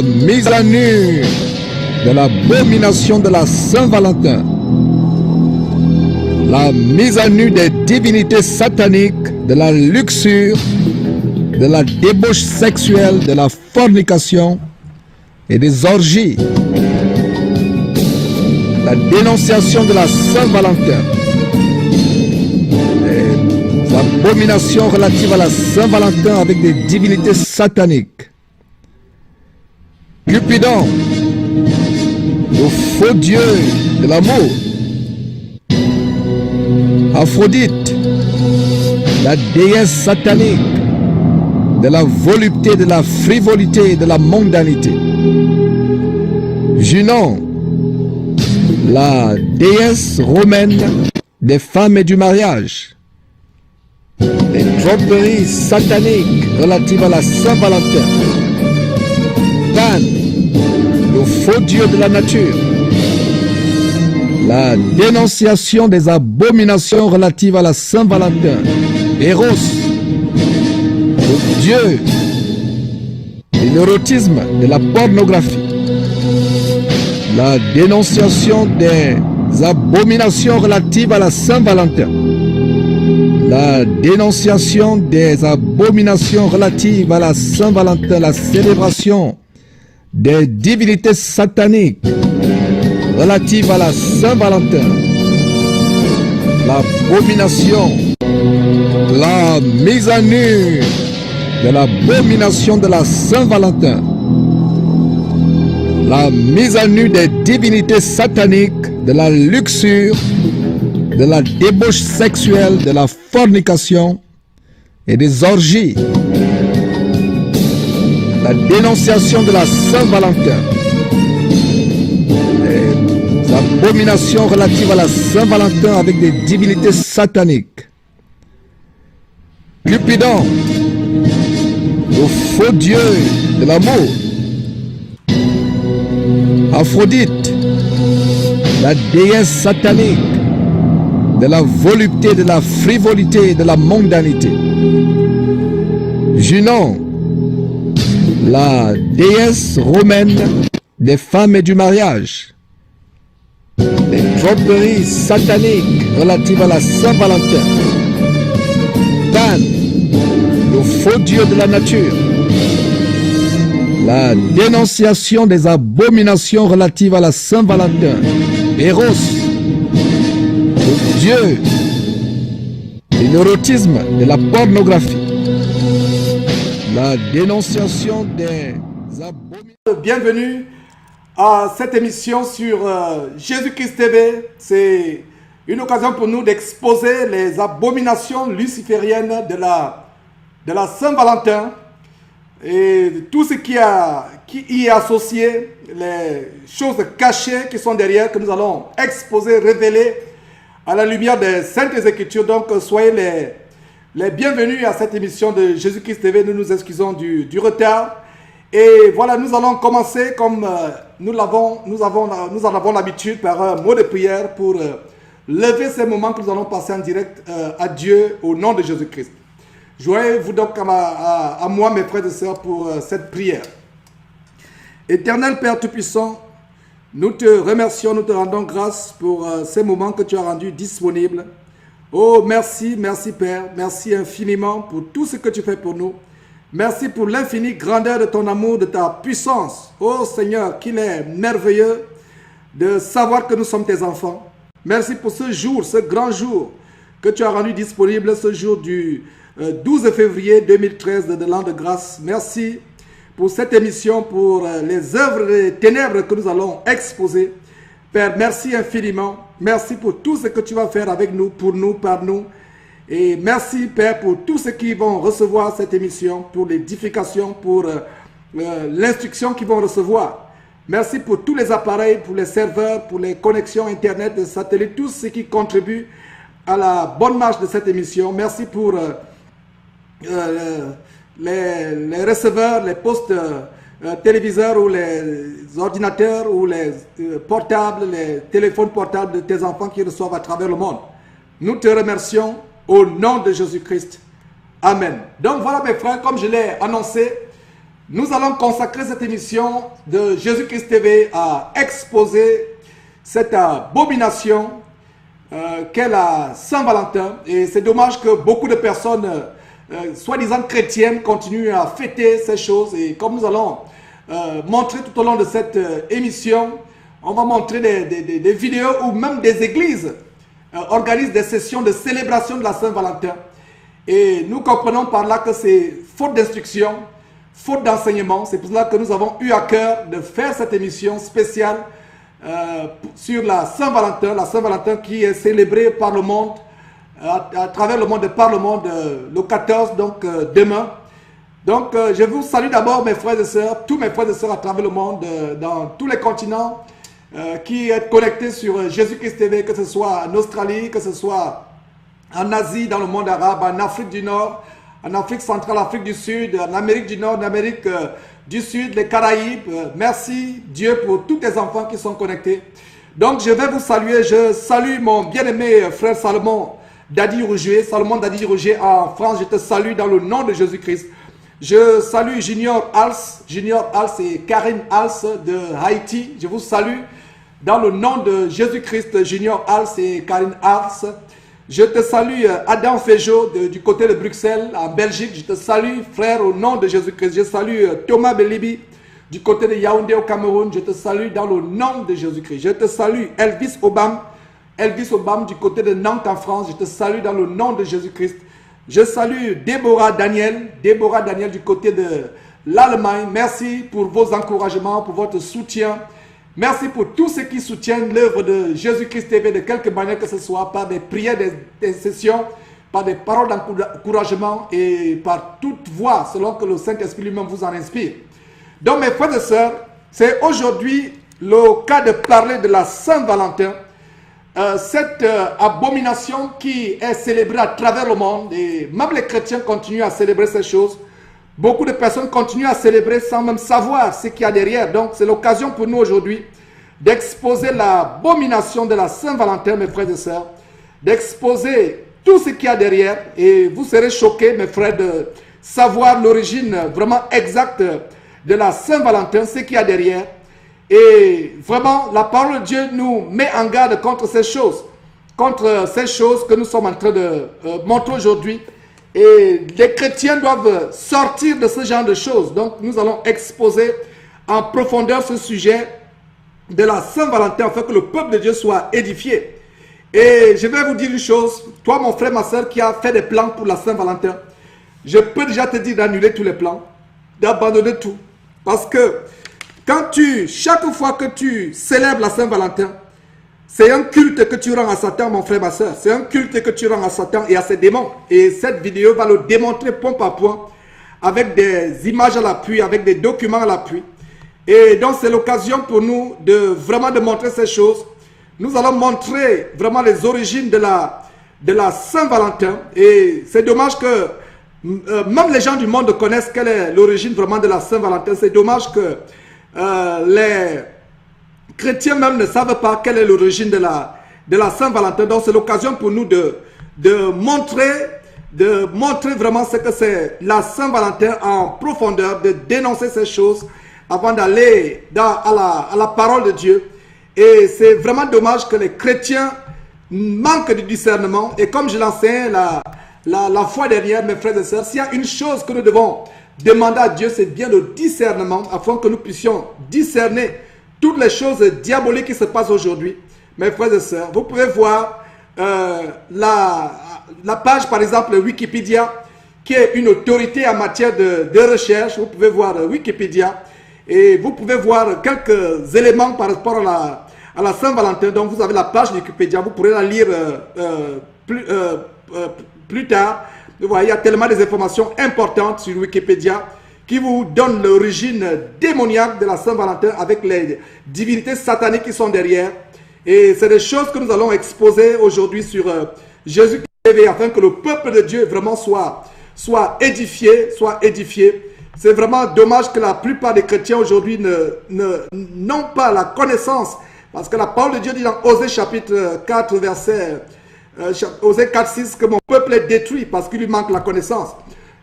mise à nu de l'abomination de la Saint-Valentin, la mise à nu des divinités sataniques, de la luxure, de la débauche sexuelle, de la fornication et des orgies, la dénonciation de la Saint-Valentin, les abominations relatives à la Saint-Valentin avec des divinités sataniques, Cupidon, le faux dieu de l'amour, Aphrodite, la déesse satanique de la volupté, de la frivolité et de la mondanité, Junon, la déesse romaine des femmes et du mariage, les tromperies sataniques relatives à la Saint-Valentin, Pan, le faux dieu de la nature, la dénonciation des abominations relatives à la Saint-Valentin, Eros, le dieu de l'érotisme, de la pornographie, la dénonciation des abominations relatives à la Saint-Valentin, la dénonciation des abominations relatives à la Saint-Valentin, la célébration des divinités sataniques relatives à la Saint-Valentin, l'abomination, la mise à nu de l'abomination de la Saint-Valentin, la mise à nu des divinités sataniques, de la luxure, de la débauche sexuelle, de la fornication et des orgies, la dénonciation de la Saint-Valentin, les abominations relatives à la Saint-Valentin avec des divinités sataniques, Cupidon, le faux dieu de l'amour, Aphrodite, la déesse satanique de la volupté, de la frivolité et de la mondanité, Junon, la déesse romaine des femmes et du mariage, les tromperies sataniques relatives à la Saint-Valentin, Pan, le faux dieu de la nature, la dénonciation des abominations relatives à la Saint-Valentin, Eros, le dieu de l'érotisme, de la pornographie, la dénonciation des abominations. Bienvenue à cette émission sur Jésus-Christ TV. C'est une occasion pour nous d'exposer les abominations lucifériennes de la Saint-Valentin et tout ce qui y est associé, les choses cachées qui sont derrière, que nous allons exposer, révéler à la lumière des Saintes Écritures. Donc soyez les bienvenus à cette émission de Jésus-Christ TV. Nous nous excusons du retard. Et voilà, nous allons commencer comme nous en avons l'habitude par un mot de prière pour lever ces moments que nous allons passer en direct à Dieu au nom de Jésus-Christ. Joignez-vous donc à moi, mes frères et sœurs, pour cette prière. Éternel Père Tout-Puissant, nous te remercions, nous te rendons grâce pour ces moments que tu as rendus disponibles. Oh, merci, merci Père, merci infiniment pour tout ce que tu fais pour nous. Merci pour l'infinie grandeur de ton amour, de ta puissance. Oh Seigneur, qu'il est merveilleux de savoir que nous sommes tes enfants. Merci pour ce jour, ce grand jour que tu as rendu disponible, ce jour du 12 février 2013 de l'an de grâce. Merci pour cette émission, pour les œuvres des ténèbres que nous allons exposer. Père, merci infiniment. Merci pour tout ce que tu vas faire avec nous, pour nous, par nous. Et merci Père pour tous ceux qui vont recevoir cette émission, pour l'édification, pour l'instruction qu'ils vont recevoir. Merci pour tous les appareils, pour les serveurs, pour les connexions Internet, les satellites, tous ceux qui contribuent à la bonne marche de cette émission. Merci pour les receveurs, les postes téléviseurs ou les ordinateurs ou les portables, les téléphones portables de tes enfants qui reçoivent à travers le monde. Nous te remercions au nom de Jésus-Christ. Amen. Donc voilà mes frères, comme je l'ai annoncé, Nous allons consacrer cette émission de Jésus-Christ TV à exposer cette abomination qu'est la Saint-Valentin. Et c'est dommage que beaucoup de personnes, soi-disant chrétiennes, continuent à fêter ces choses. Et comme nous allons montrer tout au long de cette émission, on va montrer des vidéos où même des églises organisent des sessions de célébration de la Saint-Valentin. Et nous comprenons par là que c'est faute d'instruction, faute d'enseignement. C'est pour cela que nous avons eu à cœur de faire cette émission spéciale sur la Saint-Valentin qui est célébrée par le monde, à travers le monde, par le monde, le 14, donc demain. Donc je vous salue d'abord mes frères et sœurs, tous mes frères et sœurs à travers le monde, dans tous les continents, qui est connecté sur Jésus-Christ TV, que ce soit en Australie, que ce soit en Asie, dans le monde arabe, en Afrique du Nord, en Afrique centrale, Afrique du Sud, en Amérique du Nord, en Amérique du Sud, les Caraïbes. Merci Dieu pour tous les enfants qui sont connectés. Donc je vais vous saluer. Je salue mon bien-aimé frère Salomon Dadi Rougier, Salomon Dadi Rougier en France. Je te salue dans le nom de Jésus-Christ. Je salue Junior Hals et Karine Hals de Haïti. Je vous salue dans le nom de Jésus-Christ, Junior Hals et Karine Hals. Je te salue Adam Fejo du côté de Bruxelles, en Belgique. Je te salue frère au nom de Jésus-Christ. Je salue Thomas Belibi du côté de Yaoundé au Cameroun. Je te salue dans le nom de Jésus-Christ. Je te salue Elvis Obam du côté de Nantes en France. Je te salue dans le nom de Jésus-Christ. Je salue Déborah Daniel du côté de l'Allemagne. Merci pour vos encouragements, pour votre soutien. Merci pour tous ceux qui soutiennent l'œuvre de Jésus-Christ TV de quelque manière que ce soit, par des prières, des sessions, par des paroles d'encouragement et par toute voix, selon que le Saint-Esprit lui-même vous en inspire. Donc mes frères et sœurs, c'est aujourd'hui le cas de parler de la Saint-Valentin, cette abomination qui est célébrée à travers le monde, et même les chrétiens continuent à célébrer ces choses. Beaucoup de personnes continuent à célébrer sans même savoir ce qu'il y a derrière. Donc c'est l'occasion pour nous aujourd'hui d'exposer l'abomination de la Saint-Valentin, mes frères et sœurs, d'exposer tout ce qu'il y a derrière. Et vous serez choqués, mes frères, de savoir l'origine vraiment exacte de la Saint-Valentin, ce qu'il y a derrière. Et vraiment, la parole de Dieu nous met en garde contre ces choses que nous sommes en train de montrer aujourd'hui. Et les chrétiens doivent sortir de ce genre de choses. Donc nous allons exposer en profondeur ce sujet de la Saint-Valentin afin que le peuple de Dieu soit édifié. Et je vais vous dire une chose, toi mon frère, ma soeur qui a fait des plans pour la Saint-Valentin, je peux déjà te dire d'annuler tous les plans, d'abandonner tout. Parce que chaque fois que tu célèbres la Saint-Valentin, c'est un culte que tu rends à Satan, mon frère, ma soeur. C'est un culte que tu rends à Satan et à ses démons. Et cette vidéo va le démontrer point par point, avec des images à l'appui, avec des documents à l'appui. Et donc, c'est l'occasion pour nous de vraiment de montrer ces choses. Nous allons montrer vraiment les origines de la Saint-Valentin. Et c'est dommage que même les gens du monde connaissent quelle est l'origine vraiment de la Saint-Valentin. C'est dommage que les chrétiens même ne savent pas quelle est l'origine de la Saint-Valentin. Donc c'est l'occasion pour nous de montrer vraiment ce que c'est la Saint-Valentin en profondeur, de dénoncer ces choses avant d'aller à la parole de Dieu. Et c'est vraiment dommage que les chrétiens manquent de discernement. Et comme je l'enseignais la fois dernière, mes frères et sœurs, s'il y a une chose que nous devons demander à Dieu, c'est bien le discernement, afin que nous puissions discerner toutes les choses diaboliques qui se passent aujourd'hui. Mes frères et sœurs, vous pouvez voir la page, par exemple, Wikipédia, qui est une autorité en matière de recherche. Vous pouvez voir Wikipédia et vous pouvez voir quelques éléments par rapport à la Saint-Valentin. Donc, vous avez la page Wikipédia, vous pourrez la lire plus tard. Vous voyez, il y a tellement des informations importantes sur Wikipédia qui vous donne l'origine démoniaque de la Saint-Valentin avec les divinités sataniques qui sont derrière. Et c'est des choses que nous allons exposer aujourd'hui sur Jésus TV afin que le peuple de Dieu vraiment soit édifié. C'est vraiment dommage que la plupart des chrétiens aujourd'hui n'ont pas la connaissance. Parce que la parole de Dieu dit dans Osée chapitre 4 verset Osée 4, 6 que mon peuple est détruit parce qu'il lui manque la connaissance.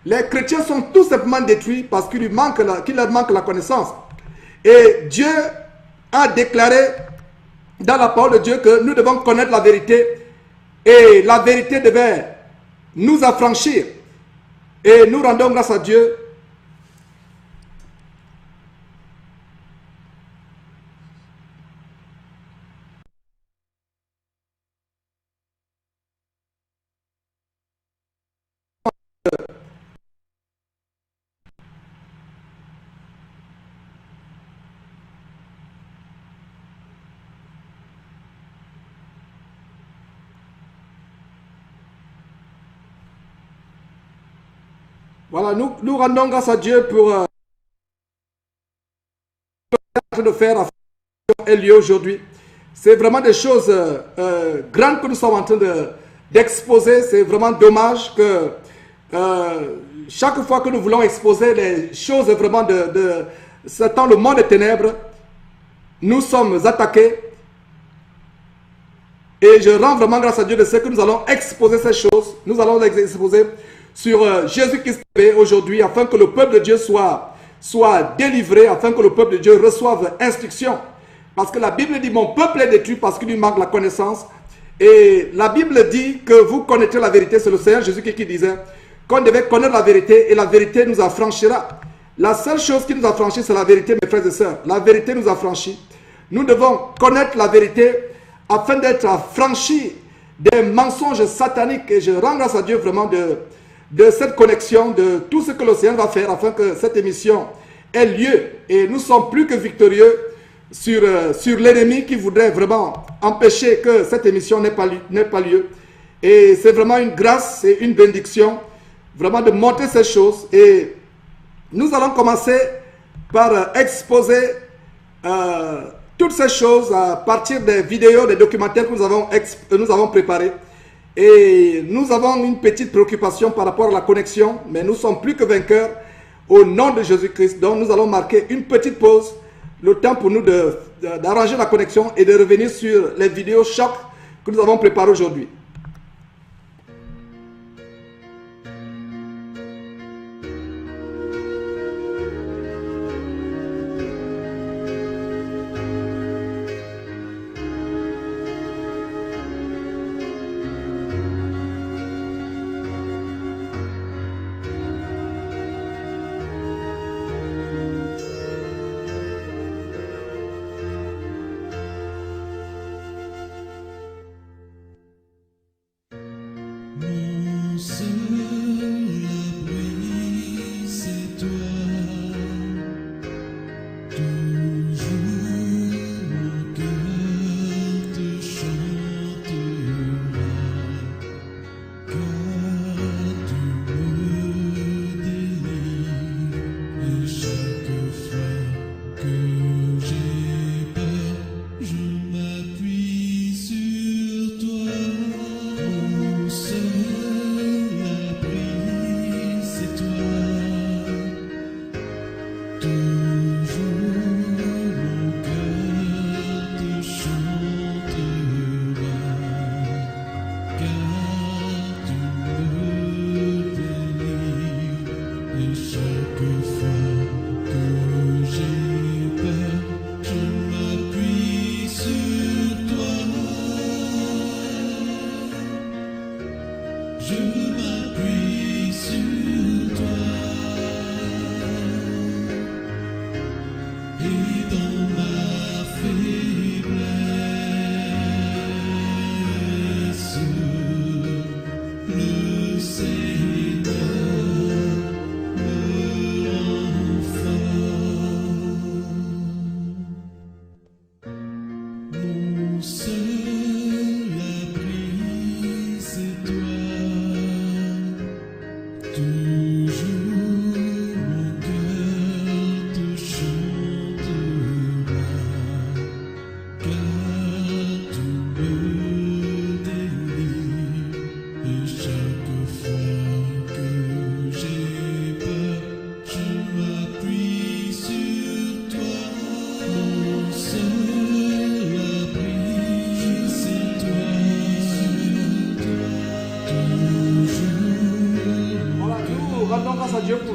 Les chrétiens sont tout simplement détruits parce qu'il leur manque la connaissance. Et Dieu a déclaré dans la parole de Dieu que nous devons connaître la vérité. Et la vérité devait nous affranchir. Et nous rendons grâce à Dieu. Voilà, nous rendons grâce à Dieu pour de faire la ait lieu aujourd'hui. C'est vraiment des choses grandes que nous sommes en train d'exposer. C'est vraiment dommage que chaque fois que nous voulons exposer les choses vraiment de Satan, le monde des ténèbres, nous sommes attaqués. Et je rends vraiment grâce à Dieu de ce que nous allons exposer ces choses. Nous allons les exposer sur Jésus-Christ aujourd'hui, afin que le peuple de Dieu soit délivré, afin que le peuple de Dieu reçoive instruction. Parce que la Bible dit, mon peuple est détruit parce qu'il lui manque la connaissance. Et la Bible dit que vous connaîtrez la vérité. C'est le Seigneur Jésus qui disait qu'on devait connaître la vérité et la vérité nous affranchira. La seule chose qui nous affranchit, c'est la vérité, mes frères et sœurs. La vérité nous affranchit. Nous devons connaître la vérité afin d'être affranchis des mensonges sataniques. Et je rends grâce à Dieu vraiment de cette connexion, de tout ce que le Seigneur va faire afin que cette émission ait lieu. Et nous sommes plus que victorieux sur l'ennemi qui voudrait vraiment empêcher que cette émission n'ait pas lieu. Et c'est vraiment une grâce et une bénédiction vraiment de montrer ces choses. Et nous allons commencer par exposer toutes ces choses à partir des vidéos, des documentaires que nous avons préparés. Et nous avons une petite préoccupation par rapport à la connexion, mais nous sommes plus que vainqueurs au nom de Jésus-Christ. Donc nous allons marquer une petite pause, le temps pour nous d'arranger la connexion et de revenir sur les vidéos chocs que nous avons préparées aujourd'hui. Toujours mon cœur te chantera.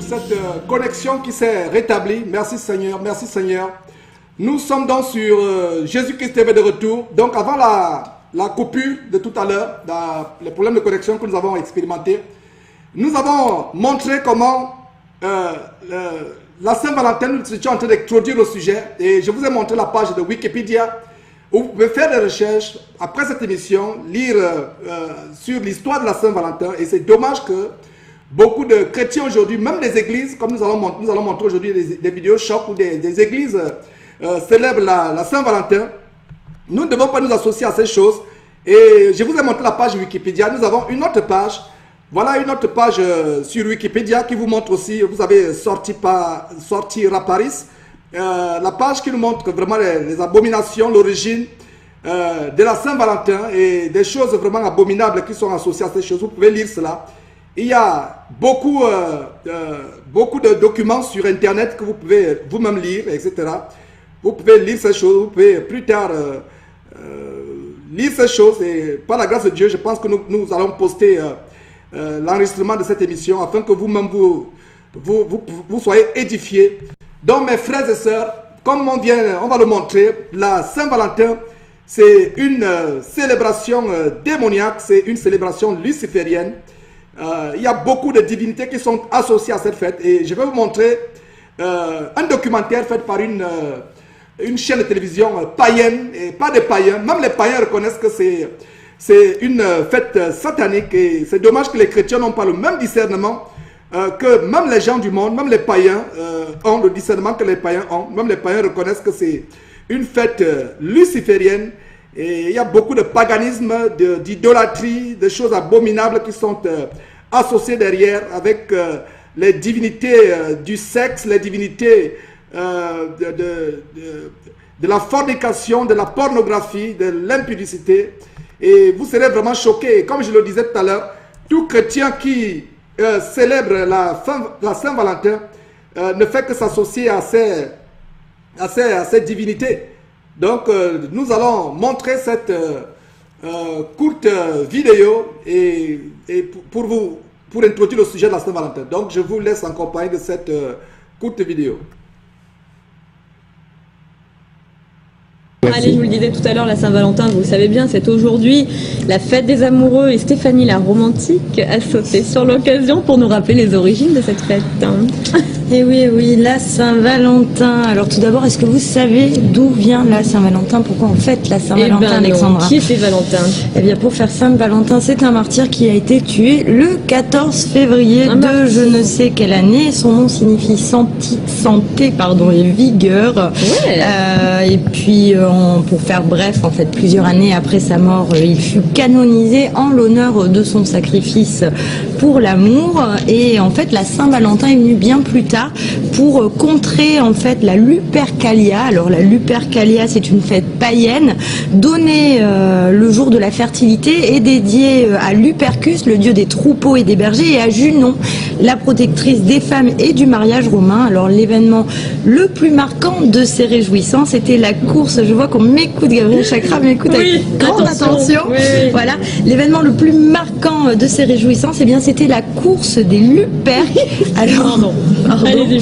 cette connexion qui s'est rétablie. Merci Seigneur, merci Seigneur. Nous sommes donc sur Jésus-Christ TV de retour. Donc avant la coupure de tout à l'heure, les problèmes de connexion que nous avons expérimentés, nous avons montré comment la Saint-Valentin, nous étions en train d'introduire le sujet. Et je vous ai montré la page de Wikipédia où vous pouvez faire des recherches après cette émission, lire sur l'histoire de la Saint-Valentin. Et c'est dommage que beaucoup de chrétiens aujourd'hui, même des églises, comme nous allons montrer aujourd'hui des vidéos chocs où des églises célèbrent la Saint-Valentin. Nous ne devons pas nous associer à ces choses. Et je vous ai montré la page Wikipédia. Nous avons une autre page. Voilà une autre page sur Wikipédia qui vous montre aussi, vous avez sorti Raparis. La page qui nous montre vraiment les abominations, l'origine de la Saint-Valentin et des choses vraiment abominables qui sont associées à ces choses. Vous pouvez lire cela. Il y a beaucoup de documents sur Internet que vous pouvez vous-même lire, etc. Vous pouvez lire ces choses, vous pouvez plus tard lire ces choses. Et par la grâce de Dieu, je pense que nous allons poster l'enregistrement de cette émission afin que vous-même vous soyez édifiés. Donc mes frères et sœurs, comme on va le montrer, la Saint-Valentin, c'est une célébration démoniaque, c'est une célébration luciférienne. Il y a beaucoup de divinités qui sont associées à cette fête. Et je vais vous montrer un documentaire fait par une chaîne de télévision païenne, et pas des païens. Même les païens reconnaissent que c'est une fête satanique. Et c'est dommage que les chrétiens n'ont pas le même discernement que même les gens du monde, même les païens ont le discernement que les païens ont. Même les païens reconnaissent que c'est une fête luciférienne. Et il y a beaucoup de paganisme, d'idolâtrie, de choses abominables qui sont associées derrière avec les divinités du sexe, les divinités de la fornication, de la pornographie, de l'impudicité. Et vous serez vraiment choqués. Comme je le disais tout à l'heure, tout chrétien qui célèbre la Saint-Valentin ne fait que s'associer à ces divinités. Donc, nous allons montrer cette courte vidéo et pour introduire le sujet de la Saint-Valentin. Donc, je vous laisse en compagnie de cette courte vidéo. Allez, je vous le disais tout à l'heure, la Saint-Valentin, vous le savez bien, c'est aujourd'hui la fête des amoureux et Stéphanie la romantique a sauté sur l'occasion pour nous rappeler les origines de cette fête. Et oui, la Saint-Valentin. Alors tout d'abord, est-ce que vous savez d'où vient la Saint-Valentin? Pourquoi on fête la Saint-Valentin, Alexandra? Qui était Valentin? Eh bien, pour faire simple, Valentin, c'est un martyr qui a été tué le 14 février de je ne sais quelle année. Son nom signifie santé et vigueur. Ouais. Et puis, pour faire bref, en fait, plusieurs années après sa mort, il fut canonisé en l'honneur de son sacrifice pour l'amour. Et en fait, la Saint-Valentin est venue bien plus tard pour contrer en fait la Lupercalia. Alors la Lupercalia, c'est une fête païenne donnée le jour de la fertilité et dédiée à Lupercus, le dieu des troupeaux et des bergers, et à Junon, la protectrice des femmes et du mariage romain. Alors l'événement le plus marquant de ces réjouissances était la course. Je vois qu'on m'écoute, Gabriel Chakra m'écoute avec grande attention. Oui. Voilà, l'événement le plus marquant de ces réjouissances, eh bien c'était la course des Luperques. Alors allez-y,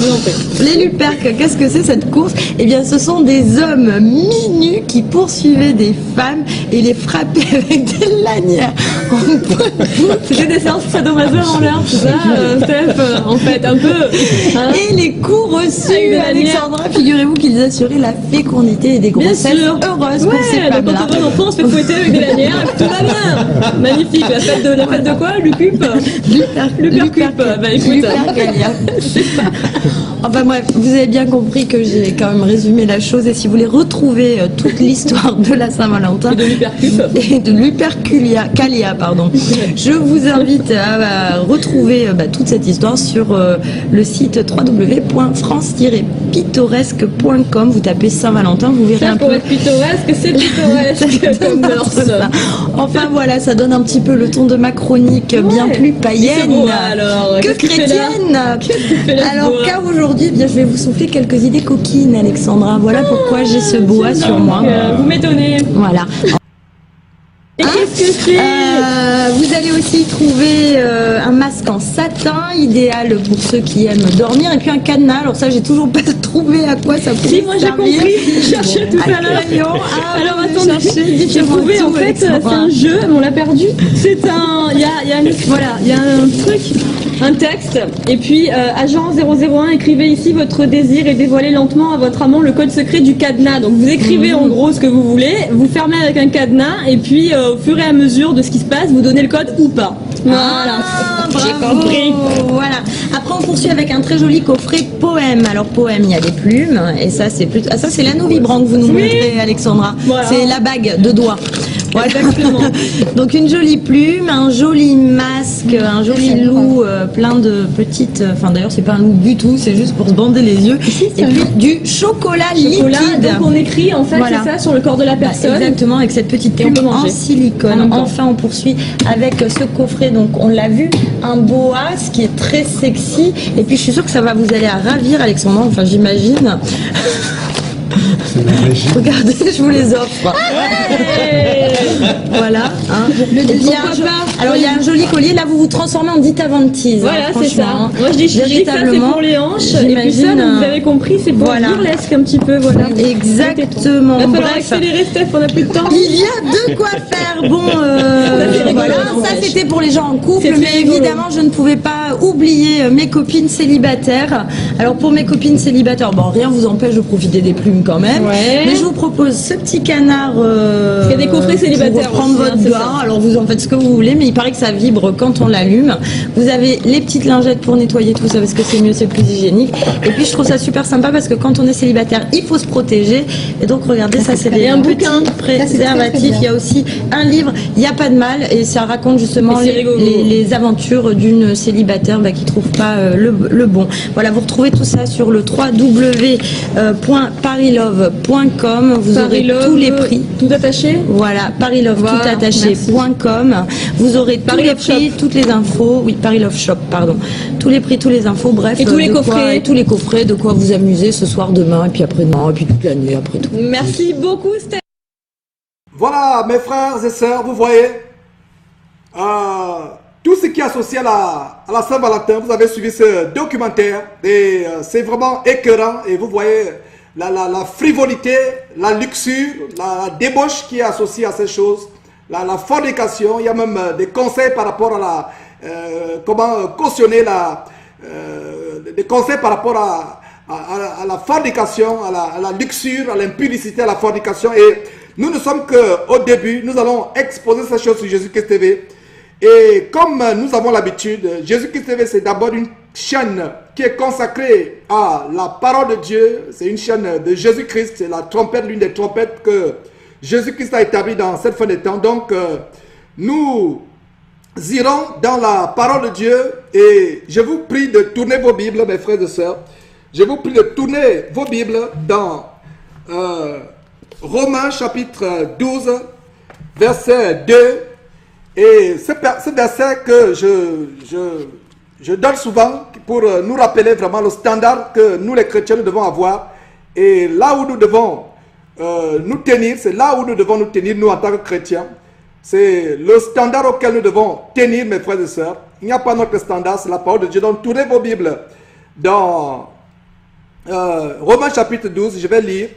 les Luperques, qu'est-ce que c'est cette course? Eh bien, ce sont des hommes mi-nus qui poursuivaient des femmes et les frappaient avec des lanières. C'était des séances sadomaso en l'air, c'est ça, Steph, en fait, un peu. Hein, et les coups reçus, Alexandra, figurez-vous qu'ils assuraient la fécondité et des grossesses heureuses pour ces femmes-là. Donc quand on est enfant, on se fait fouetter avec des lanières et tout va bien. Magnifique, la fête de quoi? Lucup? Lupercup. Bah écoute. Lupercalia. Enfin bref, vous avez bien compris que j'ai quand même résumé la chose, et si vous voulez retrouver toute l'histoire de la Saint-Valentin et de Lupercalia, je vous invite à retrouver toute cette histoire sur le site www.france-pittoresque.com. Vous tapez Saint-Valentin, vous verrez un peu. Pour être pittoresque, c'est pittoresque comme mœurs. Enfin voilà, ça donne un petit peu le ton de ma chronique bien plus païenne que chrétienne. Alors car aujourd'hui, bien, je vais vous souffler quelques idées coquines, Alexandra. Voilà pourquoi j'ai ce boa sur moi. Vous m'étonnez. Voilà. Et que c'est. Vous allez aussi trouver un masque en satin, idéal pour ceux qui aiment dormir, et puis un cadenas. Alors ça, j'ai toujours pas trouvé à quoi ça pouvait Si, moi j'ai servir. compris, je cherchais tout à l'heure. Alors attendez, j'ai trouvé en fait, c'est un jeu, mais on l'a perdu. C'est un, il y a un truc, un texte, et puis agent 001, écrivez ici votre désir et dévoilez lentement à votre amant le code secret du cadenas. Donc vous écrivez en gros ce que vous voulez, vous fermez avec un cadenas, et puis au fur et à mesure de ce qui se passe, vous donnez le code ou pas. Voilà, j'ai compris. Voilà. Après, on poursuit avec un très joli coffret poème. Alors poème, il y a des plumes, et ça c'est plutôt, ça c'est l'anneau vibrant que vous nous montrez, Alexandra. Voilà. C'est la bague de doigts. Voilà. Exactement. Donc une jolie plume, un joli masque, un joli loup, plein de petites. Enfin d'ailleurs c'est pas un loup du tout, c'est juste pour se bander les yeux. Et puis du chocolat liquide. Donc on écrit en fait, Voilà. c'est ça, sur le corps de la personne. Exactement, avec cette petite Et on plume peut en manger. En silicone. même temps. Enfin, on poursuit avec ce coffret. Donc, on l'a vu, un boa, ce qui est très sexy. Et puis, je suis sûre que ça va vous aller à ravir, Alexandra. Enfin, j'imagine. Regardez, je vous les offre. Voilà. Hein. Et puis, alors, il y a un joli collier. Là, vous vous transformez en Dita Vantise. Voilà, c'est ça. franchement. Moi je dis que ça c'est pour les hanches, et puis ça, vous avez compris, c'est pour voilà. burlesque un petit peu, voilà. Exactement. Il va falloir Bref. accélérer, Steph, on n'a plus de temps. Il y a de quoi faire. Bon, c'est rigolo, voilà, n'empêche. ça c'était pour les gens en couple, C'est très mais rigolo. évidemment je ne pouvais pas oublier mes copines célibataires. Alors pour mes copines célibataires, bon rien vous empêche de profiter des plumes quand même, Ouais. mais je vous propose ce petit canard. Il y a des coffrets célibataires pour prendre aussi, hein, votre c'est bain. ça. Alors vous en faites ce que vous voulez, mais il paraît que ça vibre quand on l'allume. Vous avez les petites lingettes pour nettoyer tout ça parce que c'est mieux, c'est plus hygiénique. Et puis je trouve ça super sympa parce que quand on est célibataire, il faut se protéger. Et donc regardez, ça c'est des un bouquin. petits préservatifs. Il y a aussi un livre, il n'y a pas de mal, et ça raconte justement Et c'est rigolo. les aventures d'une célibataire qui trouve pas le bon. Voilà, vous retrouvez tout ça sur le www.parilove.com. Vous aurez Parilove, tous les prix. Tout attaché. Voilà, parilove Voilà, tout attaché.com. Vous aurez tous les Parilove prix, Shop. toutes les infos. Oui, Parilove Shop, pardon. Tous les prix, tous les infos, bref. Et tous les de quoi- coffrets. et tous les coffrets, de quoi vous amuser ce soir, demain, et puis après-demain, et puis toute la nuit, après tout. Merci beaucoup, Steph. Voilà, mes frères et sœurs, vous voyez, tout ce qui est associé à la Saint-Valentin, vous avez suivi ce documentaire, et c'est vraiment écœurant, et vous voyez la frivolité, la luxure, la débauche qui est associée à ces choses, la fornication. Il y a même des conseils par rapport à comment cautionner des conseils par rapport à la fornication, à la luxure, à l'impudicité, à la fornication. Et nous ne sommes qu'au début. Nous allons exposer ces choses sur Jésus-Christ TV. Et comme nous avons l'habitude, Jésus-Christ TV, c'est d'abord une chaîne qui est consacrée à la parole de Dieu. C'est une chaîne de Jésus-Christ. C'est la trompette, l'une des trompettes que Jésus-Christ a établie dans cette fin des temps. Donc, nous irons dans la parole de Dieu, et je vous prie de tourner vos Bibles, mes frères et sœurs. Je vous prie de tourner vos Bibles dans Romains chapitre 12, verset 2. Et ce verset que je donne souvent pour nous rappeler vraiment le standard que nous les chrétiens nous devons avoir. Et là où nous devons nous tenir, c'est là où nous devons nous tenir nous en tant que chrétiens. C'est le standard auquel nous devons tenir, mes frères et sœurs. Il n'y a pas notre standard, c'est la parole de Dieu. Donc tournez vos Bibles dans Romains chapitre 12, je vais lire.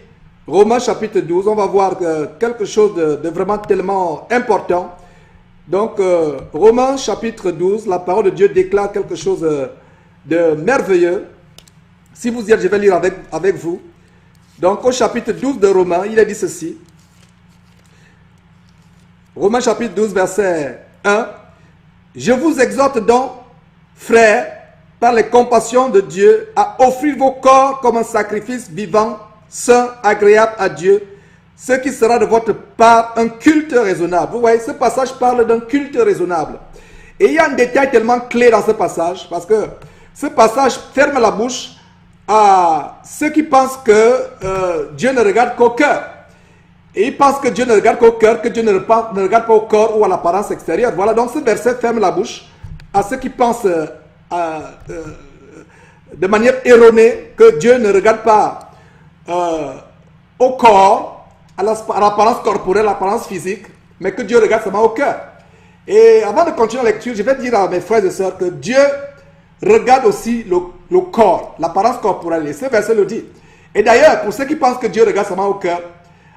Romains chapitre 12, on va voir quelque chose de vraiment tellement important. Donc, Romains chapitre 12, la parole de Dieu déclare quelque chose de merveilleux. Si vous y êtes, je vais lire avec vous. Donc, au chapitre 12 de Romains, il est dit ceci. Romains chapitre 12, verset 1. Je vous exhorte donc, frères, par les compassions de Dieu, à offrir vos corps comme un sacrifice vivant, saint, agréable à Dieu, ce qui sera de votre part un culte raisonnable. Vous voyez, ce passage parle d'un culte raisonnable. Et il y a un détail tellement clé dans ce passage, parce que ce passage ferme la bouche à ceux qui pensent que Dieu ne regarde qu'au cœur. Et ils pensent que Dieu ne regarde qu'au cœur, que Dieu ne regarde pas au corps ou à l'apparence extérieure. Voilà, donc ce verset ferme la bouche à ceux qui pensent de manière erronée que Dieu ne regarde pas au corps, à l'apparence corporelle, à l'apparence physique, mais que Dieu regarde seulement au cœur. Et avant de continuer la lecture, je vais dire à mes frères et sœurs que Dieu regarde aussi le corps, l'apparence corporelle. Et ce verset le dit. Et d'ailleurs, pour ceux qui pensent que Dieu regarde seulement au cœur,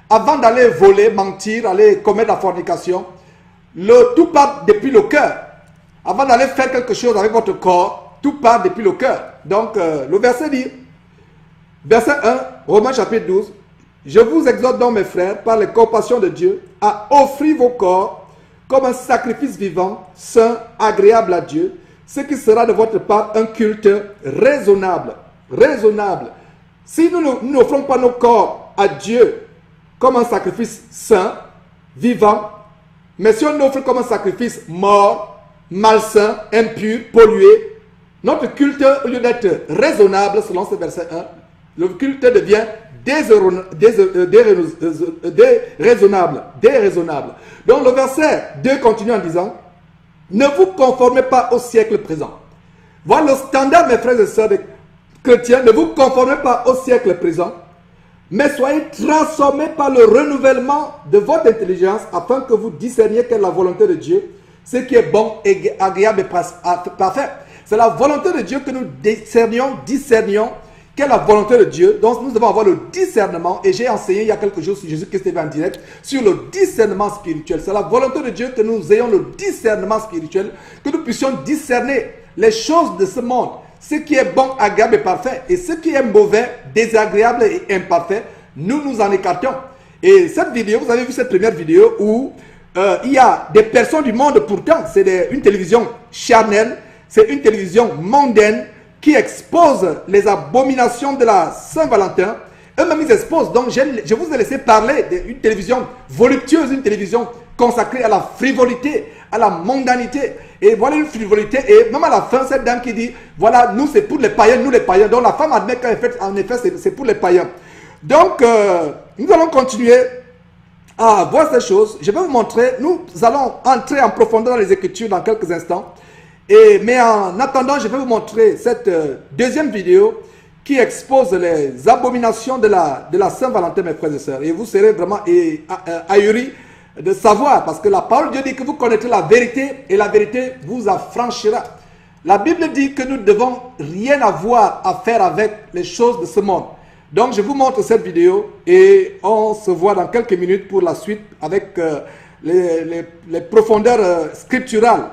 avant d'aller voler, mentir, aller commettre la fornication, tout part depuis le cœur. Avant d'aller faire quelque chose avec votre corps, tout part depuis le cœur. Donc, le verset dit, verset 1, Romains chapitre 12, « Je vous exhorte donc, mes frères, par les compassions de Dieu, à offrir vos corps comme un sacrifice vivant, saint, agréable à Dieu, ce qui sera de votre part un culte raisonnable. » Raisonnable. Si nous n'offrons pas nos corps à Dieu comme un sacrifice saint, vivant, mais si on offre comme un sacrifice mort, malsain, impur, pollué, notre culte, au lieu d'être raisonnable, selon ce verset 1, le culte devient déraisonnable. Donc le verset 2 continue en disant, ne vous conformez pas au siècle présent. Voilà le standard, mes frères et sœurs chrétiens, ne vous conformez pas au siècle présent, mais soyez transformés par le renouvellement de votre intelligence afin que vous discerniez quelle est la volonté de Dieu, ce qui est bon, et agréable et parfait. C'est la volonté de Dieu que nous discernions quelle est la volonté de Dieu. Donc nous devons avoir le discernement, et j'ai enseigné il y a quelques jours sur Jésus-Christ TV en direct, sur le discernement spirituel. C'est la volonté de Dieu que nous ayons le discernement spirituel, que nous puissions discerner les choses de ce monde, ce qui est bon, agréable et parfait, et ce qui est mauvais, désagréable et imparfait, nous nous en écartons. Et cette vidéo, vous avez vu cette première vidéo où il y a des personnes du monde, pourtant, c'est une télévision charnelle, c'est une télévision mondaine qui expose les abominations de la Saint-Valentin. Eux-mêmes, ils exposent. Donc, je vous ai laissé parler d'une télévision voluptueuse, une télévision consacrée à la frivolité, à la mondanité. Et voilà une frivolité. Et même à la fin, cette dame qui dit, voilà, nous, c'est pour les païens, nous les païens. Donc, la femme admet qu'en effet, c'est pour les païens. Donc, nous allons continuer à voir ces choses. Je vais vous montrer. Nous allons entrer en profondeur dans les Écritures dans quelques instants. Mais en attendant, je vais vous montrer cette deuxième vidéo qui expose les abominations de la Saint-Valentin, mes frères et sœurs. Et vous serez vraiment ahuris de savoir, parce que la parole de Dieu dit que vous connaîtrez la vérité et la vérité vous affranchira. La Bible dit que nous ne devons rien avoir à faire avec les choses de ce monde. Donc je vous montre cette vidéo et on se voit dans quelques minutes pour la suite avec les profondeurs scripturales.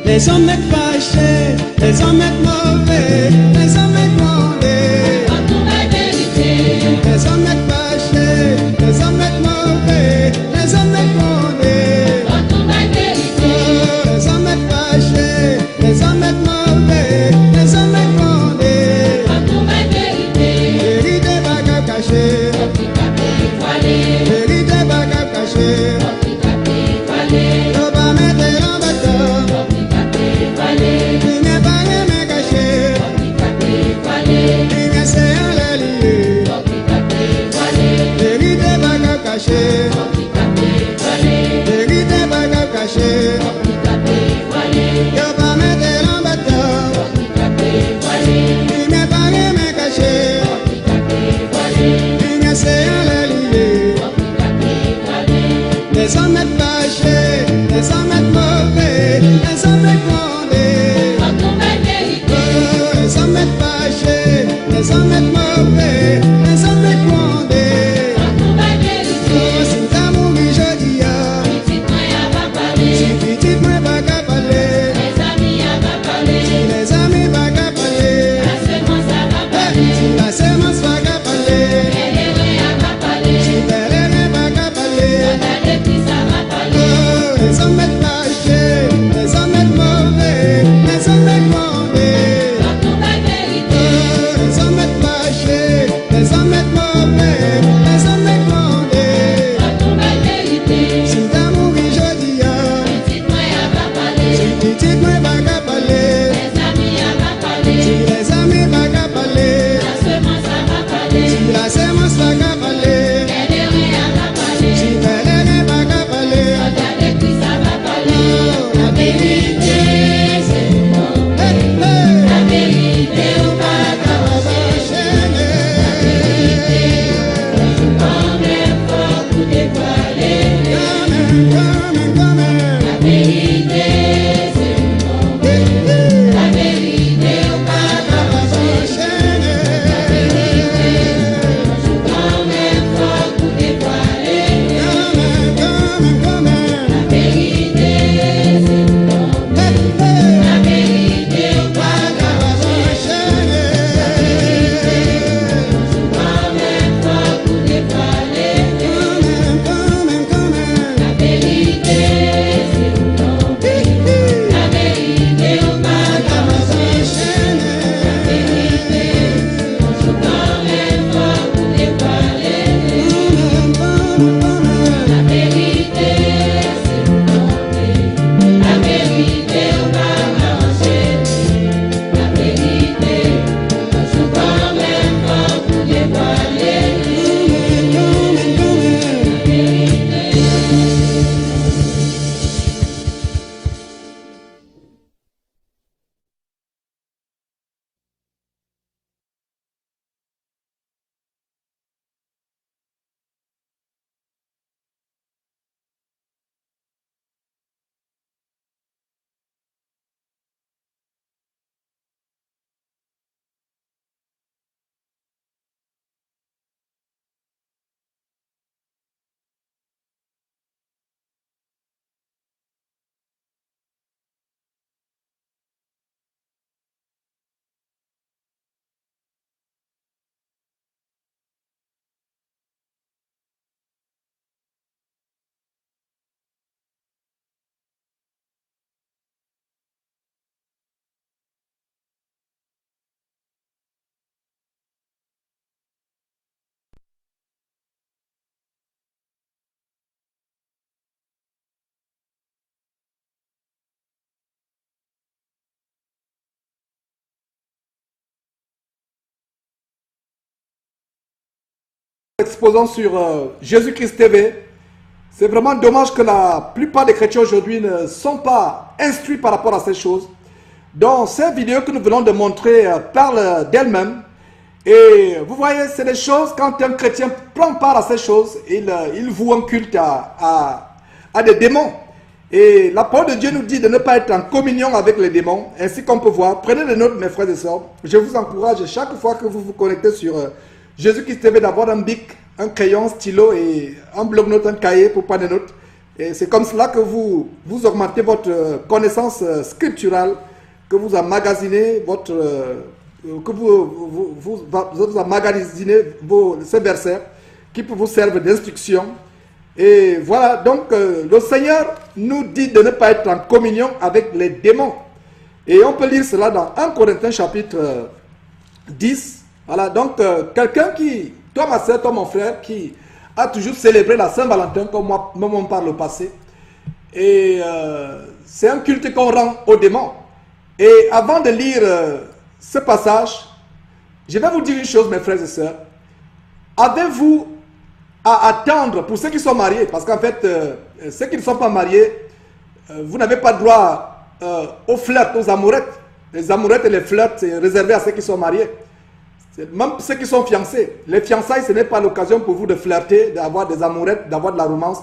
Les hommes fâchés, les hommes mauvais, les hommes mauvais. Quand on va vérité. Les hommes fâchés, les hommes mauvais, les hommes mauvais. Quand on va vérité. Les hommes fâchés, les hommes mauvais, les hommes mauvais. Quand on va vérité. Vérité va cacher. Vérité va cacher. Tu n'es pas aimé caché. exposons sur Jésus-Christ TV. C'est vraiment dommage que la plupart des chrétiens aujourd'hui ne sont pas instruits par rapport à ces choses. Donc, ces vidéos que nous venons de montrer parlent d'elles-mêmes. Et vous voyez, c'est des choses, quand un chrétien prend part à ces choses, il voue un culte à des démons. Et la parole de Dieu nous dit de ne pas être en communion avec les démons, ainsi qu'on peut voir. Prenez des notes, mes frères et sœurs. Je vous encourage chaque fois que vous vous connectez sur Jésus-Christ TV d'avoir un bic, un crayon, un stylo et un bloc-notes, un cahier pour prendre des notes. Et c'est comme cela que vous augmentez votre connaissance scripturale, que vous emmagasinez votre... que vous emmagasinez ces versets qui peuvent vous servir d'instruction. Et voilà, donc le Seigneur nous dit de ne pas être en communion avec les démons. Et on peut lire cela dans 1 Corinthiens chapitre 10. Voilà, donc quelqu'un qui, toi ma soeur, toi mon frère, qui a toujours célébré la Saint-Valentin comme moi, même par le passé. Et c'est un culte qu'on rend aux démons. Et avant de lire ce passage, je vais vous dire une chose, mes frères et sœurs. Avez-vous à attendre pour ceux qui sont mariés, parce qu'en fait, ceux qui ne sont pas mariés, vous n'avez pas droit aux flirts, aux amourettes. Les amourettes et les flirts, c'est réservé à ceux qui sont mariés. Même ceux qui sont fiancés. Les fiançailles, ce n'est pas l'occasion pour vous de flirter, d'avoir des amourettes, d'avoir de la romance.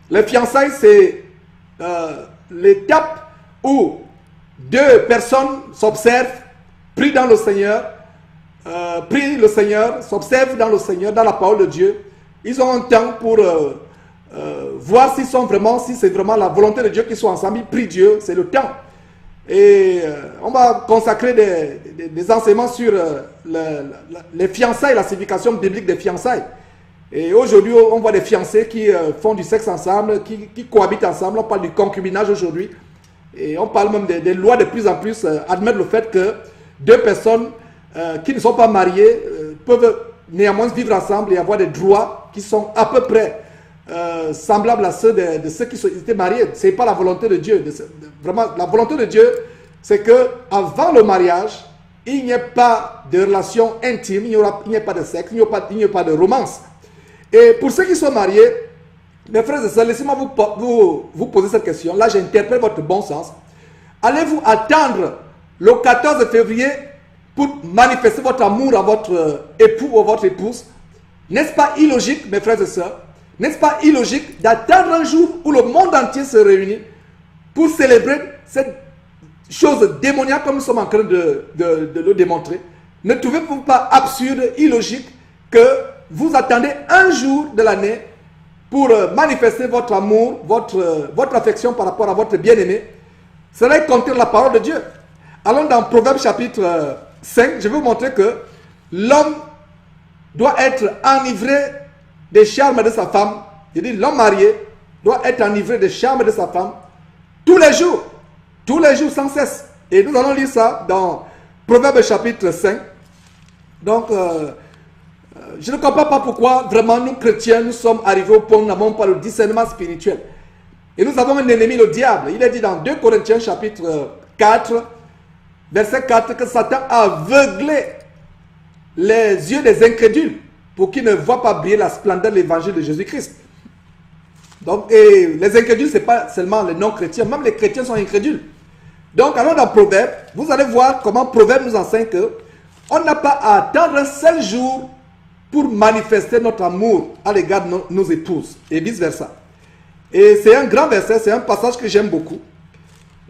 Les fiançailles, c'est l'étape où deux personnes s'observent, prient dans le Seigneur, s'observent dans le Seigneur, dans la parole de Dieu. Ils ont un temps pour voir si c'est vraiment la volonté de Dieu qu'ils soient ensemble. Ils prient Dieu, c'est le temps. Et on va consacrer des enseignements sur les fiançailles, la signification biblique des fiançailles. Et aujourd'hui, on voit des fiancés qui font du sexe ensemble, qui cohabitent ensemble. On parle du concubinage aujourd'hui. Et on parle même des lois de plus en plus admettre le fait que deux personnes qui ne sont pas mariées peuvent néanmoins vivre ensemble et avoir des droits qui sont à peu près semblables à ceux de ceux qui étaient mariés. Ce n'est pas la volonté de Dieu. Vraiment, la volonté de Dieu, c'est que avant le mariage, il n'y ait pas de relation intime, il n'y ait pas de sexe, il n'y ait pas de romance. Et pour ceux qui sont mariés, mes frères et sœurs, laissez-moi vous poser cette question. Là, j'interprète votre bon sens. Allez-vous attendre le 14 février pour manifester votre amour à votre époux ou à votre épouse? N'est-ce pas illogique, mes frères et sœurs? N'est-ce pas illogique d'attendre un jour où le monde entier se réunit pour célébrer cette chose démoniaque comme nous sommes en train de le démontrer? Ne trouvez-vous pas absurde, illogique que vous attendez un jour de l'année pour manifester votre amour, votre affection par rapport à votre bien-aimé? Cela est contre la parole de Dieu. Allons dans Proverbes chapitre 5, je vais vous montrer que l'homme doit être enivré des charmes de sa femme. Je dis l'homme marié doit être enivré des charmes de sa femme tous les jours sans cesse. Et nous allons lire ça dans Proverbes chapitre 5. Donc, je ne comprends pas pourquoi vraiment nous chrétiens, nous sommes arrivés au point où nous n'avons pas le discernement spirituel. Et nous avons un ennemi, le diable. Il est dit dans 2 Corinthiens chapitre 4, verset 4, que Satan a aveuglé les yeux des incrédules pour qu'ils ne voient pas briller la splendeur de l'évangile de Jésus-Christ. Donc, et les incrédules, ce n'est pas seulement les non-chrétiens, même les chrétiens sont incrédules. Donc, allons dans Proverbe, vous allez voir comment Proverbe nous enseigne que on n'a pas à attendre un seul jour pour manifester notre amour à l'égard de nos épouses, et vice-versa. Et c'est un grand verset, c'est un passage que j'aime beaucoup.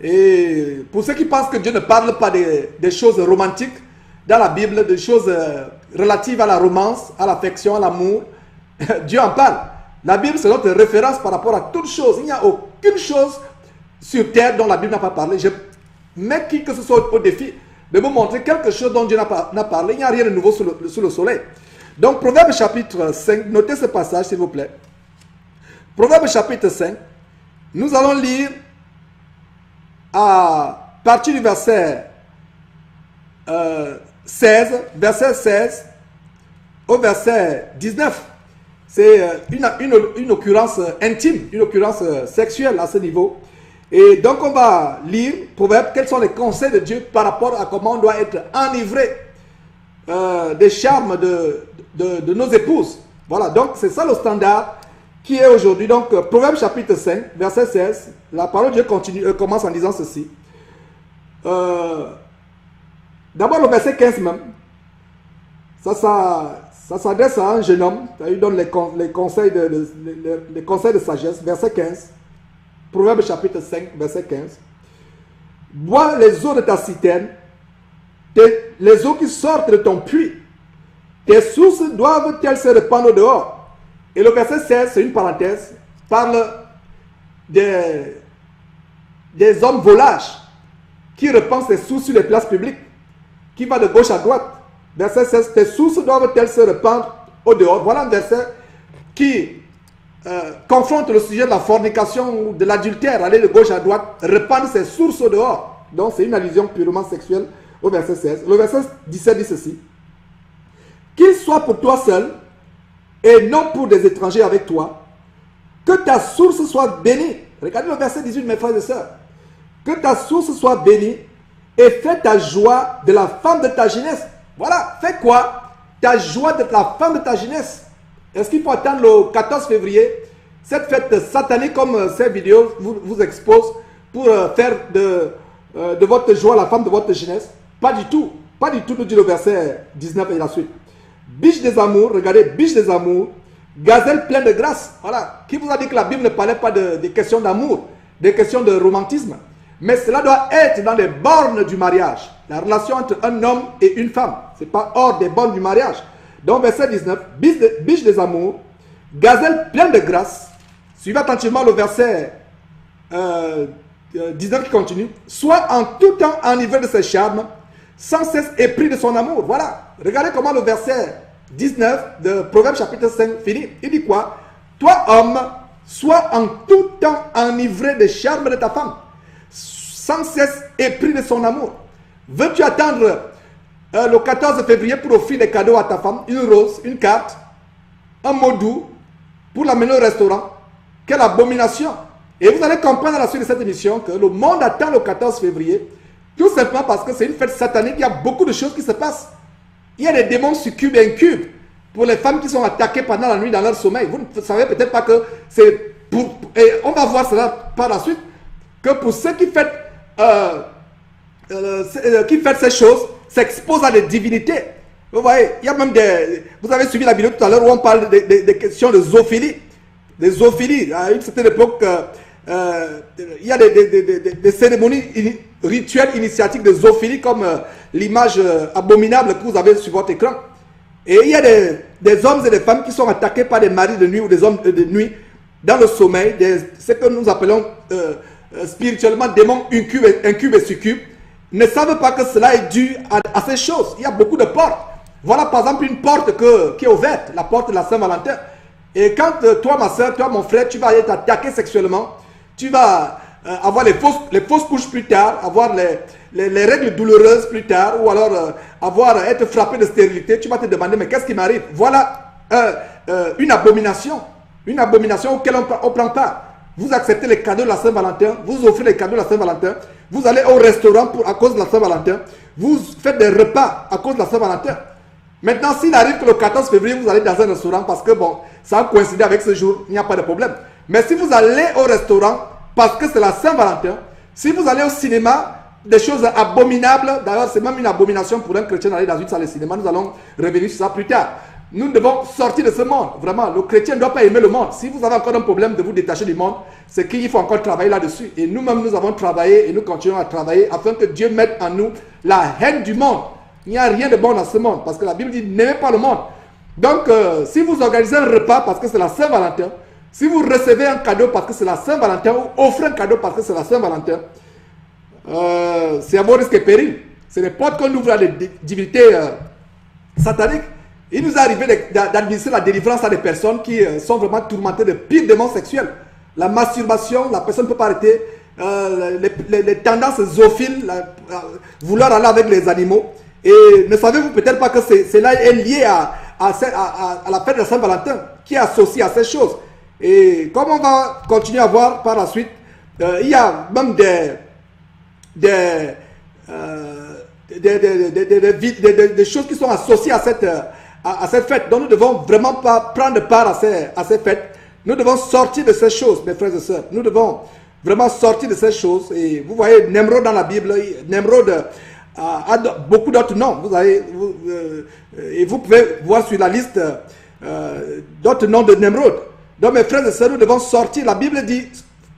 Et pour ceux qui pensent que Dieu ne parle pas des choses romantiques dans la Bible, des choses relatives à la romance, à l'affection, à l'amour, Dieu en parle. La Bible, c'est notre référence par rapport à toutes choses. Il n'y a aucune chose sur terre dont la Bible n'a pas parlé. Je mets qui que ce soit au défi de vous montrer quelque chose dont Dieu n'a parlé. Il n'y a rien de nouveau sous le soleil. Donc, Proverbe chapitre 5, notez ce passage s'il vous plaît. Proverbe chapitre 5, nous allons lire à partir du verset 16 au verset 19. C'est une occurrence intime, une occurrence sexuelle à ce niveau. Et donc on va lire Proverbe, quels sont les conseils de Dieu par rapport à comment on doit être enivré des charmes de nos épouses. Voilà, donc c'est ça le standard qui est aujourd'hui. Donc, Proverbe chapitre 5, verset 16, la parole de Dieu commence en disant ceci. D'abord le verset 15 même, ça s'adresse à un jeune homme, il donne les conseils de sagesse, verset 15, Proverbe chapitre 5, verset 15. Bois les eaux de ta citerne, les eaux qui sortent de ton puits, tes sources doivent-elles se répandre au dehors? Et le verset 16, c'est une parenthèse, parle des hommes volages qui répandent ses sources sur les places publiques, qui va de gauche à droite. Verset 16, tes sources doivent-elles se répandre au dehors? Voilà un verset qui confronte le sujet de la fornication ou de l'adultère, aller de gauche à droite, répandre ses sources au dehors. Donc c'est une allusion purement sexuelle au verset 16. Le verset 17 dit ceci. Qu'il soit pour toi seul et non pour des étrangers avec toi, que ta source soit bénie. Regardez le verset 18, mes frères et sœurs. Que ta source soit bénie et fais ta joie de la femme de ta jeunesse. Voilà, fais quoi? Ta joie de la femme de ta jeunesse. Est-ce qu'il faut attendre le 14 février, cette fête satanique comme ces vidéos vous exposent pour faire de votre joie la femme de votre jeunesse? Pas du tout. Pas du tout, nous dit le verset 19 et la suite. Biche des amours, regardez, biche des amours, gazelle pleine de grâce. Voilà. Qui vous a dit que la Bible ne parlait pas des questions d'amour, des questions de romantisme? Mais cela doit être dans les bornes du mariage. La relation entre un homme et une femme. Ce n'est pas hors des bornes du mariage. Donc verset 19, biche des amours, gazelle pleine de grâce. Suivez attentivement le verset 19 qui continue. Soit en tout temps enivré de ses charmes, sans cesse épris de son amour. Voilà. Regardez comment le verset 19 de Proverbe chapitre 5 finit. Il dit quoi? Toi homme, sois en tout temps enivré des charmes de ta femme, sans cesse épris de son amour. Veux-tu attendre le 14 février pour offrir des cadeaux à ta femme, une rose, une carte, un mot doux, pour l'amener au restaurant? Quelle abomination! Et vous allez comprendre à la suite de cette émission que le monde attend le 14 février, tout simplement parce que c'est une fête satanique, il y a beaucoup de choses qui se passent. Il y a des démons succubes et incubes pour les femmes qui sont attaquées pendant la nuit dans leur sommeil. Vous ne savez peut-être pas que c'est pour... Et on va voir cela par la suite, que pour ceux qui fêtent ces choses, s'exposent à des divinités. Vous voyez, il y a même des... Vous avez suivi la vidéo tout à l'heure où on parle des questions de zoophilie. Des zoophilies. À une certaine époque, il y a des cérémonies rituelles initiatiques de zoophilie, comme l'image abominable que vous avez sur votre écran. Et il y a des hommes et des femmes qui sont attaqués par des maris de nuit ou des hommes de nuit dans le sommeil, ce que nous appelons spirituellement démons incubes et succubes, ne savent pas que cela est dû à ces choses. Il y a beaucoup de portes. Voilà par exemple une porte qui est ouverte, la porte de la Saint-Valentin. Et quand toi, ma soeur, toi, mon frère, tu vas être attaqué sexuellement, tu vas avoir les fausses couches plus tard, avoir les règles douloureuses plus tard, ou alors être frappé de stérilité, tu vas te demander, mais qu'est-ce qui m'arrive? Voilà une abomination auquel on ne prend pas. Vous acceptez les cadeaux de la Saint-Valentin, vous offrez les cadeaux de la Saint-Valentin, vous allez au restaurant à cause de la Saint-Valentin, vous faites des repas à cause de la Saint-Valentin. Maintenant, s'il arrive que le 14 février, vous allez dans un restaurant parce que, bon, ça a coïncidé avec ce jour, il n'y a pas de problème. Mais si vous allez au restaurant parce que c'est la Saint-Valentin, si vous allez au cinéma, des choses abominables, d'ailleurs, c'est même une abomination pour un chrétien d'aller dans une salle de cinéma, nous allons revenir sur ça plus tard. Nous devons sortir de ce monde, vraiment. Le chrétien ne doit pas aimer le monde. Si vous avez encore un problème de vous détacher du monde, c'est qu'il faut encore travailler là-dessus. Et nous-mêmes, nous avons travaillé et nous continuons à travailler afin que Dieu mette en nous la haine du monde. Il n'y a rien de bon dans ce monde, parce que la Bible dit n'aimez pas le monde. Donc, si vous organisez un repas parce que c'est la Saint-Valentin, si vous recevez un cadeau parce que c'est la Saint-Valentin, ou offrez un cadeau parce que c'est la Saint-Valentin, c'est à vos risques et périls. C'est les portes qu'on ouvre à des divinités sataniques. Il nous est arrivé d'administrer la délivrance à des personnes qui sont vraiment tourmentées de pires démons sexuels. La masturbation, la personne ne peut pas arrêter. Les tendances zoophiles, vouloir aller avec les animaux. Et ne savez-vous peut-être pas que cela est lié à la fête de Saint-Valentin, qui est associée à ces choses. Et comme on va continuer à voir par la suite, il y a même des choses qui sont associées à à cette fête. Donc nous ne devons vraiment pas prendre part à ces fêtes. Nous devons sortir de ces choses, mes frères et sœurs. Nous devons vraiment sortir de ces choses. Et vous voyez Nemrod dans la Bible, Nemrod a beaucoup d'autres noms. Et vous pouvez voir sur la liste d'autres noms de Nemrod. Donc mes frères et sœurs, nous devons sortir. La Bible dit,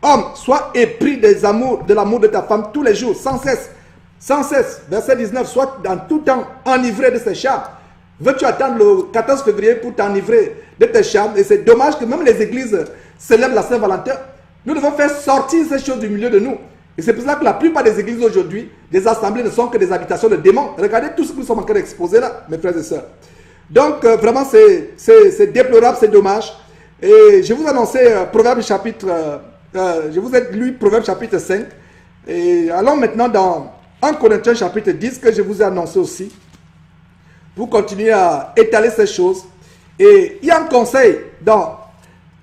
homme, sois épris de l'amour de ta femme tous les jours, sans cesse. Sans cesse. Verset 19, sois dans tout temps enivré de ses charmes. Veux-tu attendre le 14 février pour t'enivrer de tes charmes? Et c'est dommage que même les églises célèbrent la Saint-Valentin. Nous devons faire sortir ces choses du milieu de nous. Et c'est pour cela que la plupart des églises aujourd'hui, des assemblées ne sont que des habitations de démons. Regardez tout ce que nous sommes en train d'exposer là, mes frères et sœurs. Donc vraiment c'est déplorable, c'est dommage. Et je vous annonçais Proverbe chapitre, je vous ai lu Proverbe chapitre 5. Et allons maintenant dans 1 Corinthiens chapitre 10 que je vous ai annoncé aussi. Pour continuer à étaler ces choses. Et il y a un conseil dans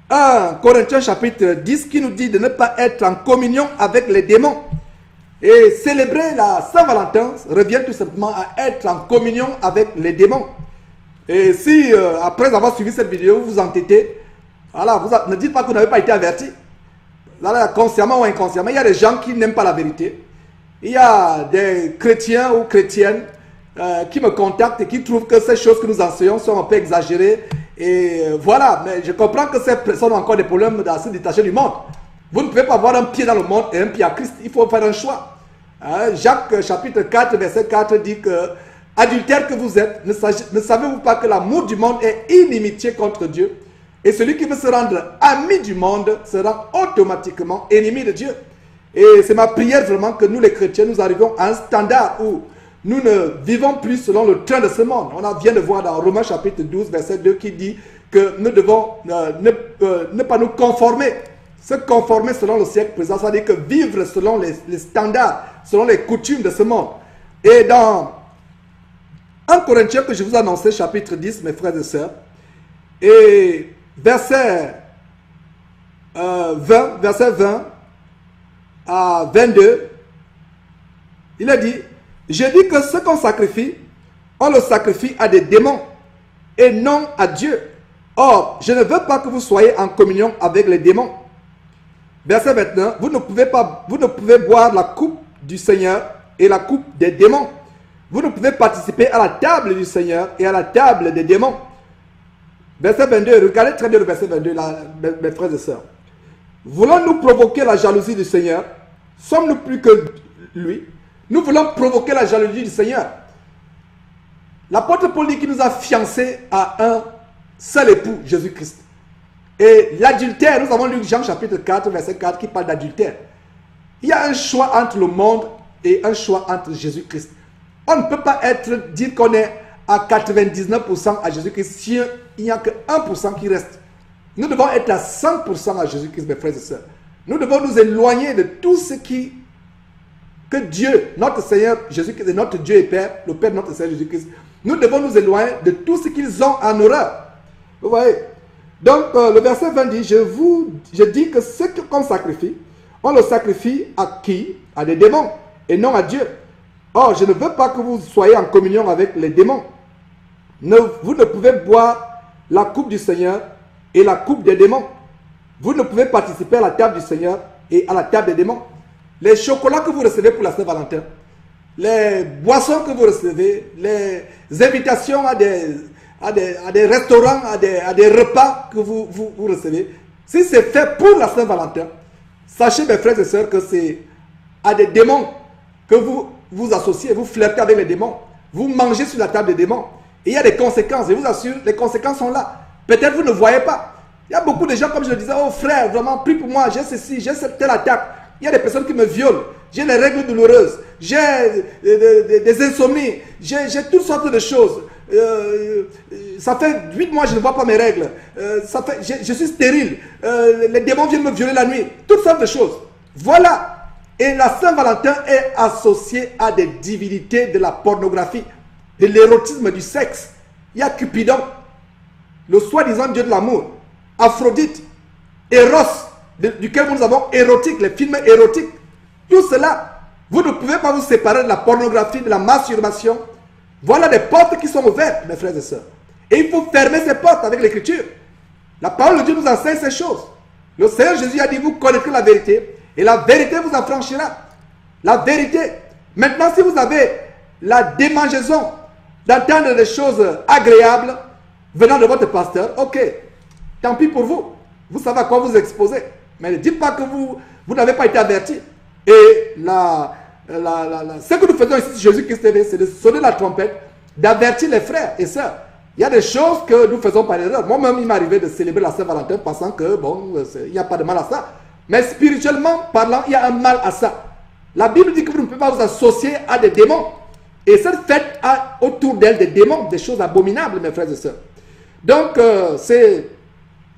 1 Corinthiens chapitre 10 qui nous dit de ne pas être en communion avec les démons. Et célébrer la Saint-Valentin revient tout simplement à être en communion avec les démons. Et si après avoir suivi cette vidéo, vous vous entêtez, voilà, ne dites pas que vous n'avez pas été averti. Là, consciemment ou inconsciemment, il y a des gens qui n'aiment pas la vérité. Il y a des chrétiens ou chrétiennes qui me contactent et qui trouvent que ces choses que nous enseignons sont un peu exagérées. Et voilà, mais je comprends que ces personnes ont encore des problèmes à se détacher du monde. Vous ne pouvez pas avoir un pied dans le monde et un pied à Christ. Il faut faire un choix. Jacques chapitre 4, verset 4 dit que adultère que vous êtes, ne savez-vous pas que l'amour du monde est inimitié contre Dieu? Et celui qui veut se rendre ami du monde se rend automatiquement ennemi de Dieu. Et c'est ma prière vraiment que nous les chrétiens, nous arrivons à un standard où nous ne vivons plus selon le train de ce monde. On vient de voir dans Romains chapitre 12, verset 2 qui dit que nous devons ne pas nous conformer. Se conformer selon le siècle présent, c'est-à-dire que vivre selon les standards, selon les coutumes de ce monde. Et dans 1 Corinthiens que je vous ai annoncé, chapitre 10, mes frères et sœurs, et verset 20 à 22, il a dit, je dis que ce qu'on sacrifie, on le sacrifie à des démons et non à Dieu. Or, je ne veux pas que vous soyez en communion avec les démons. Verset 21, vous ne pouvez boire la coupe du Seigneur et la coupe des démons. Vous ne pouvez participer à la table du Seigneur et à la table des démons. Verset 22, regardez très bien le verset 22, là, mes frères et sœurs. Voulons-nous provoquer la jalousie du Seigneur? Sommes-nous plus que lui? Nous voulons provoquer la jalousie du Seigneur. L'apôtre Paul dit qu'il nous a fiancés à un seul époux, Jésus-Christ. Et l'adultère, nous avons lu Jean chapitre 4, verset 4, qui parle d'adultère. Il y a un choix entre le monde et un choix entre Jésus-Christ. On ne peut pas dire qu'on est à 99% à Jésus-Christ si il n'y a que 1% qui reste. Nous devons être à 100% à Jésus-Christ, mes frères et sœurs. Nous devons nous éloigner de tout ce que Dieu, notre Seigneur Jésus-Christ, et notre Dieu et Père, le Père de notre Seigneur Jésus-Christ, nous devons nous éloigner de tout ce qu'ils ont en horreur. Vous voyez? Donc, le verset 20 dit, je dis que ce qu'on sacrifie, on le sacrifie à qui? À des démons, et non à Dieu. Or, je ne veux pas que vous soyez en communion avec les démons. Vous ne pouvez boire la coupe du Seigneur et la coupe des démons. Vous ne pouvez participer à la table du Seigneur et à la table des démons. Les chocolats que vous recevez pour la Saint-Valentin, les boissons que vous recevez, les invitations à des restaurants, à des repas que vous recevez, si c'est fait pour la Saint-Valentin, sachez mes frères et sœurs que c'est à des démons que vous vous associez, vous flirtez avec les démons, vous mangez sur la table des démons. Et il y a des conséquences, je vous assure, les conséquences sont là. Peut-être vous ne voyez pas. Il y a beaucoup de gens, comme je le disais, oh frère, vraiment, prie pour moi, j'ai ceci, j'ai cette telle attaque. Il y a des personnes qui me violent, j'ai les règles douloureuses, j'ai des insomnies, j'ai toutes sortes de choses. Ça fait 8 mois que je ne vois pas mes règles. Je suis stérile, les démons viennent me violer la nuit, toutes sortes de choses. Voilà. Et la Saint-Valentin est associée à des divinités de la pornographie, de l'érotisme, du sexe. Il y a Cupidon, le soi-disant dieu de l'amour, Aphrodite, Eros, duquel nous avons érotique, les films érotiques. Tout cela, vous ne pouvez pas vous séparer de la pornographie, de la masturbation. Voilà des portes qui sont ouvertes, mes frères et sœurs. Et il faut fermer ses portes avec l'écriture. La parole de Dieu nous enseigne ces choses. Le Seigneur Jésus a dit, vous connaîtrez la vérité, et la vérité vous affranchira. La vérité. Maintenant, si vous avez la démangeaison d'entendre des choses agréables venant de votre pasteur, ok, tant pis pour vous. Vous savez à quoi vous exposez. Mais ne dites pas que vous n'avez pas été averti. Et ce que nous faisons ici sur Jésus-Christ TV, c'est de sonner la trompette, d'avertir les frères et sœurs. Il y a des choses que nous faisons par erreur. Moi-même, il m'est arrivé de célébrer la Saint-Valentin pensant que, bon, il n'y a pas de mal à ça. Mais spirituellement parlant, il y a un mal à ça. La Bible dit que vous ne pouvez pas vous associer à des démons. Et cette fête a autour d'elle des démons, des choses abominables, mes frères et sœurs. Donc, c'est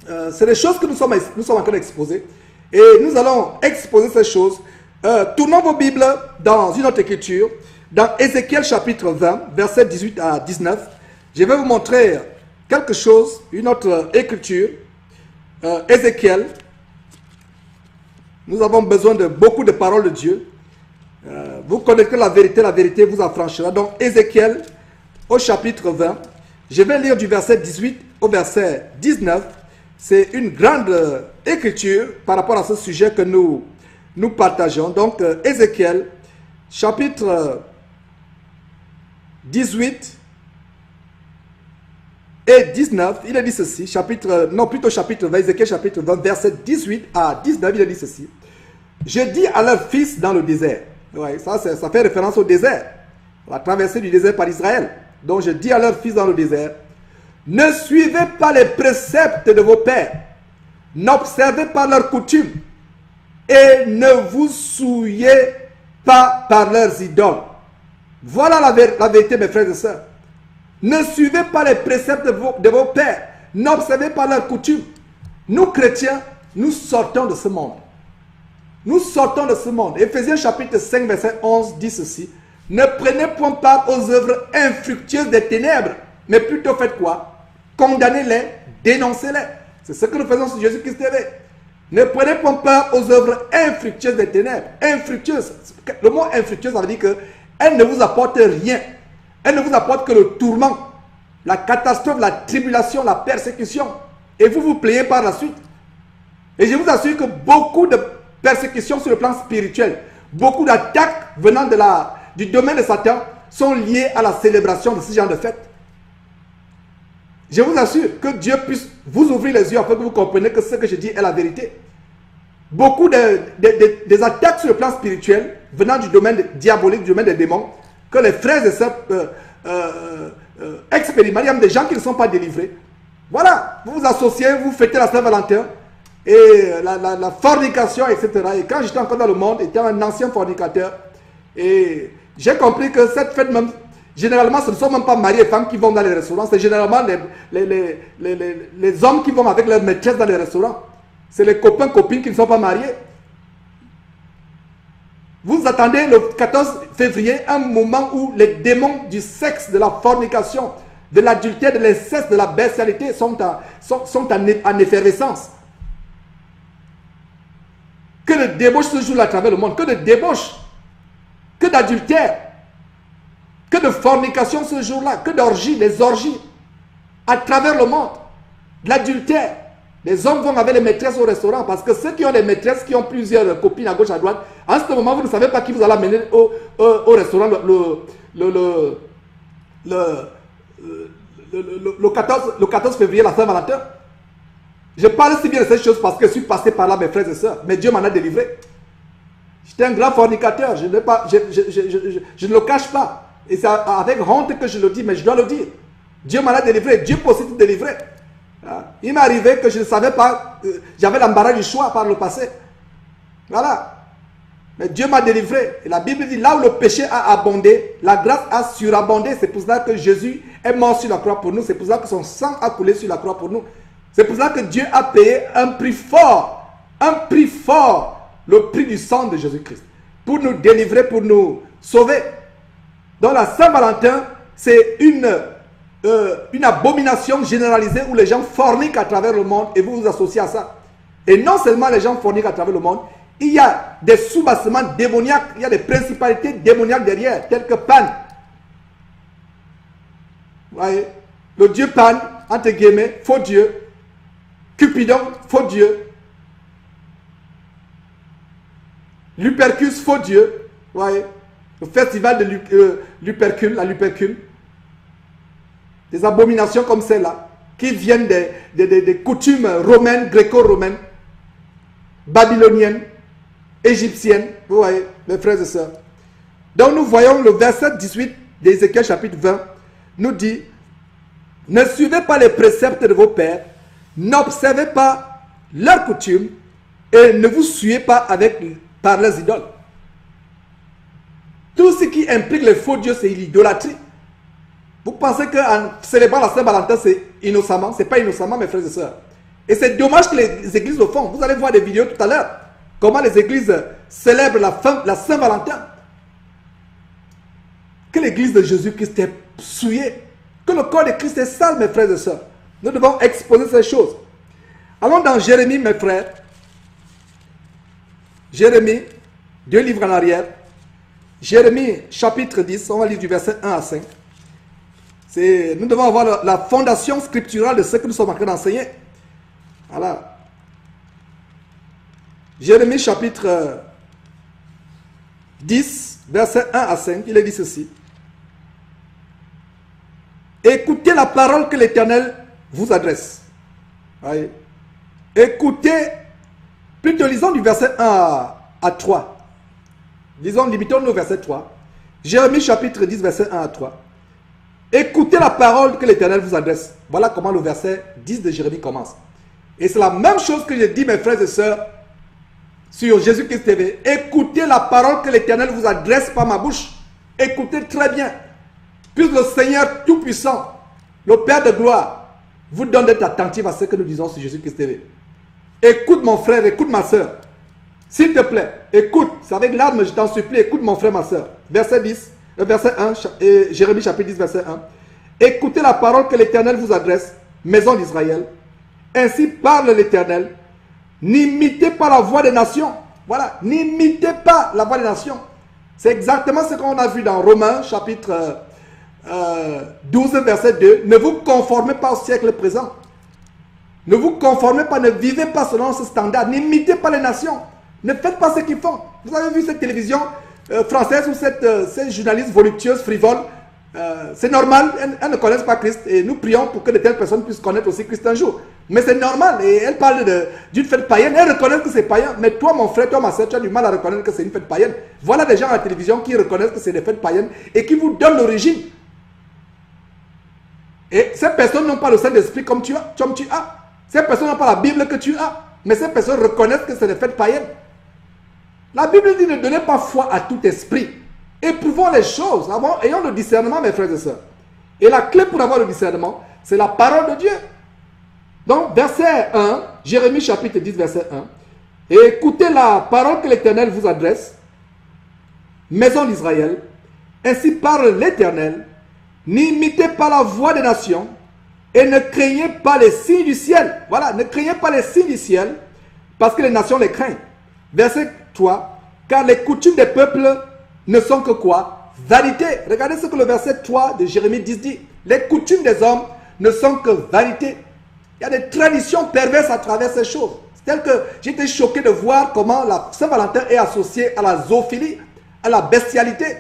des choses que nous sommes en train d'exposer. Et nous allons exposer ces choses. Tournons vos Bibles dans une autre écriture, dans Ézéchiel chapitre 20, versets 18 à 19. Je vais vous montrer quelque chose, une autre écriture. Ézéchiel. Nous avons besoin de beaucoup de paroles de Dieu. Vous connaîtrez la vérité vous affranchira. Donc Ézéchiel au chapitre 20. Je vais lire du verset 18 au verset 19. C'est une grande écriture par rapport à ce sujet que nous partageons. Donc Ézéchiel chapitre 18 et 19, il a dit ceci, chapitre 20, Ézéchiel chapitre 20, verset 18 à 19, il a dit ceci. Je dis à leurs fils dans le désert, ouais, ça fait référence au désert, la traversée du désert par Israël. Donc je dis à leurs fils dans le désert, ne suivez pas les préceptes de vos pères, n'observez pas leurs coutumes, et ne vous souillez pas par leurs idoles. Voilà la vérité, mes frères et sœurs. Ne suivez pas les préceptes de vos pères. N'observez pas leurs coutumes. Nous, chrétiens, nous sortons de ce monde. Nous sortons de ce monde. Éphésiens chapitre 5, verset 11 dit ceci. Ne prenez point part aux œuvres infructueuses des ténèbres, mais plutôt faites quoi? Condamnez-les, dénoncez-les. C'est ce que nous faisons sur Jésus-Christ TV. Ne prenez point part aux œuvres infructueuses des ténèbres. Infructueuses. Le mot infructueuse, ça veut dire qu'elle ne vous apporte rien. Elle ne vous apporte que le tourment, la catastrophe, la tribulation, la persécution. Et vous vous plaignez par la suite. Et je vous assure que beaucoup de persécutions sur le plan spirituel, beaucoup d'attaques venant du domaine de Satan sont liées à la célébration de ce genre de fête. Je vous assure que Dieu puisse vous ouvrir les yeux afin que vous compreniez que ce que je dis est la vérité. Beaucoup des attaques sur le plan spirituel venant du domaine diabolique, du domaine des démons, que les frères et sœurs expérimentent. Il y a même des gens qui ne sont pas délivrés. Voilà, vous vous associez, vous fêtez la Saint-Valentin et la fornication, etc. Et quand j'étais encore dans le monde, j'étais un ancien fornicateur. Et j'ai compris que cette fête même, généralement, ce ne sont même pas maris et femmes qui vont dans les restaurants. C'est généralement les hommes qui vont avec leur maîtresse dans les restaurants. C'est les copains, copines qui ne sont pas mariés. Vous attendez le 14 février, un moment où les démons du sexe, de la fornication, de l'adultère, de l'inceste, de la bestialité sont en effervescence. Que de débauche se joue à travers le monde, que de débauche, que d'adultère, que de fornication ce jour-là, que d'orgies, les orgies à travers le monde, de l'adultère. Les hommes vont avec les maîtresses au restaurant parce que ceux qui ont des maîtresses, qui ont plusieurs copines à gauche, à droite, en ce moment, vous ne savez pas qui vous allez amener au restaurant le 14 février, la Saint-Valentin. Je parle si bien de ces choses parce que je suis passé par là, mes frères et sœurs. Mais Dieu m'en a délivré. J'étais un grand fornicateur. Je ne le cache pas. Et c'est avec honte que je le dis, mais je dois le dire. Dieu m'en a délivré. Dieu peut aussi te délivrer. Il m'est arrivé que je ne savais pas, j'avais l'embarras du choix par le passé. Voilà. Mais Dieu m'a délivré. Et la Bible dit, là où le péché a abondé, la grâce a surabondé. C'est pour cela que Jésus est mort sur la croix pour nous. C'est pour cela que son sang a coulé sur la croix pour nous. C'est pour cela que Dieu a payé un prix fort. Un prix fort. Le prix du sang de Jésus-Christ. Pour nous délivrer, pour nous sauver. Donc la Saint-Valentin, c'est une abomination généralisée où les gens forniquent à travers le monde et vous vous associez à ça. Et non seulement les gens forniquent à travers le monde, il y a des soubassements démoniaques, il y a des principalités démoniaques derrière, telles que Pan. Vous voyez, le dieu Pan, entre guillemets, faux dieu. Cupidon, faux dieu. Lupercus, faux dieu. Ouais. Le festival de Lupercule, la Lupercule. Des abominations comme celle-là, qui viennent des coutumes romaines, gréco-romaines, babyloniennes, égyptiennes. Vous voyez, mes frères et sœurs. Donc nous voyons le verset 18 d'Ézéchiel chapitre 20, nous dit, ne suivez pas les préceptes de vos pères, n'observez pas leurs coutumes, et ne vous souillez pas par leurs idoles. Tout ce qui implique les faux dieux, c'est l'idolâtrie. Vous pensez qu'en célébrant la Saint-Valentin, c'est innocemment? Ce n'est pas innocemment, mes frères et sœurs. Et c'est dommage que les églises le font. Vous allez voir des vidéos tout à l'heure. Comment les églises célèbrent la Saint-Valentin. Que l'église de Jésus-Christ est souillée. Que le corps de Christ est sale, mes frères et sœurs. Nous devons exposer ces choses. Allons dans Jérémie, mes frères. Jérémie, 2 livres en arrière. Jérémie, chapitre 10, on va lire du verset 1 à 5. Nous devons avoir la fondation scripturale de ce que nous sommes en train d'enseigner. Voilà. Jérémie, chapitre 10, verset 1 à 5, il est dit ceci. Écoutez la parole que l'Éternel vous adresse. Voyez. Écoutez, plutôt lisons du verset 1 à 3. Limitons-nous au verset 3. Jérémie chapitre 10, verset 1 à 3. Écoutez la parole que l'Éternel vous adresse. Voilà comment le verset 10 de Jérémie commence. Et c'est la même chose que j'ai dit, mes frères et sœurs, sur Jésus-Christ TV. Écoutez la parole que l'Éternel vous adresse par ma bouche. Écoutez très bien. Puisque le Seigneur Tout-Puissant, le Père de gloire, vous donne d'être attentif à ce que nous disons sur Jésus-Christ TV. Écoute mon frère, écoute ma soeur. S'il te plaît, écoute. C'est avec larmes, je t'en supplie, écoute mon frère, ma soeur. Verset 10, verset 1, Jérémie chapitre 10, verset 1. Écoutez la parole que l'Éternel vous adresse, maison d'Israël. Ainsi parle l'Éternel. N'imitez pas la voix des nations. Voilà, n'imitez pas la voix des nations. C'est exactement ce qu'on a vu dans Romains chapitre 12, verset 2. Ne vous conformez pas au siècle présent. Ne vous conformez pas, ne vivez pas selon ce standard. N'imitez pas les nations. Ne faites pas ce qu'ils font. Vous avez vu cette télévision française ou ces journalistes voluptueuses, frivoles. C'est normal, elles ne connaissent pas Christ. Et nous prions pour que de telles personnes puissent connaître aussi Christ un jour. Mais c'est normal. Et elles parlent d'une fête païenne. Elles reconnaissent que c'est païen. Mais toi, mon frère, toi, ma soeur, tu as du mal à reconnaître que c'est une fête païenne. Voilà des gens à la télévision qui reconnaissent que c'est des fêtes païennes et qui vous donnent l'origine. Et ces personnes n'ont pas le Saint-Esprit comme tu as. Ces personnes n'ont pas la Bible que tu as. Mais ces personnes reconnaissent que c'est des fêtes païennes. La Bible dit ne donnez pas foi à tout esprit. Éprouvons les choses. Ayons le discernement, mes frères et sœurs. Et la clé pour avoir le discernement, c'est la parole de Dieu. Donc, verset 1, Jérémie chapitre 10, verset 1. Et écoutez la parole que l'Éternel vous adresse, maison d'Israël. Ainsi parle l'Éternel. N'imitez pas la voix des nations et ne craignez pas les signes du ciel. Voilà, ne craignez pas les signes du ciel parce que les nations les craignent. Verset 3. Car les coutumes des peuples ne sont que quoi? Vanité. Regardez ce que le verset 3 de Jérémie 10 dit. Les coutumes des hommes ne sont que vanité. Il y a des traditions perverses à travers ces choses. C'est tel que j'étais choqué de voir comment la Saint-Valentin est associée à la zoophilie, à la bestialité.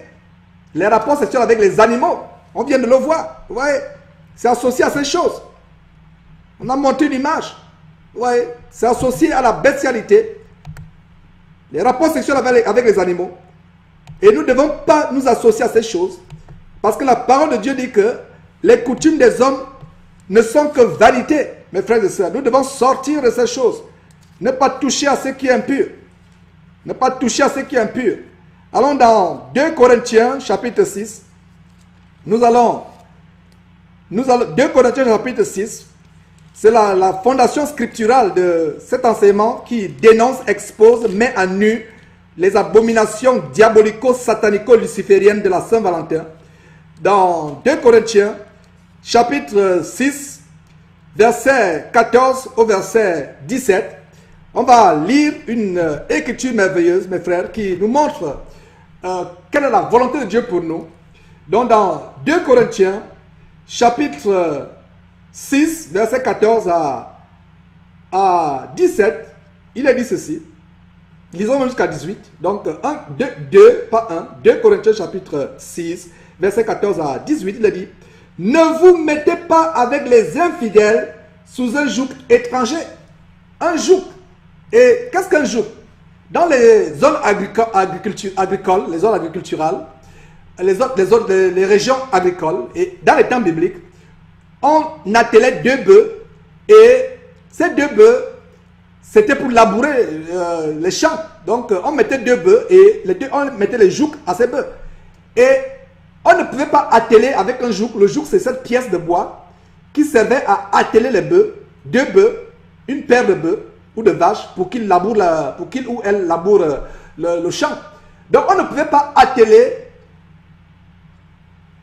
Les rapports sexuels avec les animaux. On vient de le voir. Vous voyez, c'est associé à ces choses. On a monté une image. Vous voyez, c'est associé à la bestialité. Les rapports sexuels avec les animaux. Et nous ne devons pas nous associer à ces choses. Parce que la parole de Dieu dit que les coutumes des hommes ne sont que vanité, mes frères et sœurs. Nous devons sortir de ces choses. Ne pas toucher à ce qui est impur. Ne pas toucher à ce qui est impur. Allons dans 2 Corinthiens chapitre 6. Nous allons 2 Corinthiens chapitre 6. C'est la fondation scripturale de cet enseignement qui dénonce, expose, met à nu les abominations diabolico-satanico-lucifériennes de la Saint-Valentin. Dans 2 Corinthiens, chapitre 6, verset 14 au verset 17, on va lire une écriture merveilleuse, mes frères, qui nous montre quelle est la volonté de Dieu pour nous. Donc dans 2 Corinthiens, chapitre 6, verset 14 à 17, il a dit ceci. Lisons même jusqu'à 18. Donc, 2 Corinthiens chapitre 6, verset 14 à 18, il a dit, ne vous mettez pas avec les infidèles sous un joug étranger. Un joug. Et qu'est-ce qu'un joug? Dans les zones agricoles, les zones agriculturales, les régions agricoles, et dans les temps bibliques, on attelait 2 bœufs, et ces 2 bœufs, c'était pour labourer les champs. Donc, on mettait 2 bœufs et on mettait les jougs à ces bœufs. Et on ne pouvait pas atteler avec un joug. Le joug, c'est cette pièce de bois qui servait à atteler les bœufs. 2 bœufs, une paire de bœufs ou de vaches pour qu'il ou elle laboure le champ. Donc, on ne pouvait pas atteler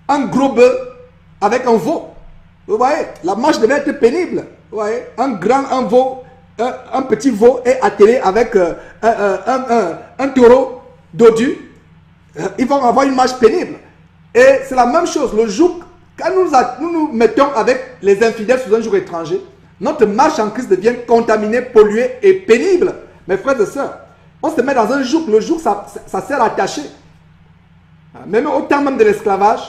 un gros bœuf avec un veau. Vous voyez, la marche devait être pénible. Vous voyez, un veau. Un petit veau est attelé avec un taureau dodu. Ils vont avoir une marche pénible. Et c'est la même chose. Le joug, quand nous nous mettons avec les infidèles sous un joug étranger, notre marche en Christ devient contaminée, polluée et pénible. Mes frères et sœurs, on se met dans un joug. Le joug, ça sert à attacher. Même au temps même de l'esclavage,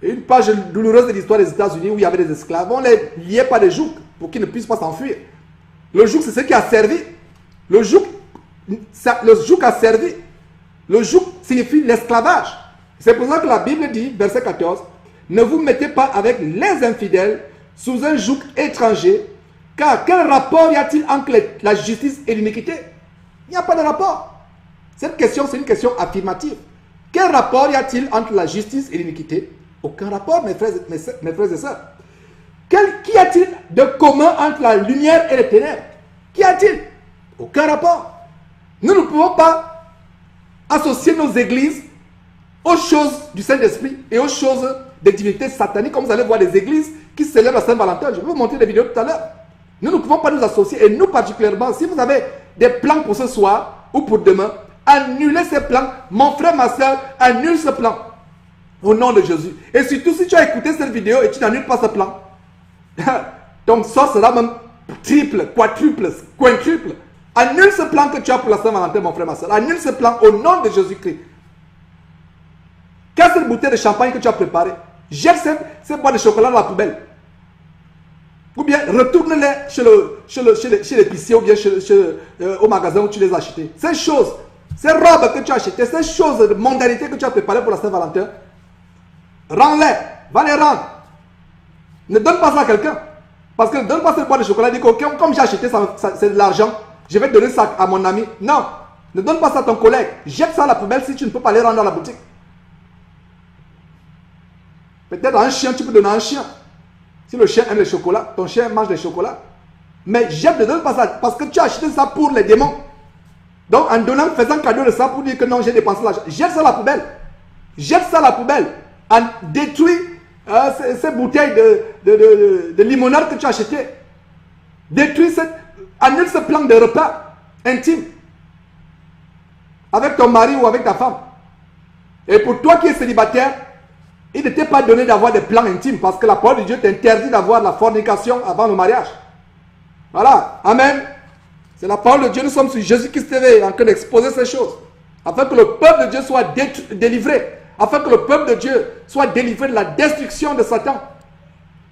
une page douloureuse de l'histoire des États-Unis où il y avait des esclaves, on les liait par des jougs pour qu'ils ne puissent pas s'enfuir. Le joug, c'est ce qui a servi. Le joug a servi. Le joug signifie l'esclavage. C'est pour ça que la Bible dit, verset 14, ne vous mettez pas avec les infidèles sous un joug étranger, car quel rapport y a-t-il entre la justice et l'iniquité? Il n'y a pas de rapport. Cette question, c'est une question affirmative. Quel rapport y a-t-il entre la justice et l'iniquité? Aucun rapport, mes frères et sœurs. Qu'y a-t-il de commun entre la lumière et les ténèbres? Qu'y a-t-il? Aucun rapport. Nous ne pouvons pas associer nos églises aux choses du Saint-Esprit et aux choses des divinités sataniques, comme vous allez voir des églises qui célèbrent la Saint-Valentin. Je vais vous montrer des vidéos tout à l'heure. Nous ne pouvons pas nous associer, et nous particulièrement, si vous avez des plans pour ce soir ou pour demain, annulez ces plans. Mon frère, ma soeur, annule ce plan. Au nom de Jésus. Et surtout, si tu as écouté cette vidéo et tu n'annules pas ce plan, ton sort sera même triple, quadruple, quintuple. Annule ce plan que tu as pour la Saint-Valentin, mon frère, ma soeur. Annule ce plan au nom de Jésus-Christ. Quelle cette bouteille de champagne que tu as préparée? Jette ces boîtes de chocolat dans la poubelle. Ou bien retourne-les chez l'épicier ou bien au magasin où tu les as achetées. Ces choses, ces robes que tu as achetées, ces choses de mondanité que tu as préparées pour la Saint-Valentin, rends-les, va les rendre. Ne donne pas ça à quelqu'un. Parce que ne donne pas cette boîte de chocolat, dit que comme j'ai acheté ça, c'est de l'argent, je vais donner ça à mon ami. Non, ne donne pas ça à ton collègue. Jette ça à la poubelle si tu ne peux pas les rendre dans la boutique. Peut-être à un chien, tu peux donner à un chien. Si le chien aime le chocolat, ton chien mange des chocolats. Mais jette, ne donne pas ça. Parce que tu as acheté ça pour les démons. Donc en donnant, faisant cadeau de ça pour dire que non, j'ai dépensé l'argent. Jette ça à la poubelle. Jette ça à la poubelle. Détruis ces bouteilles de limonade que tu as acheté. Détruis annule ce plan de repas intime avec ton mari ou avec ta femme. Et pour toi qui es célibataire, il ne t'est pas donné d'avoir des plans intimes parce que la parole de Dieu t'interdit d'avoir la fornication avant le mariage. Voilà. Amen. C'est la parole de Dieu. Nous sommes sur Jésus-Christ TV en train d'exposer ces choses afin que le peuple de Dieu soit délivré. Afin que le peuple de Dieu soit délivré de la destruction de Satan,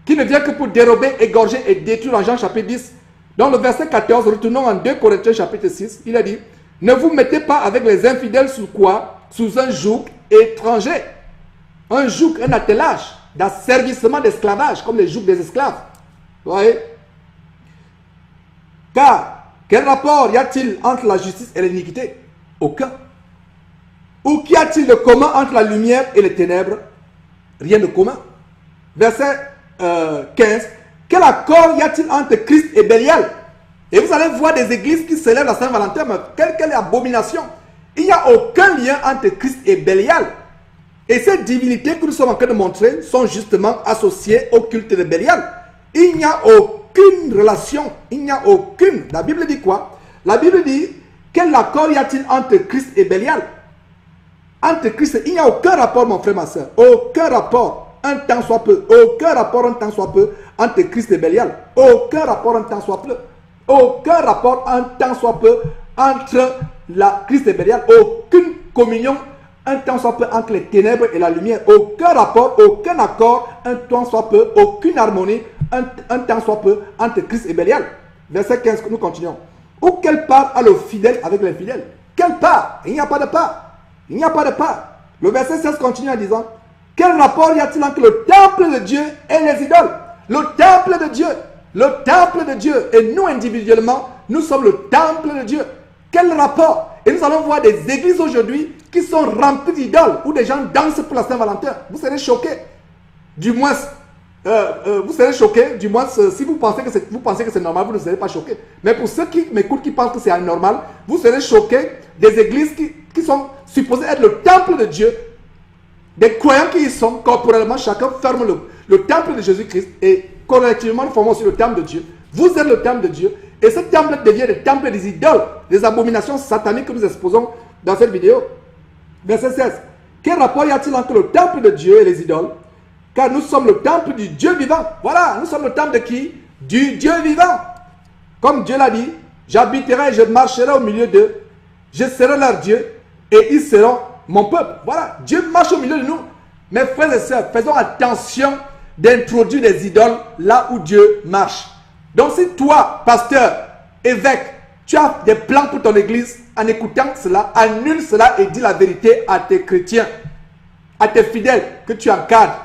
qui ne vient que pour dérober, égorger et détruire. En Jean chapitre 10. Dans le verset 14, retournons en 2 Corinthiens chapitre 6, il a dit, ne vous mettez pas avec les infidèles sous quoi? Sous un joug étranger. Un joug, un attelage d'asservissement d'esclavage, comme les jougs des esclaves. Vous voyez? Car, quel rapport y a-t-il entre la justice et l'iniquité? Aucun. Ou qu'y a-t-il de commun entre la lumière et les ténèbres? Rien de commun. Verset 15. Quel accord y a-t-il entre Christ et Bélial? Et vous allez voir des églises qui célèbrent la Saint-Valentin, mais quelle abomination! Il n'y a aucun lien entre Christ et Bélial. Et ces divinités que nous sommes en train de montrer sont justement associées au culte de Bélial. Il n'y a aucune relation. Il n'y a aucune. La Bible dit quoi? La Bible dit, quel accord y a-t-il entre Christ et Bélial? Entre Christ, il n'y a aucun rapport, mon frère, ma soeur. Aucun rapport, un temps soit peu. Aucun rapport, un temps soit peu, entre Christ et Bélial. Aucun rapport un tant soit peu. Aucun rapport un tant soit peu entre Christ et Bélial. Aucune communion un temps soit peu entre les ténèbres et la lumière. Aucun rapport, aucun accord un temps soit peu. Aucune harmonie un temps soit peu entre Christ et Bélial. Verset 15, nous continuons. Ou quelle part a le fidèle avec l'infidèle? Quelle part? Il n'y a pas de part. Il n'y a pas de part. Le verset 16 continue en disant, quel rapport y a-t-il entre le temple de Dieu et les idoles? Le temple de Dieu. Le temple de Dieu. Et nous individuellement, nous sommes le temple de Dieu. Quel rapport? Et nous allons voir des églises aujourd'hui qui sont remplies d'idoles, où des gens dansent pour la Saint-Valentin. Vous serez choqués. Du moins, vous serez choqués. Du moins, si vous pensez que c'est normal, vous ne serez pas choqués. Mais pour ceux qui m'écoutent, qui pensent que c'est anormal, vous serez choqués des églises qui sont supposées être le temple de Dieu. Des croyants qui y sont, corporellement, chacun ferme le temple de Jésus-Christ et collectivement, nous formons aussi le temple de Dieu. Vous êtes le temple de Dieu et ce temple devient le temple des idoles, des abominations sataniques que nous exposons dans cette vidéo. Verset 16. Quel rapport y a-t-il entre le temple de Dieu et les idoles? Car nous sommes le temple du Dieu vivant. Voilà, nous sommes le temple de qui? Du Dieu vivant. Comme Dieu l'a dit, j'habiterai et je marcherai au milieu d'eux. Je serai leur Dieu et ils seront mon peuple. Voilà, Dieu marche au milieu de nous. Mes frères et sœurs, faisons attention d'introduire des idoles là où Dieu marche. Donc si toi, pasteur, évêque, tu as des plans pour ton église, en écoutant cela, annule cela et dis la vérité à tes chrétiens, à tes fidèles que tu encadres.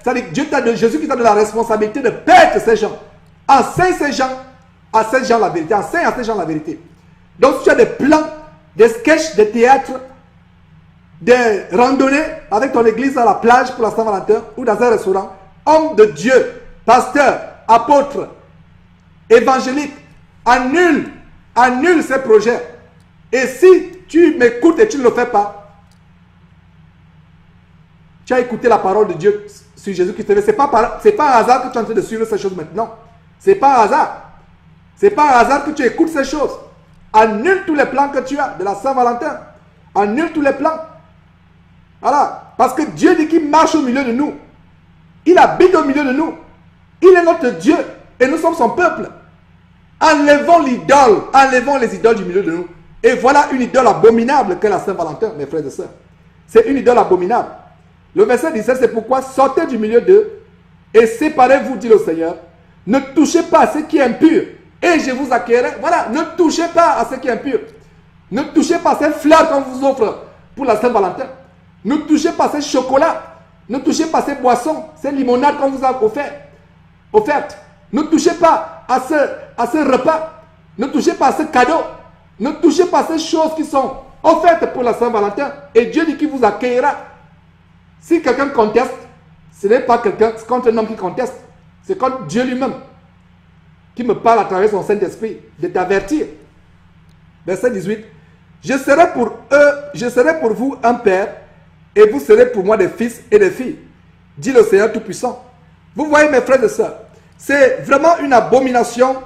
C'est-à-dire que Jésus qui t'a donné la responsabilité de perdre ces gens. Enseigne ces gens la vérité. Enseigne à ces gens la vérité. Donc si tu as des plans, des sketchs, des théâtres, des randonnées avec ton église à la plage pour la Saint-Valentin ou dans un restaurant, homme de Dieu, pasteur, apôtre, évangélique, annule ces projets. Et si tu m'écoutes et tu ne le fais pas, tu as écouté la parole de Dieu sur Jésus-Christ. Ce n'est pas un hasard que tu es en train de suivre ces choses maintenant. Ce n'est pas un hasard. Ce n'est pas un hasard que tu écoutes ces choses. Annule tous les plans que tu as de la Saint-Valentin. Annule tous les plans. Voilà. Parce que Dieu dit qu'il marche au milieu de nous. Il habite au milieu de nous. Il est notre Dieu. Et nous sommes son peuple. Enlevons l'idole. Enlevons les idoles du milieu de nous. Et voilà une idole abominable qu'est la Saint-Valentin, mes frères et sœurs. C'est une idole abominable. Le verset 17, c'est pourquoi sortez du milieu d'eux et séparez-vous, dit le Seigneur. Ne touchez pas à ce qui est impur et je vous accueillerai. Voilà, ne touchez pas à ce qui est impur. Ne touchez pas à ces fleurs qu'on vous offre pour la Saint-Valentin. Ne touchez pas à ces chocolats. Ne touchez pas à ces boissons, ces limonades qu'on vous a offertes. Ne touchez pas à ce repas. Ne touchez pas à ce cadeau. Ne touchez pas à ces choses qui sont offertes pour la Saint-Valentin. Et Dieu dit qu'il vous accueillera. Si quelqu'un conteste, ce n'est pas quelqu'un, c'est contre un homme qui conteste. C'est contre Dieu lui-même qui me parle à travers son Saint-Esprit de t'avertir. Verset 18. Je serai pour vous un père et vous serez pour moi des fils et des filles, dit le Seigneur Tout-Puissant. Vous voyez mes frères et sœurs, c'est vraiment une abomination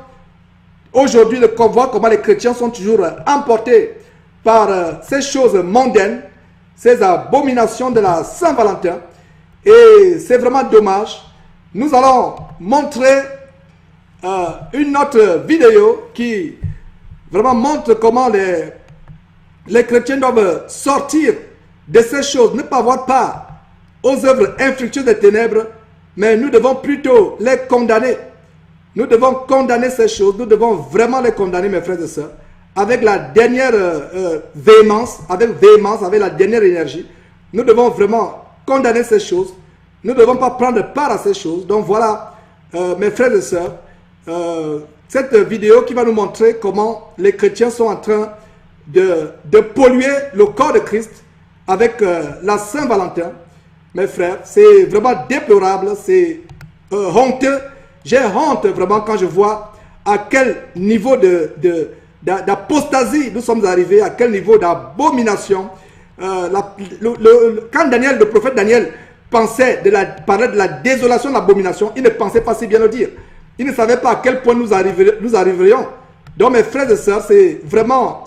aujourd'hui de voir comment les chrétiens sont toujours emportés par ces choses mondaines, ces abominations de la Saint-Valentin. Et c'est vraiment dommage. Nous allons montrer une autre vidéo qui vraiment montre comment les chrétiens doivent sortir de ces choses, ne pas avoir part aux œuvres infructueuses des ténèbres, mais nous devons plutôt les condamner. Nous devons condamner ces choses, nous devons vraiment les condamner, mes frères et sœurs, avec la dernière véhémence, avec la dernière énergie. Nous devons vraiment condamner ces choses. Nous ne devons pas prendre part à ces choses. Donc voilà, mes frères et sœurs, cette vidéo qui va nous montrer comment les chrétiens sont en train de polluer le corps de Christ avec la Saint-Valentin. Mes frères, c'est vraiment déplorable, c'est honteux. J'ai honte vraiment quand je vois à quel niveau d'apostasie nous sommes arrivés, à quel niveau d'abomination. Quand Daniel, le prophète Daniel, parlait de la désolation de l'abomination, il ne pensait pas si bien le dire. Il ne savait pas à quel point nous arriverions. Donc mes frères et sœurs, c'est vraiment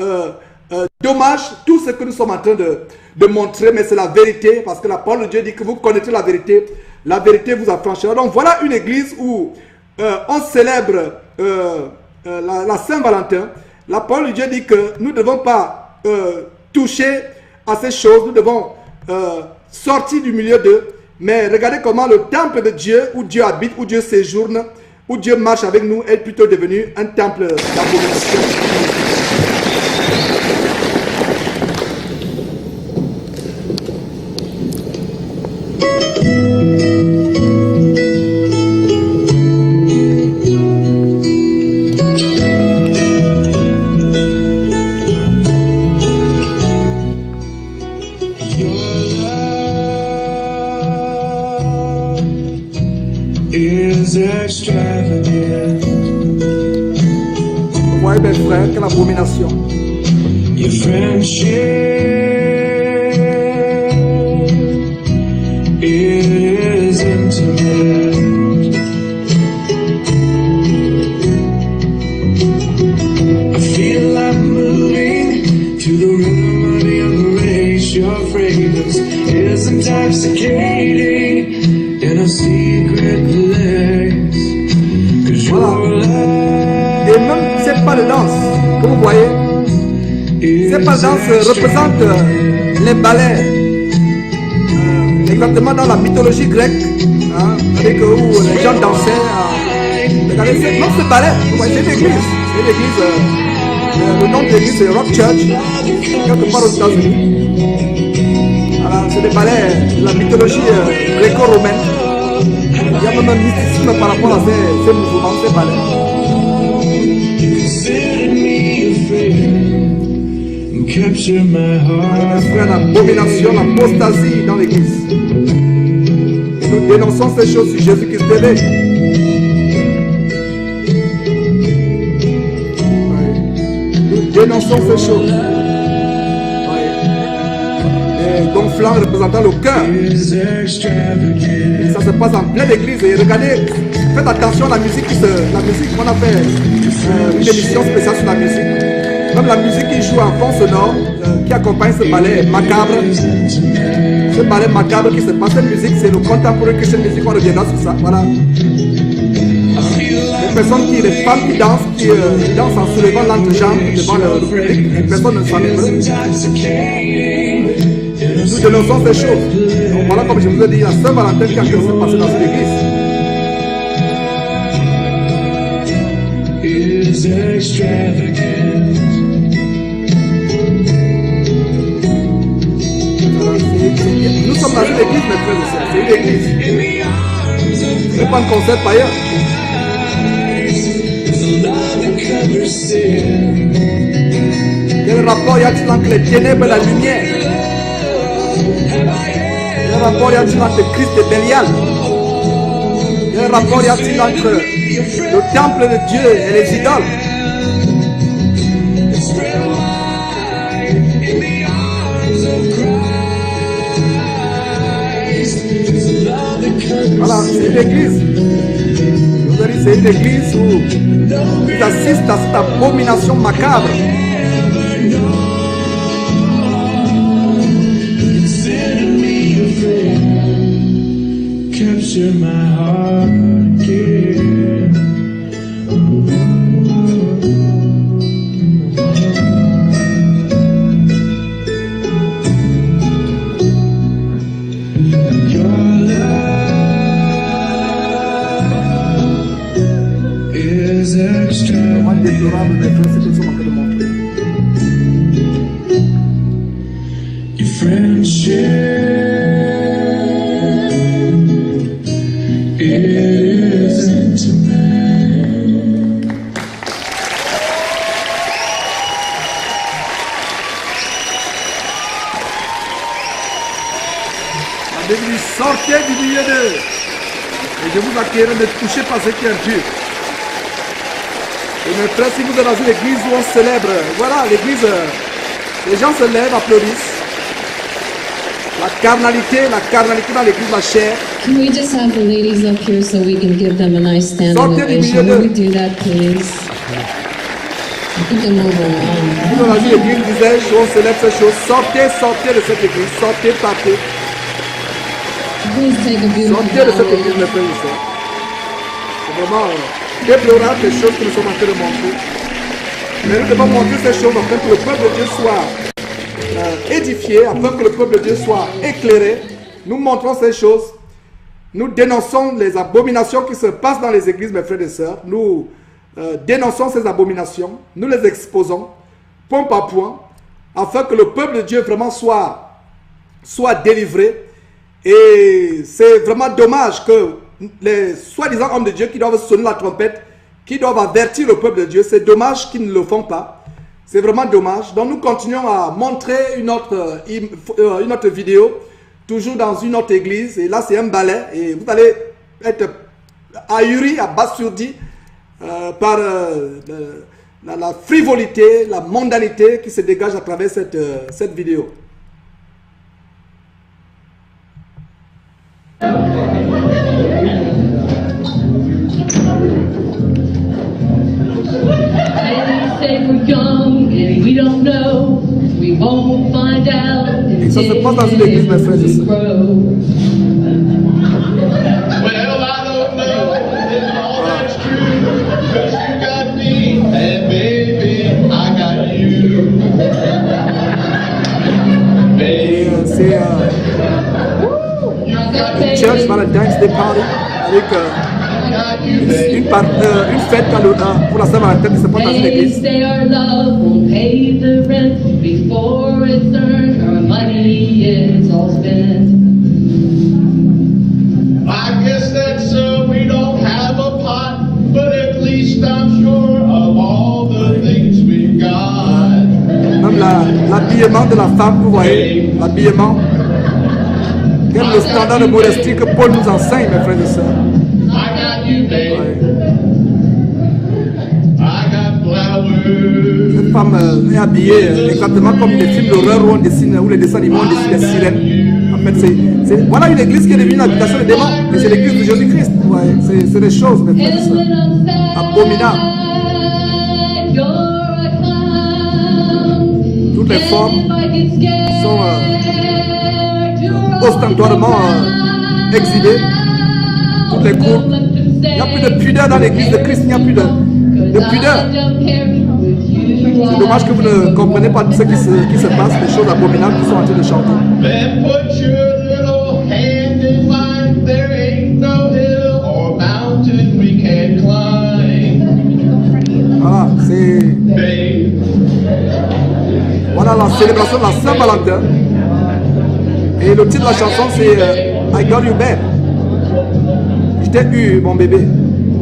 dommage tout ce que nous sommes en train de montrer, mais c'est la vérité, parce que la parole de Dieu dit que vous connaîtrez la vérité la vérité vous affranchira. Donc voilà une église où on célèbre la Saint-Valentin. La parole de Dieu dit que nous ne devons pas toucher à ces choses, nous devons sortir du milieu d'eux. Mais regardez comment le temple de Dieu, où Dieu habite, où Dieu séjourne, où Dieu marche avec nous, est plutôt devenu un temple d'abomination. Vous voyez, mes frères, quelle abomination. Your friendship is intimate. I feel like moving to the rhythm of your embrace. Your fragrance is intoxicating in a secret place. 'Cause Voilà. Et même ces pas de danse que vous voyez, ces pas de danse représentent les ballets. Exactement dans la mythologie grecque, hein, avec où les gens dansaient. Regardez, non, ce ballet, vous voyez, c'est une église. C'est une église. Le nom de l'église c'est Rock Church, quelque part aux États-Unis. Voilà, c'est des ballets de la mythologie gréco-romaine. Il y a même un mysticisme par rapport à ces mouvements, ces ballets. Capture my heart. Frère, l'abomination, l'apostasie dans l'église. Et nous dénonçons ces choses sur Jésus-Christ TV. Nous dénonçons ces choses. Et gonflant représentant le cœur. Et ça se passe en pleine église. Et regardez, faites attention à la musique. La musique, on a fait une émission spéciale sur la musique. Même la musique qui joue en fond sonore, qui accompagne ce ballet macabre. Ce ballet macabre qui se passe, cette musique, c'est le contemporain Christian music, on reviendra sur ça. Voilà. Les personnes les femmes qui dansent en soulevant l'entrejambe devant le public, les personnes ne s'en émeuvent. Nous dénonçons ces choses. Donc voilà, comme je vous ai dit, la Saint-Valentin qui a commencé à passer dans cette église. Is extravagant. Nous sommes dans une église, mes frères et sœurs. C'est une église. Ce n'est pas un concert par ailleurs. Quel rapport y a-t-il entre les ténèbres et la lumière? Quel rapport y a-t-il entre Christ et Bélial? Quel rapport y a-t-il entre le temple de Dieu et les idoles? Voilà, c'est une église. Vous avez dit, c'est une église où ils assistent à cette abomination macabre. Capture my heart again. Your love is Comment extravagant. déplorable, mes frères, c'est tout ça qu'on peut montrer. Your friendship is intimate. La Bible dit, sortez du milieu d'eux. Et je vous accueillerai, ne touchez pas ce qui est impur. Et mes frères, si vous êtes dans une église où on célèbre, voilà, l'église, les gens se lèvent, applaudissent. La carnalité dans l'église, la chair. Can we just have the ladies up here so we can give them a nice standing Sortez du milieu ovation? Will we d'eux. do that, please? You can move around. Nous, dans une église, disais-je, où on célèbre ces choses. Sortez de cette église, sortez, partez. Please take a beautiful Sortez de cette bow. église, mes frères et sœurs. C'est vraiment déplorable les choses que nous sommes en train de montrer. Mais nous devons montrer ces choses afin que le peuple de Dieu soit édifié, afin que le peuple de Dieu soit éclairé. Nous montrons ces choses. Nous dénonçons les abominations qui se passent dans les églises, mes frères et sœurs. Nous dénonçons ces abominations. Nous les exposons, point par point, afin que le peuple de Dieu vraiment soit délivré. Et c'est vraiment dommage que les soi-disant hommes de Dieu qui doivent sonner la trompette, qui doivent avertir le peuple de Dieu, c'est dommage qu'ils ne le font pas. C'est vraiment dommage. Donc nous continuons à montrer une autre vidéo, toujours dans une autre église. Et là c'est un ballet. Et vous allez être ahuri, abasourdi par la frivolité, la mondanité qui se dégage à travers cette vidéo. Et ça se passe dans une église, mes frères et sœurs. Well, I don't know if all that's true, 'cause you got me, and baby, I got you. Et c'est Church Valentine's Day Party avec une fête pour la Saint-Valentin qui se passe dans une église. I guess that's we don't have a pot, but at least I'm sure of all the things we've got. Même l'habillement de la femme, vous voyez, l'habillement. Quel est le standard de modestie que Paul nous enseigne, mes frères et sœurs. I got you, babe. I got flowers. Cette femme est habillée exactement comme les films d'horreur où on dessine, où les dessins animés on dessine des sirènes. En fait, voilà une église qui est devenue une habitation de démons. Et c'est l'église de Jésus-Christ. Ouais, c'est des choses, mes frères et sœurs, abominables. Toutes les formes sont ostentatoirement exhibées. Toutes les courbes. Il n'y a plus de pudeur dans l'église de Christ. Il n'y a plus de pudeur. C'est dommage que vous ne comprenez pas ce qui se passe, les choses abominables qui sont en train de chanter. Then put your little hand in mine. There ain't no hill or mountain we can't climb. Voilà, c'est Babe, voilà la célébration de la Saint-Valentin. Et le titre de la chanson c'est I Got You Babe. Je t'ai eu, mon bébé.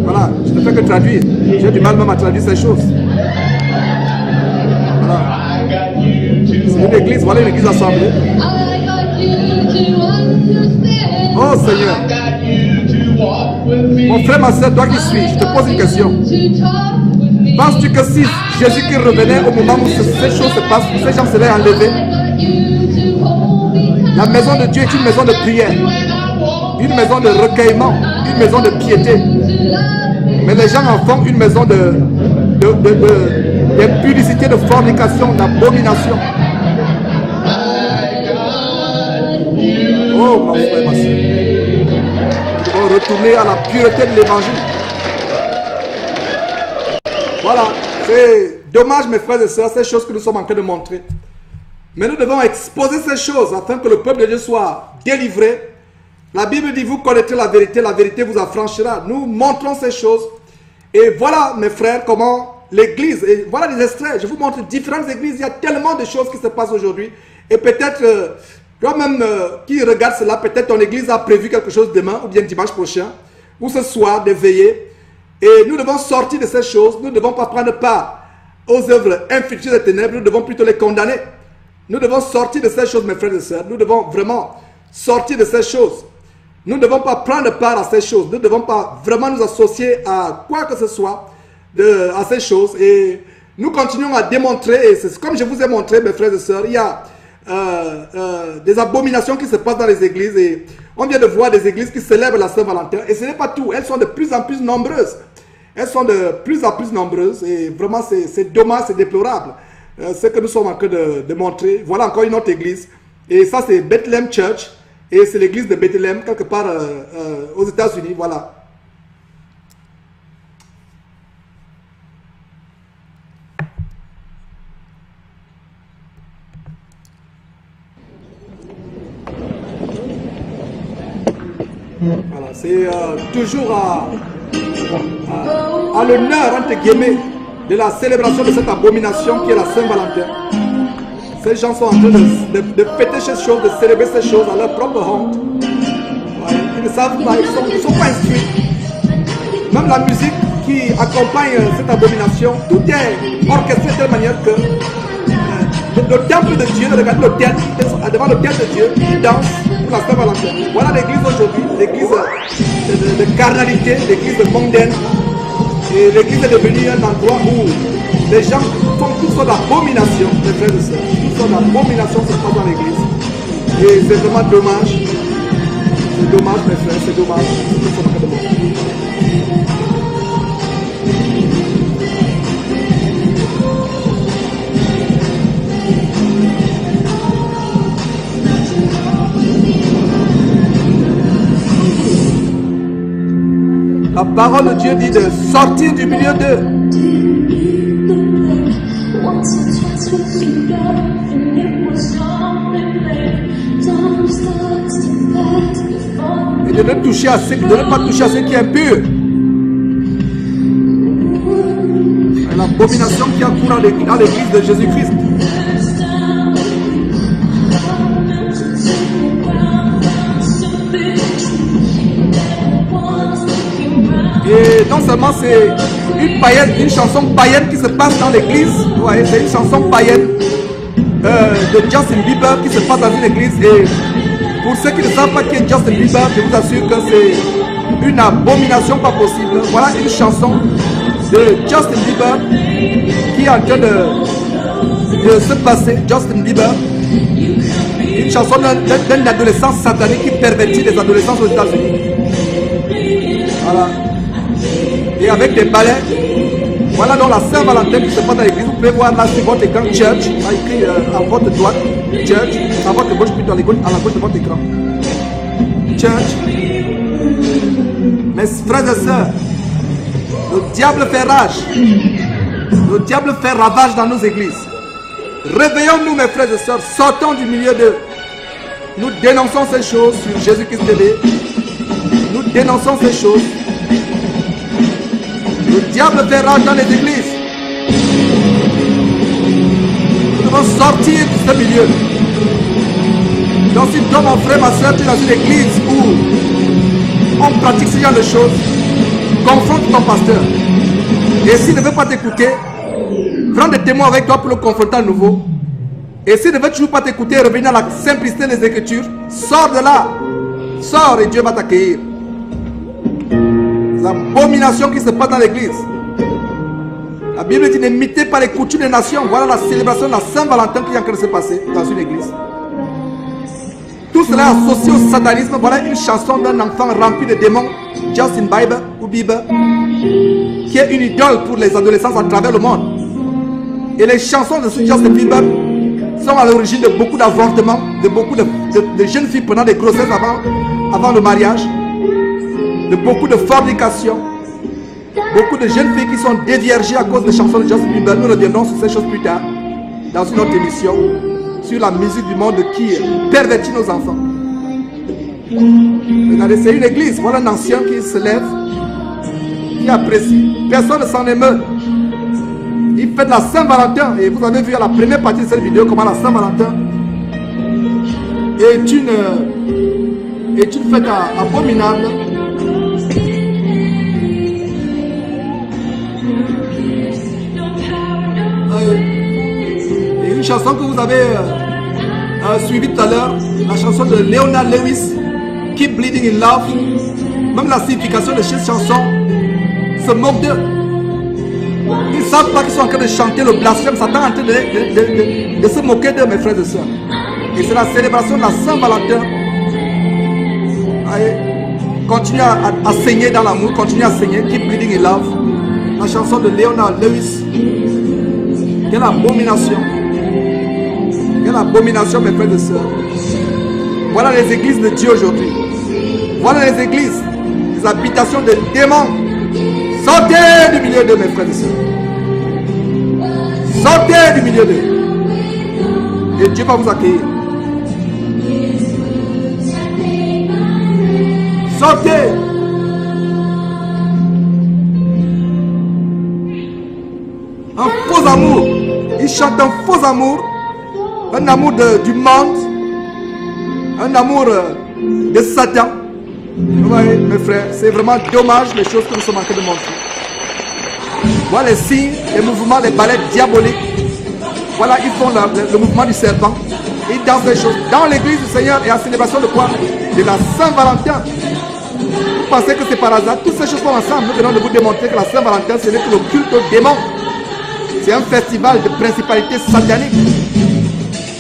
Voilà, je ne fais que traduire. J'ai du mal même à traduire ces choses. Voilà. I got you C'est une église, voilà une église assemblée. Oh Seigneur, I got you to walk with me. mon frère, ma soeur, toi qui suis, je te pose une question. Penses-tu que si Jésus qui revenait au moment où ces choses se passent, ces gens seraient enlevés? La maison de Dieu est une maison de prière, une maison de recueillement, une maison de piété. Mais les gens en font une maison d'impudicité, de fornication, d'abomination. Oh mon frère, ma soeur, nous devons retourner à la pureté de l'évangile. Voilà, c'est dommage mes frères et sœurs, ces choses que nous sommes en train de montrer. Mais nous devons exposer ces choses afin que le peuple de Dieu soit délivré. La Bible dit, vous connaîtrez la vérité vous affranchira. Nous montrons ces choses. Et voilà mes frères, comment l'église, et voilà des extraits, je vous montre différentes églises, il y a tellement de choses qui se passent aujourd'hui. Et peut-être, toi-même qui regarde cela, peut-être ton église a prévu quelque chose demain ou bien dimanche prochain, ou ce soir, de veiller. Et nous devons sortir de ces choses, nous ne devons pas prendre part aux œuvres infructueuses des ténèbres, nous devons plutôt les condamner. Nous devons sortir de ces choses, mes frères et sœurs, nous devons vraiment sortir de ces choses. Nous ne devons pas prendre part à ces choses, nous ne devons pas vraiment nous associer à quoi que ce soit à ces choses. Et nous continuons à démontrer, et c'est comme je vous ai montré, mes frères et sœurs, il y a des abominations qui se passent dans les églises. Et on vient de voir des églises qui célèbrent la Saint-Valentin. Et ce n'est pas tout, elles sont de plus en plus nombreuses. Elles sont de plus en plus nombreuses. Et vraiment, c'est dommage, c'est déplorable. Ce que nous sommes en train de montrer. Voilà encore une autre église. Et ça, c'est Bethlehem Church. Et c'est l'église de Bethléem, quelque part aux États-Unis, voilà. Voilà, c'est toujours à l'honneur, entre guillemets, de la célébration de cette abomination qui est la Saint-Valentin. Ces gens sont en train de fêter ces choses, de célébrer ces choses à leur propre honte. Ouais, ils ne savent pas, ils ne sont pas instruits. Même la musique qui accompagne cette abomination, tout est orchestré de telle manière que le temple de Dieu, regardez le temple, devant le temple de Dieu, ils dansent pour la Saint-Valentin. Voilà l'église aujourd'hui, l'église de carnalité, l'église de mondaine. Et l'église est devenue un endroit où les gens font toutes sortes d'abominations, mes frères et sœurs. Toutes sortes d'abominations se passent dans l'église. Et c'est vraiment dommage. C'est dommage, mes frères, c'est dommage. La parole de Dieu dit de sortir du milieu d'eux. Et de ne toucher à ce, de ne pas toucher à ce qui est impur. L'abomination qui a cours dans l'église de Jésus-Christ. Et non seulement c'est une païenne, une chanson païenne qui se passe dans l'église, ouais, c'est une chanson païenne de Justin Bieber qui se passe dans une église. Et pour ceux qui ne savent pas qui est Justin Bieber, je vous assure que c'est une abomination pas possible. Voilà une chanson de Justin Bieber qui est en train de se passer. Justin Bieber, une chanson d'un adolescent satanique qui pervertit les adolescents aux États-Unis. Voilà. Et avec des balais, voilà donc la Saint-Valentin qui se passe dans l'église. Vous pouvez voir là sur votre écran Church, là écrit à votre droite, Church, à votre gauche plutôt, à la gauche de votre écran. Church. Mes frères et sœurs, le diable fait rage. Le diable fait ravage dans nos églises. Réveillons-nous, mes frères et sœurs, sortons du milieu d'eux. Nous dénonçons ces choses sur Jésus-Christ TV. Nous dénonçons ces choses. Le diable fait rage dans les églises. Nous devons sortir de ce milieu. Donc si toi, mon frère, ma soeur, tu es dans une église où on pratique ce genre de choses, confronte ton pasteur. Et s'il ne veut pas t'écouter, prends des témoins avec toi pour le confronter à nouveau. Et s'il ne veut toujours pas t'écouter, revenir à la simplicité des Écritures, sors de là. Sors et Dieu va t'accueillir. L'abomination qui se passe dans l'église. La Bible dit n'imitez pas les coutumes des nations. Voilà la célébration de la Saint-Valentin qui est en train de se passer dans une église. Tout cela associé au satanisme. Voilà une chanson d'un enfant rempli de démons, Justin Bieber ou Bieber, qui est une idole pour les adolescents à travers le monde. Et les chansons de ce Justin Bieber sont à l'origine de beaucoup d'avortements, de beaucoup de jeunes filles pendant des grossesses avant le mariage, de beaucoup de fornication, beaucoup de jeunes filles qui sont déviergées à cause des chansons de Justin Bieber. Nous reviendrons sur ces choses plus tard dans une autre émission sur la musique du monde qui pervertit nos enfants. Regardez, c'est une église. Voilà un ancien qui se lève, qui apprécie. Personne ne s'en émeut. Il fait de la Saint-Valentin. Et vous avez vu à la première partie de cette vidéo comment la Saint-Valentin est une fête abominable. Et une chanson que vous avez suivie tout à l'heure, la chanson de Leonard Lewis, Keep Bleeding in Love. Même la signification de cette chanson se moque d'eux. Ils ne savent pas qu'ils sont en train de chanter le blasphème. Satan est en train de se moquer d'eux, mes frères et sœurs. Et c'est la célébration de la Saint-Valentin. Continuez à saigner dans l'amour, continuez à saigner. Keep Bleeding in Love. La chanson de Leonard Lewis. Quelle abomination. Quelle abomination, mes frères et sœurs. Voilà les églises de Dieu aujourd'hui. Voilà les églises, les habitations de démons. Sortez du milieu de mes frères et sœurs. Sortez du milieu d'eux. Et Dieu va vous accueillir. Sortez. Un faux amour. Ils chantent un faux amour. Un amour du monde. Un amour de Satan. Vous voyez, mes frères, c'est vraiment dommage les choses que nous sommes en train de montrer. Voilà les signes, les mouvements, les ballets diaboliques. Voilà, ils font le mouvement du serpent. Ils dansent les choses. Dans l'église du Seigneur et en célébration de quoi? De la Saint-Valentin. Vous pensez que c'est par hasard? Toutes ces choses sont ensemble. Nous venons de vous démontrer que la Saint-Valentin, ce n'est que le culte aux démons. C'est un festival de principalité satanique.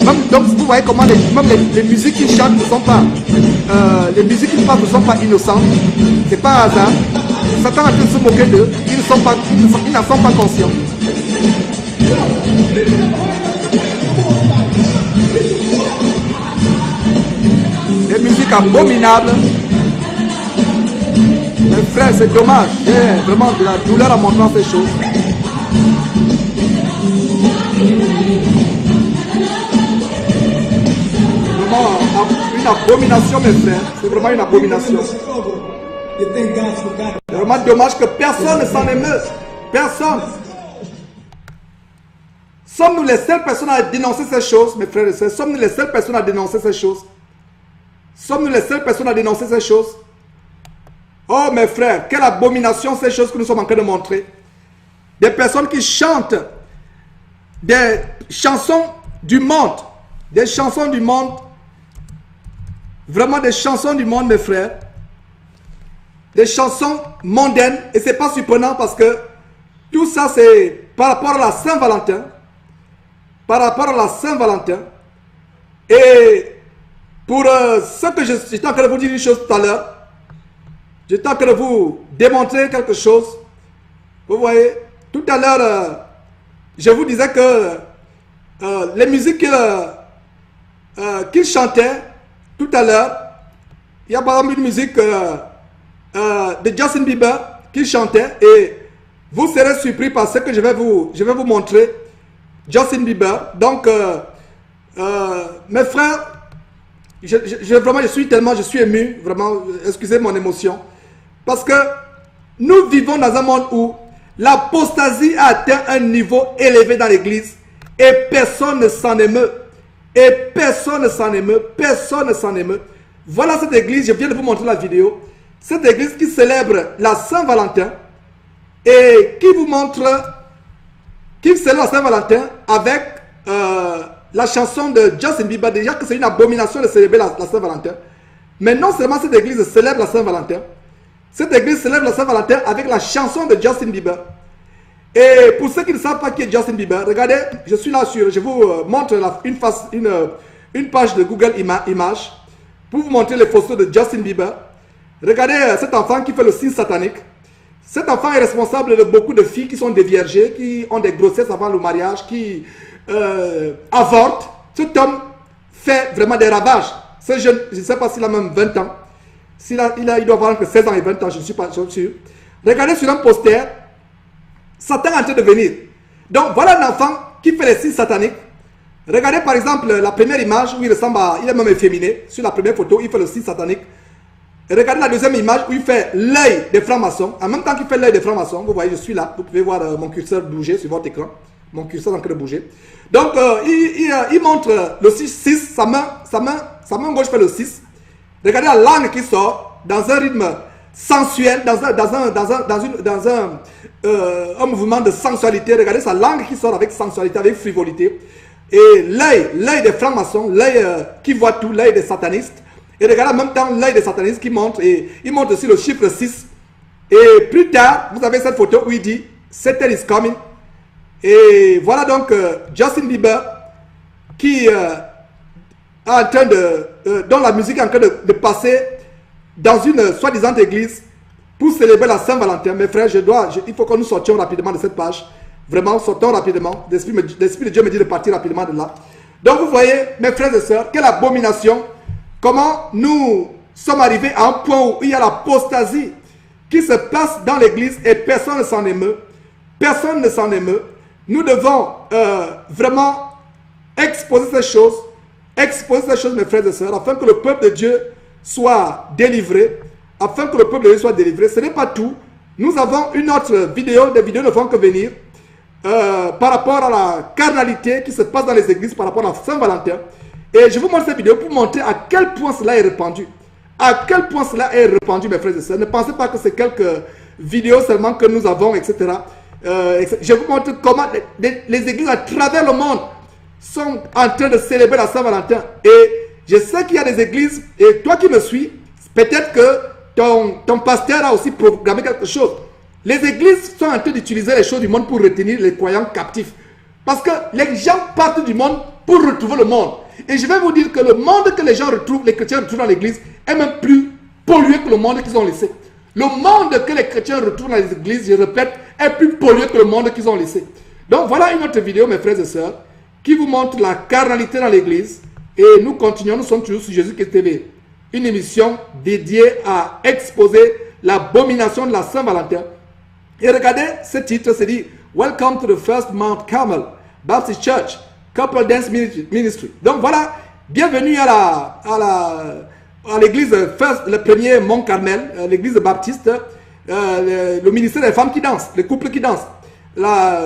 Même, donc vous voyez comment même les musiques qui chantent ne sont pas, les musiques qui parlent ne sont pas innocentes. C'est pas hasard. Satan a pu se moquer d'eux. Ils n'en sont pas conscients. Des musiques abominables. Mes frères, c'est dommage. J'ai vraiment de la douleur en montrant ces choses. Une abomination, mes frères. C'est vraiment une abomination. C'est vraiment dommage que personne ne s'en émeut. Personne. Sommes-nous les seules personnes à dénoncer ces choses, mes frères et sœurs? Sommes-nous les seules personnes à dénoncer ces choses? Sommes-nous les seules personnes à dénoncer ces choses? Oh, mes frères, quelle abomination ces choses que nous sommes en train de montrer. Des personnes qui chantent des chansons du monde. Des chansons du monde. Vraiment des chansons du monde, mes frères. Des chansons mondaines. Et c'est pas surprenant parce que tout ça, c'est par rapport à la Saint-Valentin. Par rapport à la Saint-Valentin. Et pour ce que j'étais en train de vous dire une chose tout à l'heure. J'étais en train de vous démontrer quelque chose. Vous voyez, tout à l'heure, je vous disais que les musiques qu'il chantait tout à l'heure, il y a par exemple une musique de Justin Bieber qu'il chantait et vous serez surpris par ce que je vais vous montrer. Justin Bieber. Donc, mes frères, je suis ému, vraiment, excusez mon émotion, parce que nous vivons dans un monde où l'apostasie a atteint un niveau élevé dans l'église et personne ne s'en émeut. Et personne ne s'en émeut, personne ne s'en émeut. Voilà cette église, je viens de vous montrer la vidéo. Cette église qui célèbre la Saint-Valentin et qui vous montre, qui célèbre la Saint-Valentin avec la chanson de Justin Bieber. Déjà que c'est une abomination de célébrer la Saint-Valentin. Mais non seulement cette église célèbre la Saint-Valentin, cette église célèbre la Saint-Valentin avec la chanson de Justin Bieber. Et pour ceux qui ne savent pas qui est Justin Bieber, regardez, je suis là sur, je vous montre une page de Google Images pour vous montrer les photos de Justin Bieber. Regardez cet enfant qui fait le signe satanique. Cet enfant est responsable de beaucoup de filles qui sont déviergées, qui ont des grossesses avant le mariage, qui avortent. Cet homme fait vraiment des ravages. Ce jeune, je ne sais pas s'il a même 20 ans. Il doit avoir entre 16 ans et 20 ans, je ne suis pas sûr. Regardez sur un poster. Satan est en train de venir. Donc voilà un enfant qui fait les signes sataniques. Regardez par exemple la première image où il ressemble à... Il est même efféminé. Sur la première photo, il fait le signe satanique. Et regardez la deuxième image où il fait l'œil des francs-maçons. En même temps qu'il fait l'œil des francs-maçons, vous voyez, je suis là. Vous pouvez voir mon curseur bouger sur votre écran. Mon curseur est en train de bouger. Donc il montre le 6, sa main gauche fait le 6. Regardez la langue qui sort dans un rythme sensuel, dans un mouvement de sensualité. Regardez sa langue qui sort avec sensualité, avec frivolité. Et l'œil des francs-maçons, l'œil qui voit tout, l'œil des satanistes. Et regardez en même temps l'œil des satanistes qui montre, et il montre aussi le chiffre 6. Et plus tard, vous avez cette photo où il dit Satan is coming. Et voilà donc Justin Bieber qui en train dont la musique est en train de passer dans une soi-disant église pour célébrer la Saint-Valentin. Mes frères, il faut que nous sortions rapidement de cette page. Vraiment, sortons rapidement. L'Esprit de Dieu me dit de partir rapidement de là. Donc vous voyez, mes frères et sœurs, quelle abomination comment nous sommes arrivés à un point où il y a l'apostasie qui se passe dans l'église et personne ne s'en émeut. Personne ne s'en émeut. Nous devons vraiment exposer ces choses, mes frères et sœurs, afin que le peuple de Dieu soit délivré, Ce n'est pas tout. Nous avons une autre vidéo, des vidéos ne vont que venir, par rapport à la carnalité qui se passe dans les églises, par rapport à Saint-Valentin. Et je vous montre cette vidéo pour montrer à quel point cela est répandu. À quel point cela est répandu, mes frères et sœurs. Ne pensez pas que c'est quelques vidéos seulement que nous avons, etc. Je vous montre comment les églises à travers le monde sont en train de célébrer la Saint-Valentin. Et je sais qu'il y a des églises, et toi qui me suis, peut-être que ton pasteur a aussi programmé quelque chose. Les églises sont en train d'utiliser les choses du monde pour retenir les croyants captifs. Parce que les gens partent du monde pour retrouver le monde. Et je vais vous dire que le monde que les gens retrouvent, les chrétiens retrouvent dans l'église, est même plus pollué que le monde qu'ils ont laissé. Le monde que les chrétiens retrouvent dans les églises, je répète, est plus pollué que le monde qu'ils ont laissé. Donc voilà une autre vidéo, mes frères et sœurs, qui vous montre la carnalité dans l'église. Et nous continuons, nous sommes toujours sur Jésus-Christ TV. Une émission dédiée à exposer l'abomination de la Saint-Valentin. Et regardez ce titre, c'est dit « Welcome to the First Mount Carmel Baptist Church Couple Dance Ministry ». Donc voilà, bienvenue à l'église le premier Mont Carmel, l'église baptiste, le ministère des femmes qui dansent, les couples qui dansent. La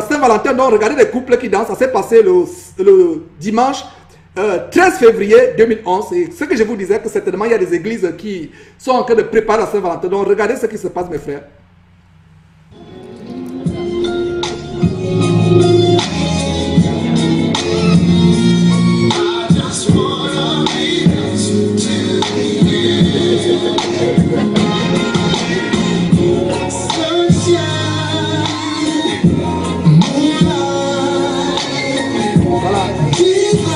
Saint-Valentin, donc regardez les couples qui dansent, ça s'est passé le dimanche 13 février 2011. Et ce que je vous disais, que certainement il y a des églises qui sont en train de préparer la Saint-Valentin. Donc regardez ce qui se passe, mes frères.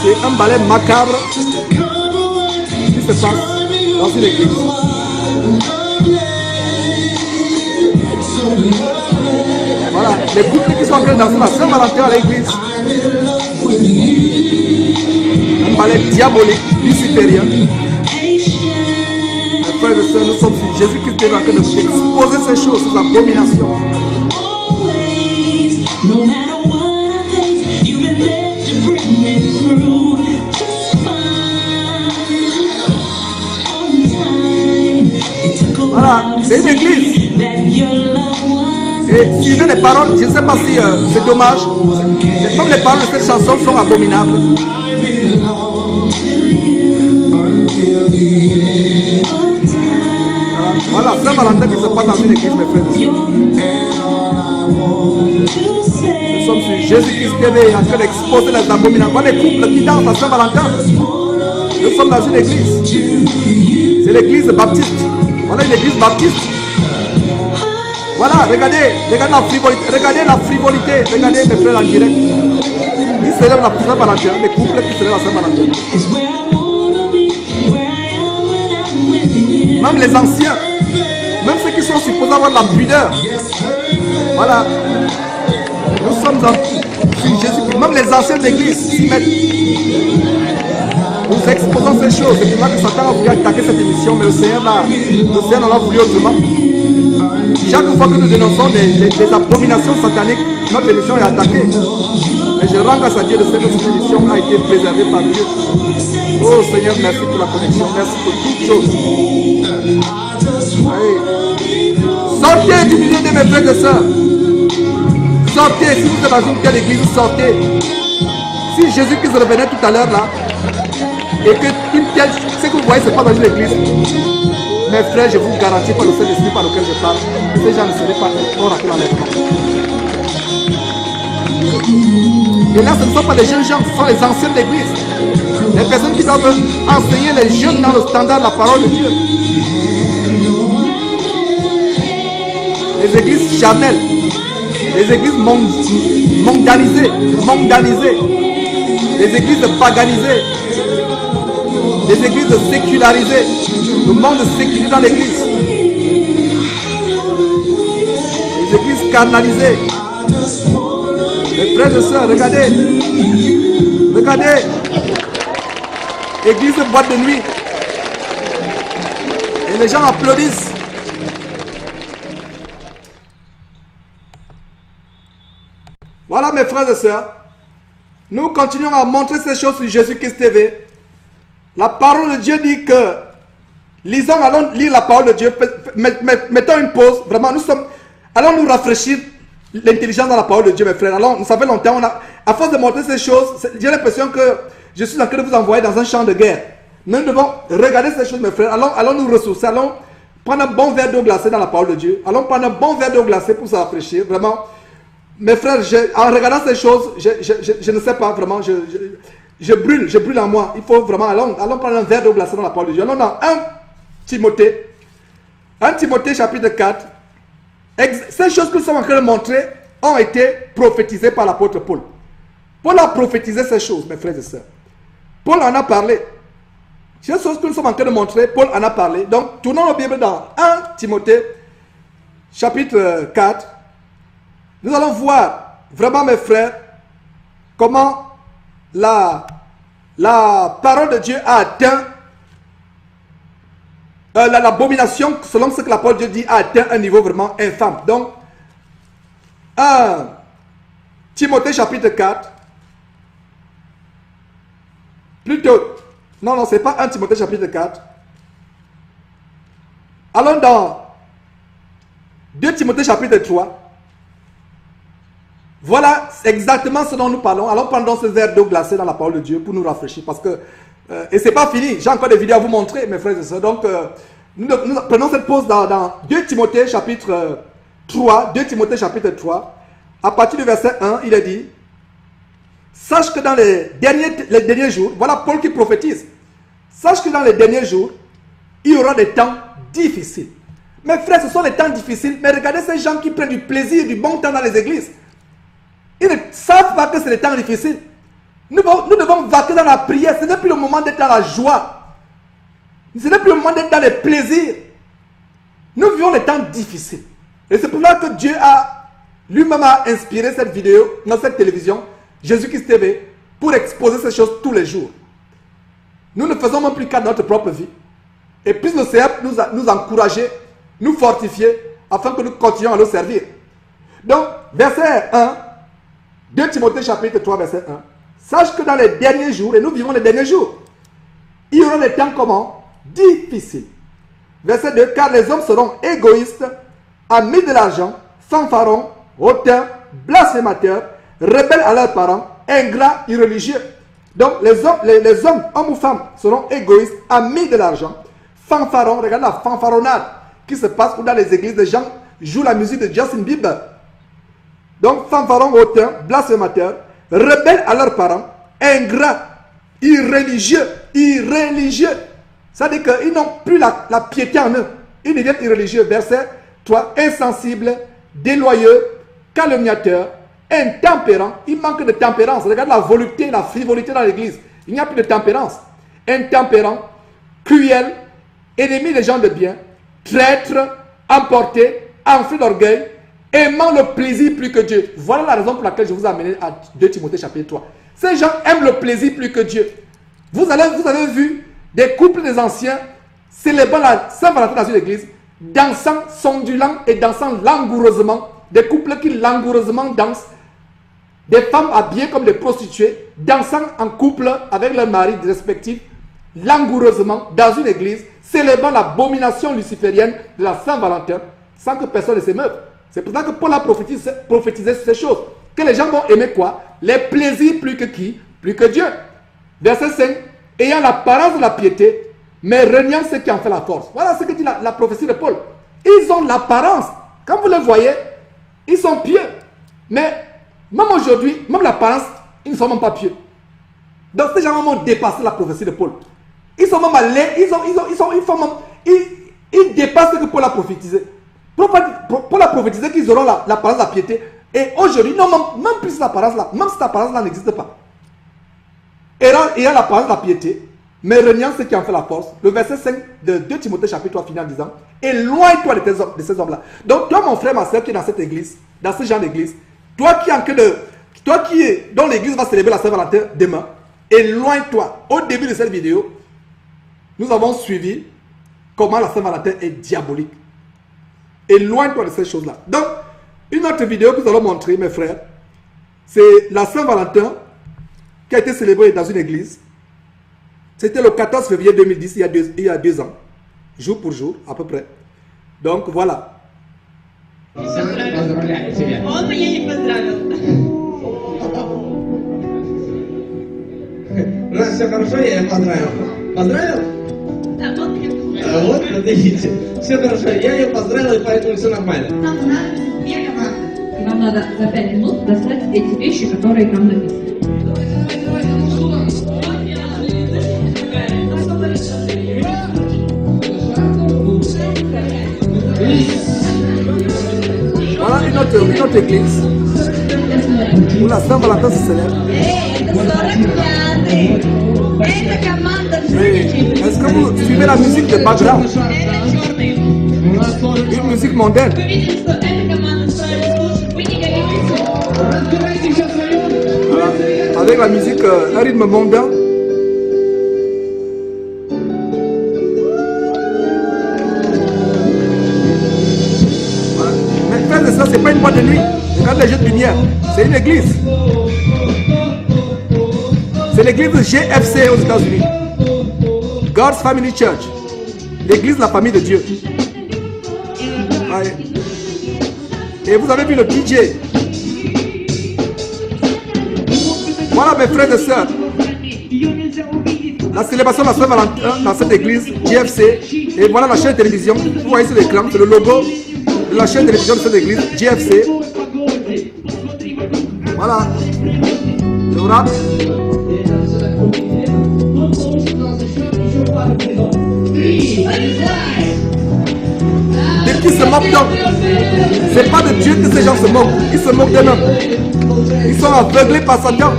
C'est un ballet macabre qui se passe dans une église. Voilà, les couples qui sont en train de danser la Saint-Valentin à l'église. Un ballet diabolique, luciférien. Mes frères et sœurs, nous sommes sur Jésus-Christ est en train de exposer ces choses, ces abominations. Voilà, c'est une église. Et suivez les paroles, je ne sais pas si c'est dommage. Comme les paroles de cette chanson sont abominables. Voilà, Saint-Valentin qui se passe dans une église, mes frères. Nous sommes sur Jésus-Christ TV en train d'exposer les abominations. Voilà les couples qui dansent à Saint-Valentin. Nous sommes dans une église. C'est l'église baptiste. Voilà une église baptiste. Voilà, regardez la frivolité. Regardez mes frères en direct. Ils célèbrent la Saint-Valentin, les couples qui célèbrent la Saint-Valentin. Même les anciens, même ceux qui sont supposés avoir la pudeur. Voilà. Nous sommes dans Jésus. Même les anciens d'église s'y mettent. Nous exposons ces choses. C'est pour ça que Satan a voulu attaquer cette émission, mais le Seigneur en a voulu autrement. Chaque fois que nous dénonçons des abominations sataniques, notre émission est attaquée. Mais je rends grâce à Dieu de ce que cette émission a été préservée par Dieu. Oh Seigneur, merci pour la connexion, merci pour toutes choses. Allez. Sortez du milieu de mes frères et sœurs. Sortez, si vous êtes dans une telle église, sortez. Si Jésus-Christ revenait tout à l'heure là, et que ce que vous voyez, ce n'est pas dans une église, mes frères, je vous garantis par le Saint-Esprit par lequel je parle, ces gens ne seraient pas rentrés dans l'enlèvement. Et là, ce ne sont pas des jeunes gens, ce sont les anciens de l'église. Les personnes qui doivent enseigner les jeunes dans le standard de la parole de Dieu. Les églises charnelles, les églises mondanisées, les églises paganisées, les églises sécularisées, le monde séculisé dans l'église, les églises canalisées. Mes frères et sœurs, regardez, église boîte de nuit. Et les gens applaudissent. Voilà mes frères et sœurs. Nous continuons à montrer ces choses sur Jésus-Christ TV. La parole de Dieu dit que allons lire la parole de Dieu. Mettons une pause. Vraiment, allons nous rafraîchir l'intelligence dans la parole de Dieu, mes frères. Alors, ça fait longtemps, à force de montrer ces choses, j'ai l'impression que je suis en train de vous envoyer dans un champ de guerre. Nous devons regarder ces choses, mes frères. Allons nous ressourcer. Allons prendre un bon verre d'eau glacée dans la parole de Dieu. Allons prendre un bon verre d'eau glacée pour se rafraîchir. Vraiment, mes frères, en regardant ces choses, je ne sais pas, vraiment, je brûle en moi. Il faut vraiment, allons prendre un verre d'eau glacée dans la parole de Dieu. Allons dans 1 Timothée chapitre 4. Ces choses que nous sommes en train de montrer ont été prophétisées par l'apôtre Paul. Paul a prophétisé ces choses, mes frères et sœurs. Paul en a parlé. Ces choses que nous sommes en train de montrer, Paul en a parlé. Donc, tournons la Bible dans 1 Timothée chapitre 4. Nous allons voir vraiment, mes frères, comment la parole de Dieu a atteint l'abomination, selon ce que la parole de Dieu dit, a atteint un niveau vraiment infâme. Donc, 1 Timothée chapitre 4. Plutôt, non, c'est pas 1 Timothée chapitre 4. Allons dans 2 Timothée chapitre 3. Voilà exactement ce dont nous parlons. Allons prendre ce verre d'eau glacée dans la parole de Dieu pour nous rafraîchir. Parce que, et c'est pas fini, j'ai encore des vidéos à vous montrer, mes frères et sœurs. Donc, nous prenons cette pause dans 2 Timothée chapitre 3. 2 Timothée chapitre 3. À partir du verset 1, il est dit: sache que dans les derniers jours, voilà Paul qui prophétise. Sache que dans les derniers jours, il y aura des temps difficiles. Mes frères, ce sont les temps difficiles, mais regardez ces gens qui prennent du plaisir, du bon temps dans les églises. Ils ne savent pas que c'est des temps difficiles. Nous devons vaquer dans la prière. Ce n'est plus le moment d'être dans la joie. Ce n'est plus le moment d'être dans les plaisirs. Nous vivons les temps difficiles. Et c'est pour ça que Dieu lui-même a inspiré cette vidéo dans cette télévision, Jésus-Christ TV, pour exposer ces choses tous les jours. Nous ne faisons même plus qu'à notre propre vie. Et puis le Seigneur nous encourager, nous fortifier, afin que nous continuions à le servir. Donc, verset 1, 2 Timothée chapitre 3, verset 1. Sache que dans les derniers jours, et nous vivons les derniers jours, il y aura des temps comment? Difficiles. Verset 2, car les hommes seront égoïstes, amis de l'argent, fanfarons, hautains, blasphémateurs, rebelles à leurs parents, ingrats, irréligieux. Donc les hommes, hommes ou femmes, seront égoïstes, amis de l'argent, fanfarons. Regardez la fanfaronnade qui se passe dans les églises. Les gens jouent la musique de Justin Bieber. Donc fanfarons, hautains, blasphémateurs, rebelles à leurs parents, ingrats, irréligieux. Ça veut dire qu'ils n'ont plus la piété en eux. Ils deviennent irréligieux. Verset 3, insensibles, déloyaux, calomniateurs, intempérants. Il manque de tempérance. Regarde la volupté, la frivolité dans l'église. Il n'y a plus de tempérance. Intempérants, cruels, ennemis des gens de bien, traîtres, emportés, enflés d'orgueil, aimant le plaisir plus que Dieu. Voilà la raison pour laquelle je vous ai amené à 2 Timothée chapitre 3. Ces gens aiment le plaisir plus que Dieu. Vous avez vu des couples des anciens célébrant la Saint-Valentin dans une église, dansant, s'ondulant et dansant langoureusement. Des couples qui langoureusement dansent. Des femmes habillées comme des prostituées, dansant en couple avec leurs maris respectifs, langoureusement dans une église, célébrant l'abomination luciférienne de la Saint-Valentin, sans que personne ne s'émeuve. C'est pour ça que Paul a prophétisé ces choses. Que les gens vont aimer quoi? Les plaisirs plus que qui? Plus que Dieu. Verset 5. Ayant l'apparence de la piété, mais reniant ce qui en fait la force. Voilà ce que dit la prophétie de Paul. Ils ont l'apparence. Quand vous le voyez, ils sont pieux. Mais même aujourd'hui, même l'apparence, ils ne sont même pas pieux. Donc ces gens ont dépassé la prophétie de Paul. Ils sont même allés, ils dépassent ce que Paul a prophétisé. Paul a prophétisé qu'ils auront l'apparence de la piété. Et aujourd'hui, non, même plus cette apparence-là, même cette apparence-là n'existe pas. Ayant l'apparence de la piété, mais reniant ce qui en fait la force. Le verset 5 de 2 Timothée chapitre 3 finit en disant: éloigne-toi de ces hommes-là. Donc toi, mon frère, ma soeur qui est dans cette église, dans ce genre d'église, toi qui est dont l'église va célébrer la Saint-Valentin demain, éloigne-toi. Au début de cette vidéo, nous avons suivi comment la Saint-Valentin est diabolique. Éloigne-toi de ces choses-là. Donc, une autre vidéo que nous allons montrer, mes frères, c'est la Saint-Valentin qui a été célébrée dans une église. C'était le 14 février 2010, il y a 2 ans. Jour pour jour, à peu près. Donc, voilà. Все хорошо, я ее поздравил. Поздравил? Вот, видите, все хорошо, я ее поздравил, и поэтому все нормально. Вам надо за 5 минут достать эти вещи, которые там написаны. Voilà une autre église où la Saint-Valentin se célèbre. Est-ce que vous suivez la musique de background? Une musique mondaine. Voilà. Avec la musique, un rythme mondain. Voilà. Mais faire de ça, c'est pas une boîte de nuit. Regarde les jeux de lumière. C'est une église. C'est l'église de GFC aux États-Unis. God's Family Church. L'église de la famille de Dieu. Ouais. Et vous avez vu le DJ. Voilà mes frères et sœurs. La célébration de la Saint-Valentin dans cette église GFC. Et voilà la chaîne de télévision. Vous voyez sur l'écran, c'est le logo de la chaîne de télévision de cette église GFC. Voilà. Le rap. De qui se moquent donc? C'est pas de Dieu que ces gens se moquent. Ils se moquent d'eux-mêmes. Ils sont aveuglés par Satan.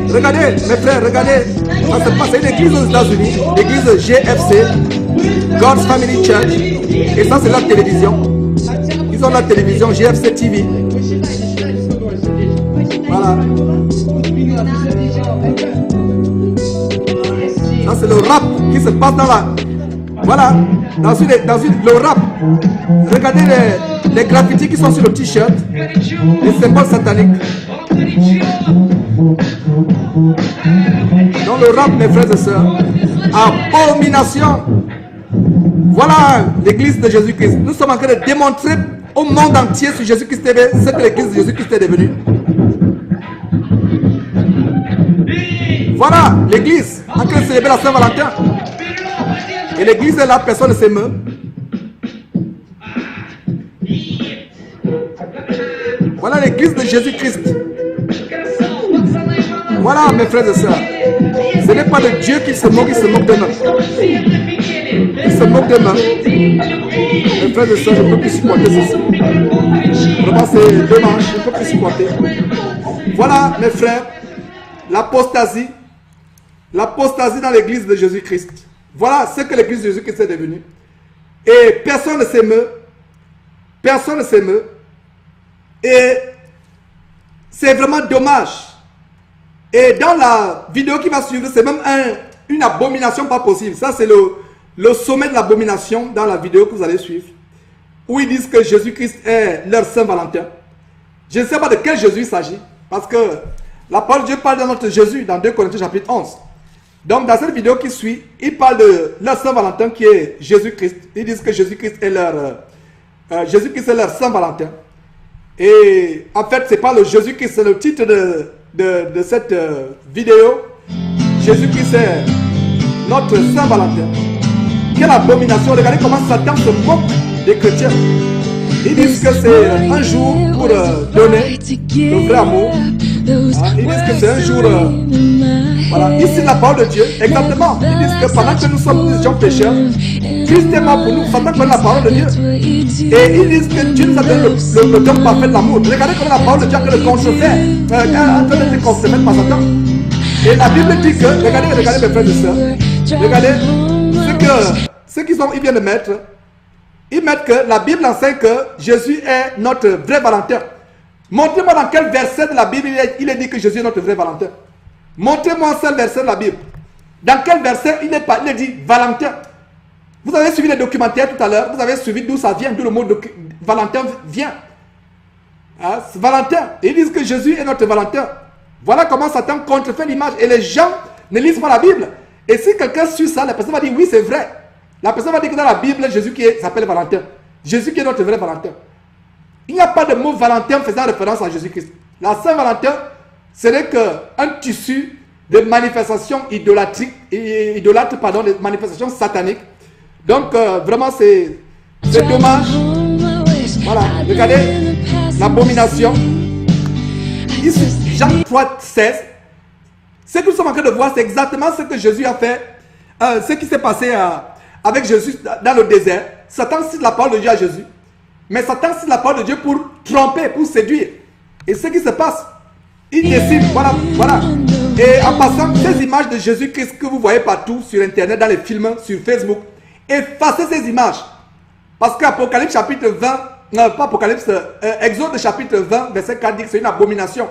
Regardez, mes frères, regardez. Ça se passe. C'est une église aux États-Unis. L'église GFC, God's Family Church. Et ça, c'est la télévision. Ils ont la télévision GFC TV. Voilà. Ça, c'est le rap qui se passe dans la... Voilà, le rap. Regardez les graffitis qui sont sur le t-shirt, les symboles sataniques. Dans le rap, mes frères et sœurs, abomination. Voilà l'église de Jésus-Christ. Nous sommes en train de démontrer au monde entier sur Jésus-Christ TV ce que l'église de Jésus-Christ est devenue. Voilà l'église en train de célébrer la Saint-Valentin. Et l'église est là, personne ne s'émeut. Voilà l'église de Jésus-Christ. Voilà mes frères et sœurs. Ce n'est pas de Dieu qui se moque, il se moque d'eux-mêmes. Il se moque d'eux-mêmes. Mes frères et sœurs, je ne peux plus supporter ceci. Vraiment, c'est dommage, je ne peux plus supporter. Voilà mes frères, l'apostasie. L'apostasie dans l'église de Jésus-Christ. Voilà ce que l'église de Jésus-Christ est devenue. Et personne ne s'émeut. Personne ne s'émeut. Et c'est vraiment dommage. Et dans la vidéo qui va suivre, c'est même une abomination pas possible. Ça, c'est le sommet de l'abomination dans la vidéo que vous allez suivre. Où ils disent que Jésus-Christ est leur Saint-Valentin. Je ne sais pas de quel Jésus il s'agit. Parce que la parole de Dieu parle de notre Jésus dans 2 Corinthiens chapitre 11. Donc dans cette vidéo qui suit, ils parlent de leur Saint-Valentin qui est Jésus-Christ. Ils disent que Jésus-Christ est leur Saint-Valentin. Et en fait, c'est pas le Jésus-Christ, c'est le titre de cette vidéo. Jésus-Christ est notre Saint-Valentin. Quelle abomination! Regardez comment Satan se moque des chrétiens. Ils disent que c'est un jour pour donner le vrai amour. Ils disent que c'est un jour... voilà, ici la parole de Dieu, exactement. Ils disent que pendant que nous sommes des gens pécheurs, Christ est mort pour nous, Satan connaît la parole de Dieu. Et ils disent que Dieu nous a donné le don parfait de l'amour. Regardez comment la parole de Dieu a le contrefaire, en train d'être contrefait par Satan. Et la Bible dit que, regardez mes frères et sœurs, regardez ce qu'ils viennent de mettre. Ils mettent que la Bible enseigne que Jésus est notre vrai Valentin. Montrez-moi dans quel verset de la Bible il est dit que Jésus est notre vrai Valentin. Montrez-moi un seul verset de la Bible. Dans quel verset il est dit Valentin. Vous avez suivi les documentaires tout à l'heure, vous avez suivi d'où ça vient, d'où le mot Valentin vient. Hein, Valentin, ils disent que Jésus est notre Valentin. Voilà comment Satan contrefait l'image. Et les gens ne lisent pas la Bible. Et si quelqu'un suit ça, la personne va dire oui, c'est vrai. La personne va dire que dans la Bible, Jésus qui s'appelle Valentin. Jésus qui est notre vrai Valentin. Il n'y a pas de mot Valentin faisant référence à Jésus-Christ. La Saint-Valentin, ce n'est qu'un tissu de manifestations idolâtres, de manifestations sataniques. Donc, vraiment, c'est dommage. Voilà, regardez l'abomination. Ici, Jean 3, 16. Ce que nous sommes en train de voir, c'est exactement ce que Jésus a fait, ce qui s'est passé avec Jésus dans le désert. Satan cite la parole de Dieu à Jésus. Mais Satan cite la parole de Dieu pour tromper, pour séduire. Et ce qui se passe, il décide, voilà. Et en passant, ces images de Jésus-Christ que vous voyez partout sur Internet, dans les films, sur Facebook, effacez ces images. Parce qu'Apocalypse chapitre 20, non pas Apocalypse, Exode chapitre 20, verset 4 dit que c'est une abomination.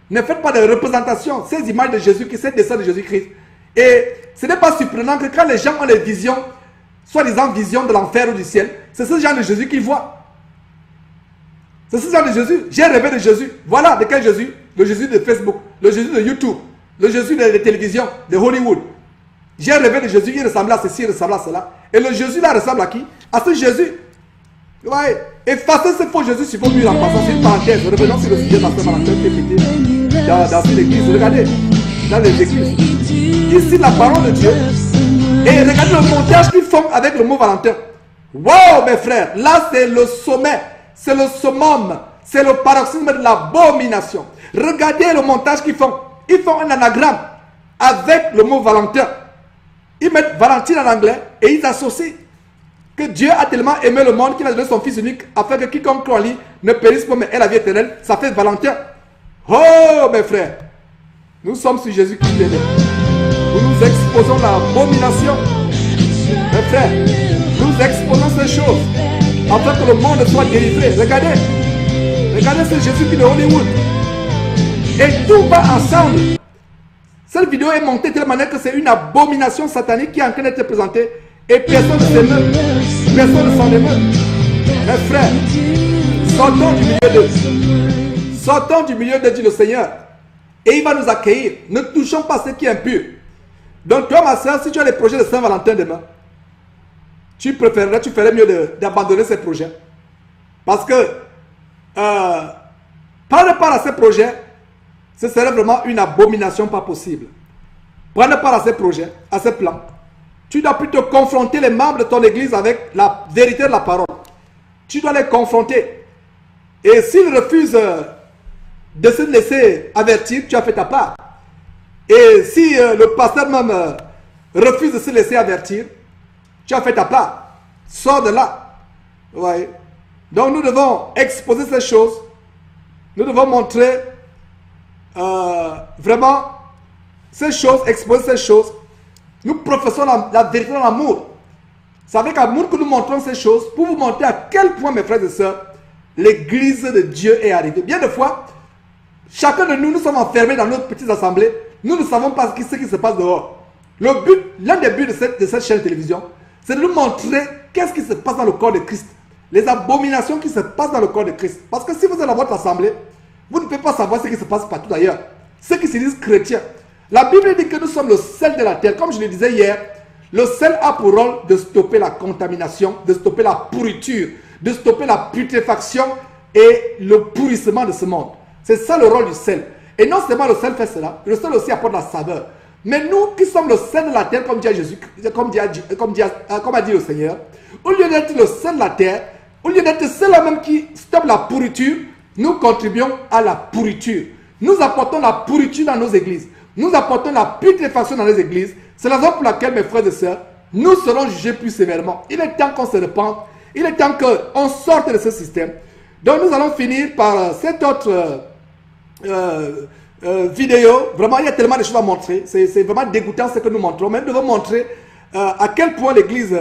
Ne faites pas de représentation, ces images de Jésus-Christ, ces dessins de Jésus-Christ. Et ce n'est pas surprenant que quand les gens ont les visions, soi-disant visions de l'enfer ou du ciel, c'est ce genre de Jésus qu'ils voient. C'est ce genre de Jésus. J'ai rêvé de Jésus. Voilà de quel Jésus? Le Jésus de Facebook, le Jésus de YouTube, le Jésus de télévision, de Hollywood. J'ai rêvé de Jésus, il ressemblait à ceci, il ressemblait à cela. Et le Jésus là ressemble à qui? À ce Jésus. Ouais. Effacez ce faux Jésus sur vos murs en passant sur une parenthèse. Revenons sur le sujet de la Saint-Valentin qui est pété dans une église. Regardez, dans les églises. Ici, la parole de Dieu. Et regardez le montage qu'ils font avec le mot Valentin. Wow, mes frères, là c'est le sommet, c'est le summum, c'est le paroxysme de l'abomination. Regardez le montage qu'ils font. Ils font un anagramme avec le mot Valentin. Ils mettent Valentine en anglais et ils associent que Dieu a tellement aimé le monde qu'il a donné son Fils unique afin que quiconque croit en lui ne périsse pas mais ait la vie éternelle. Ça fait Valentin. Oh mes frères, nous sommes sur Jésus-Christ. Nous exposons l'abomination. Mes frères, nous exposons ces choses afin que le monde soit délivré. Regardez ce Jésus qui est de Hollywood. Et tout va ensemble. Cette vidéo est montée de telle manière que c'est une abomination satanique qui est en train d'être présentée et personne ne s'émeut. Personne ne s'en émeut. Mes frères, sortons du milieu d'eux. Sortons du milieu d'eux, dit le Seigneur. Et il va nous accueillir. Ne touchons pas ce qui est impur. Donc toi ma soeur, si tu as les projets de Saint-Valentin demain, tu ferais mieux d'abandonner ces projets. Parce que prendre part à ces projets, ce serait vraiment une abomination pas possible. Prendre part à ces projets, à ces plans. Tu dois plutôt confronter les membres de ton église avec la vérité de la parole. Tu dois les confronter. Et s'ils refusent de se laisser avertir, tu as fait ta part. Et si le pasteur même refuse de se laisser avertir, tu as fait ta part. Sors de là. Ouais. Donc nous devons exposer ces choses. Nous devons montrer vraiment ces choses, exposer ces choses. Nous professons la vérité dans l'amour. C'est avec amour que nous montrons ces choses pour vous montrer à quel point, mes frères et sœurs, l'église de Dieu est arrivée. Bien des fois, chacun de nous, nous sommes enfermés dans notre petite assemblée. Nous ne savons pas ce qui se passe dehors. L'un des buts de cette chaîne de télévision, c'est de nous montrer qu'est-ce qui se passe dans le corps de Christ. Les abominations qui se passent dans le corps de Christ. Parce que si vous êtes dans votre assemblée, vous ne pouvez pas savoir ce qui se passe partout ailleurs. Ceux qui se disent chrétiens. La Bible dit que nous sommes le sel de la terre. Comme je le disais hier, le sel a pour rôle de stopper la contamination, de stopper la pourriture, de stopper la putréfaction et le pourrissement de ce monde. C'est ça le rôle du sel. Et non seulement le sel fait cela, le sel aussi apporte la saveur. Mais nous qui sommes le sel de la terre, comme dit Jésus, comme a dit le Seigneur, au lieu d'être le sel de la terre, au lieu d'être ceux-là même qui stoppent la pourriture, nous contribuons à la pourriture. Nous apportons la pourriture dans nos églises. Nous apportons la putréfaction dans les églises. C'est la raison pour laquelle, mes frères et sœurs, nous serons jugés plus sévèrement. Il est temps qu'on se repente. Il est temps qu'on sorte de ce système. Donc nous allons finir par cette autre vidéo. Vraiment, il y a tellement de choses à montrer. C'est vraiment dégoûtant ce que nous montrons. Mais nous devons montrer à quel point l'église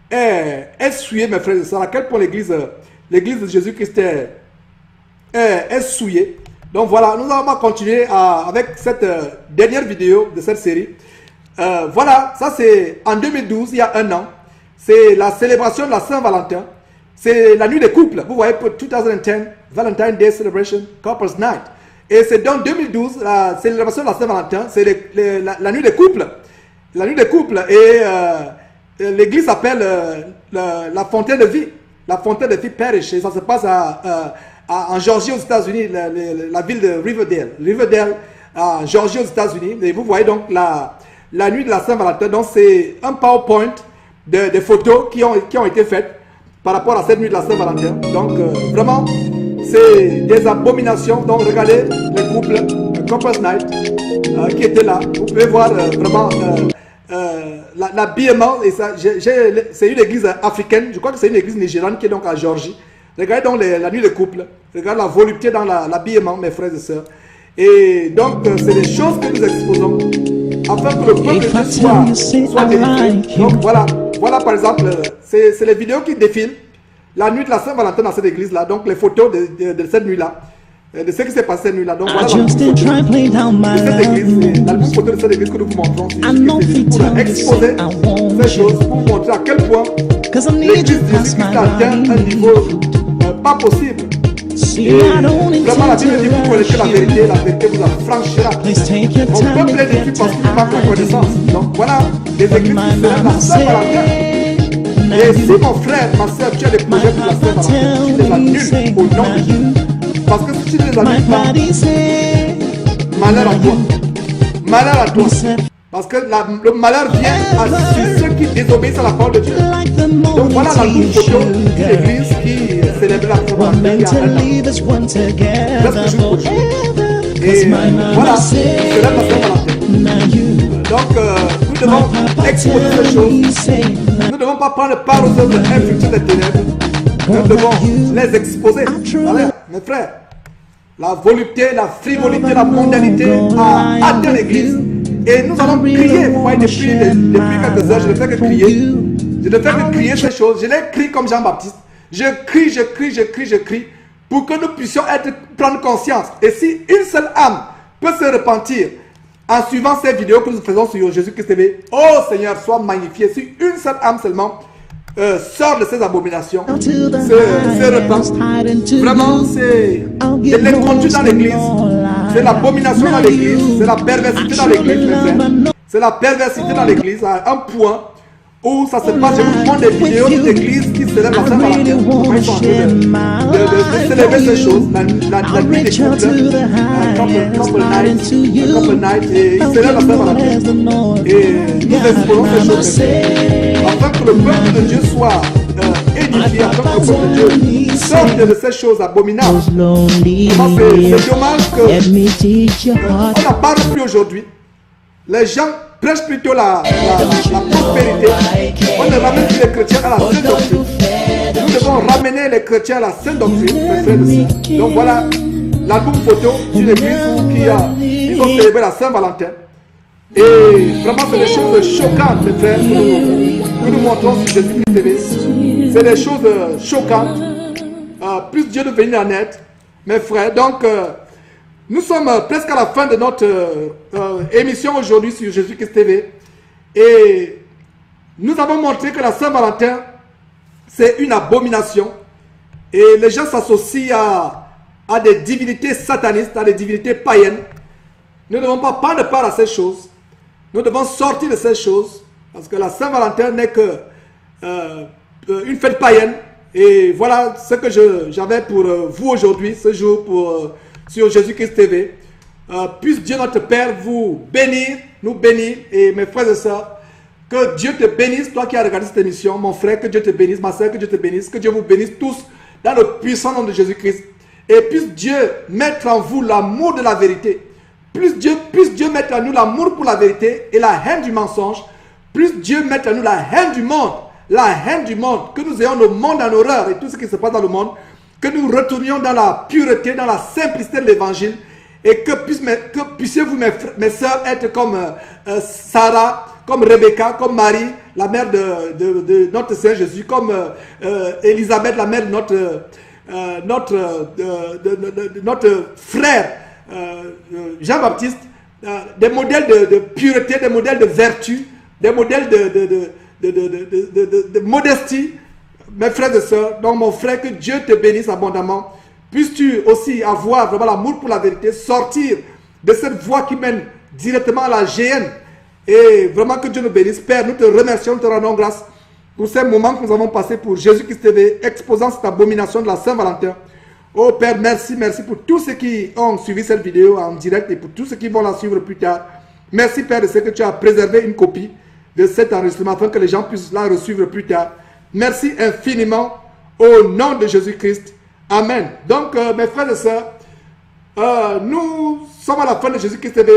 est souillée, mes frères et sœurs. À quel point l'église de Jésus-Christ est souillée. Donc voilà, nous allons continuer avec cette dernière vidéo de cette série. Voilà, ça c'est en 2012, il y a un an. c'est la célébration de la Saint-Valentin. C'est la nuit des couples. Vous voyez pour 2010, Valentine's Day Celebration, Couples Night. Et c'est dans 2012, la célébration de la Saint-Valentin, c'est la nuit des couples. La nuit des couples. Et l'église s'appelle la Fontaine de Vie. La Fontaine de Vie Parish. Et ça se passe en Georgie aux États-Unis, la ville de Riverdale. Riverdale, en Georgie aux États-Unis. Et vous voyez donc la nuit de la Saint-Valentin. Donc c'est un PowerPoint de photos qui ont été faites par rapport à cette nuit de la Saint-Valentin. Donc vraiment, c'est des abominations. Donc regardez les couples, Couples Night, qui étaient là. Vous pouvez voir vraiment l'habillement. Et ça, c'est une église africaine. Je crois que c'est une église nigériane qui est donc à Georgie. Regardez donc la nuit de couple. Regardez la volupté dans l'habillement, mes frères et sœurs. Et donc, c'est des choses que nous exposons afin que le peuple de Dieu soit délivré. Donc voilà par exemple, c'est les vidéos qui défilent la nuit de la Saint-Valentin dans cette église-là. Donc les photos de cette nuit-là, de ce qui s'est passé cette nuit-là. Donc voilà l'album photo de cette église que nous vous montrons. C'est pour exposer ces choses, pour vous montrer à quel point l'église de Jésus-Christ a atteint un niveau pas possible. Et vraiment la Bible dit que vous connaissez la vérité vous affranchira. Mon peuple est détruit parce qu'il manque la connaissance. Donc voilà les églises qui célèbrent la Saint-Valentin. Et si mon frère, ma soeur, tu as des projets pour la Saint-Valentin, tu les annules au nom de Dieu. Parce que si tu ne les annules pas, malheur à toi. Malheur à toi. Parce que le malheur vient à ceux qui désobéissent à la parole de Dieu. Donc voilà la double photo d'une église qui célèbre la Saint-Valentin il y a un an. Presque jour pour jour. Et voilà, célèbre la Saint-Valentin. Donc nous devons exposer ces choses. Nous ne devons pas prendre part aux œuvres infructueuses des ténèbres. Nous devons les exposer. Allez, mes frères, la volupté, la frivolité, la mondanité a atteint l'église. Et nous allons crier. Vous voyez, depuis quelques heures, je ne fais que crier. Je ne fais que crier ces choses. Je les crie comme Jean-Baptiste. Je crie pour que nous puissions prendre conscience. Et si une seule âme peut se repentir en suivant ces vidéos que nous faisons sur Jésus-Christ TV, oh Seigneur, sois magnifié. Si une seule âme seulement sort de ces abominations, se repent, vraiment c'est les conduits dans l'église, c'est l'abomination dans l'église, c'est la perversité dans l'église, mes frères. C'est la perversité dans l'église à un point où ça se passe. Je vous montre des vidéos d'église qui célèbrent la Saint-Valentin. Comment ils sont en train de célébrer ces choses, la nuit des couples, couple night, et ils célèbrent la Saint-Valentin. Et nous exposons ces choses afin que le peuple de Dieu soit édifié, afin que le peuple de Dieu sorte de ces choses abominables. C'est dommage qu'on n'en parle plus aujourd'hui. Les gens prêchent plutôt la prospérité. On ne ramène plus les chrétiens à la sainte doctrine. Nous devons ramener les chrétiens à la sainte doctrine, mes frères et sœurs. Donc voilà l'album photo d'une église ils ont célébré la Saint-Valentin. Et vraiment c'est des choses choquantes, mes frères, que nous montrons sur Jésus-Christ TV. C'est des choses choquantes. Plus Dieu de venir en aide, mes frères. Donc nous sommes presque à la fin de notre émission aujourd'hui sur Jésus-Christ TV. Et nous avons montré que la Saint-Valentin, c'est une abomination. Et les gens s'associent à des divinités satanistes, à des divinités païennes. Nous ne devons pas prendre part à ces choses. Nous devons sortir de ces choses. Parce que la Saint-Valentin n'est que une fête païenne. Et voilà ce que j'avais pour vous aujourd'hui, ce jour, sur Jésus-Christ TV. Puisse Dieu notre Père vous bénir, nous bénir. Et mes frères et sœurs, que Dieu te bénisse, toi qui as regardé cette émission. Mon frère, que Dieu te bénisse. Ma sœur, que Dieu te bénisse. Que Dieu vous bénisse tous dans le puissant nom de Jésus-Christ. Et puisse Dieu mettre en vous l'amour de la vérité. Puisse Dieu mettre en nous l'amour pour la vérité et la haine du mensonge. Puisse Dieu mettre en nous la haine du monde. La haine du monde. Que nous ayons le monde en horreur et tout ce qui se passe dans le monde. Que nous retournions dans la pureté, dans la simplicité de l'évangile. Et que puissiez-vous, mes sœurs, être comme Sarah, comme Rebecca, comme Marie, la mère de notre Seigneur Jésus, comme Élisabeth, la mère de notre frère Jean-Baptiste, des modèles de pureté, des modèles de vertu, des modèles de modestie, mes frères et sœurs. Donc mon frère, que Dieu te bénisse abondamment. Puisses-tu aussi avoir vraiment l'amour pour la vérité, sortir de cette voie qui mène directement à la GN. Et vraiment que Dieu nous bénisse. Père, nous te remercions, nous te rendons grâce pour ces moments que nous avons passés pour Jésus-Christ TV, exposant cette abomination de la Saint-Valentin. Oh Père, merci, merci pour tous ceux qui ont suivi cette vidéo en direct et pour tous ceux qui vont la suivre plus tard. Merci Père de ce que tu as préservé une copie de cet enregistrement afin que les gens puissent la suivre plus tard. Merci infiniment au nom de Jésus-Christ. Amen. Donc mes frères et sœurs, nous sommes à la fin de Jésus-Christ TV.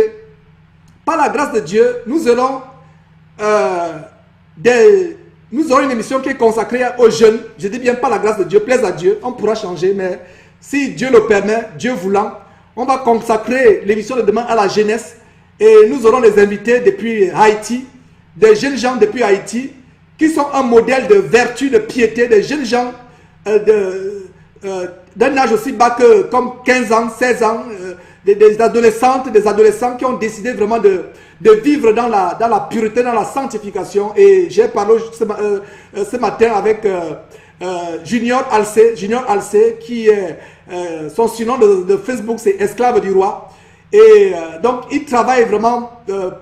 Par la grâce de Dieu, nous aurons une émission qui est consacrée aux jeunes. Je dis bien par la grâce de Dieu, plaise à Dieu, on pourra changer, mais si Dieu le permet, Dieu voulant, on va consacrer l'émission de demain à la jeunesse. Et nous aurons des invités depuis Haïti, des jeunes gens depuis Haïti, qui sont un modèle de vertu, de piété, des jeunes gens d'un âge aussi bas que comme 15 ans, 16 ans, des adolescentes, des adolescents qui ont décidé vraiment de vivre dans la pureté, dans la sanctification. Et j'ai parlé ce matin avec Junior Alcé, qui est son surnom de Facebook, c'est Esclave du Roi. Et donc, il travaille vraiment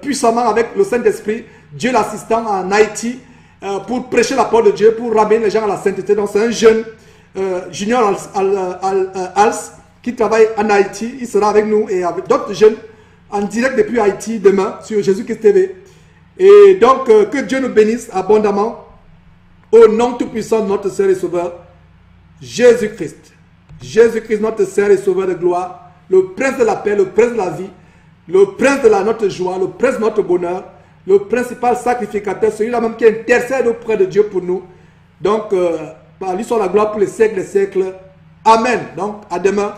puissamment avec le Saint-Esprit, Dieu l'assistant en Haïti, pour prêcher la parole de Dieu, pour ramener les gens à la sainteté. Donc, c'est un jeune Junior Alcé qui travaille en Haïti. Il sera avec nous et avec d'autres jeunes en direct depuis Haïti demain sur Jésus-Christ TV. Et donc, que Dieu nous bénisse abondamment au nom tout-puissant de notre Seigneur et Sauveur, Jésus-Christ. Jésus-Christ, notre Seigneur et Sauveur de gloire, le Prince de la paix, le Prince de la vie, le Prince de notre joie, le Prince de notre bonheur, le principal sacrificateur, celui-là même qui intercède auprès de Dieu pour nous. Donc, par lui soit la gloire pour les siècles des siècles. Amen. Donc, à demain.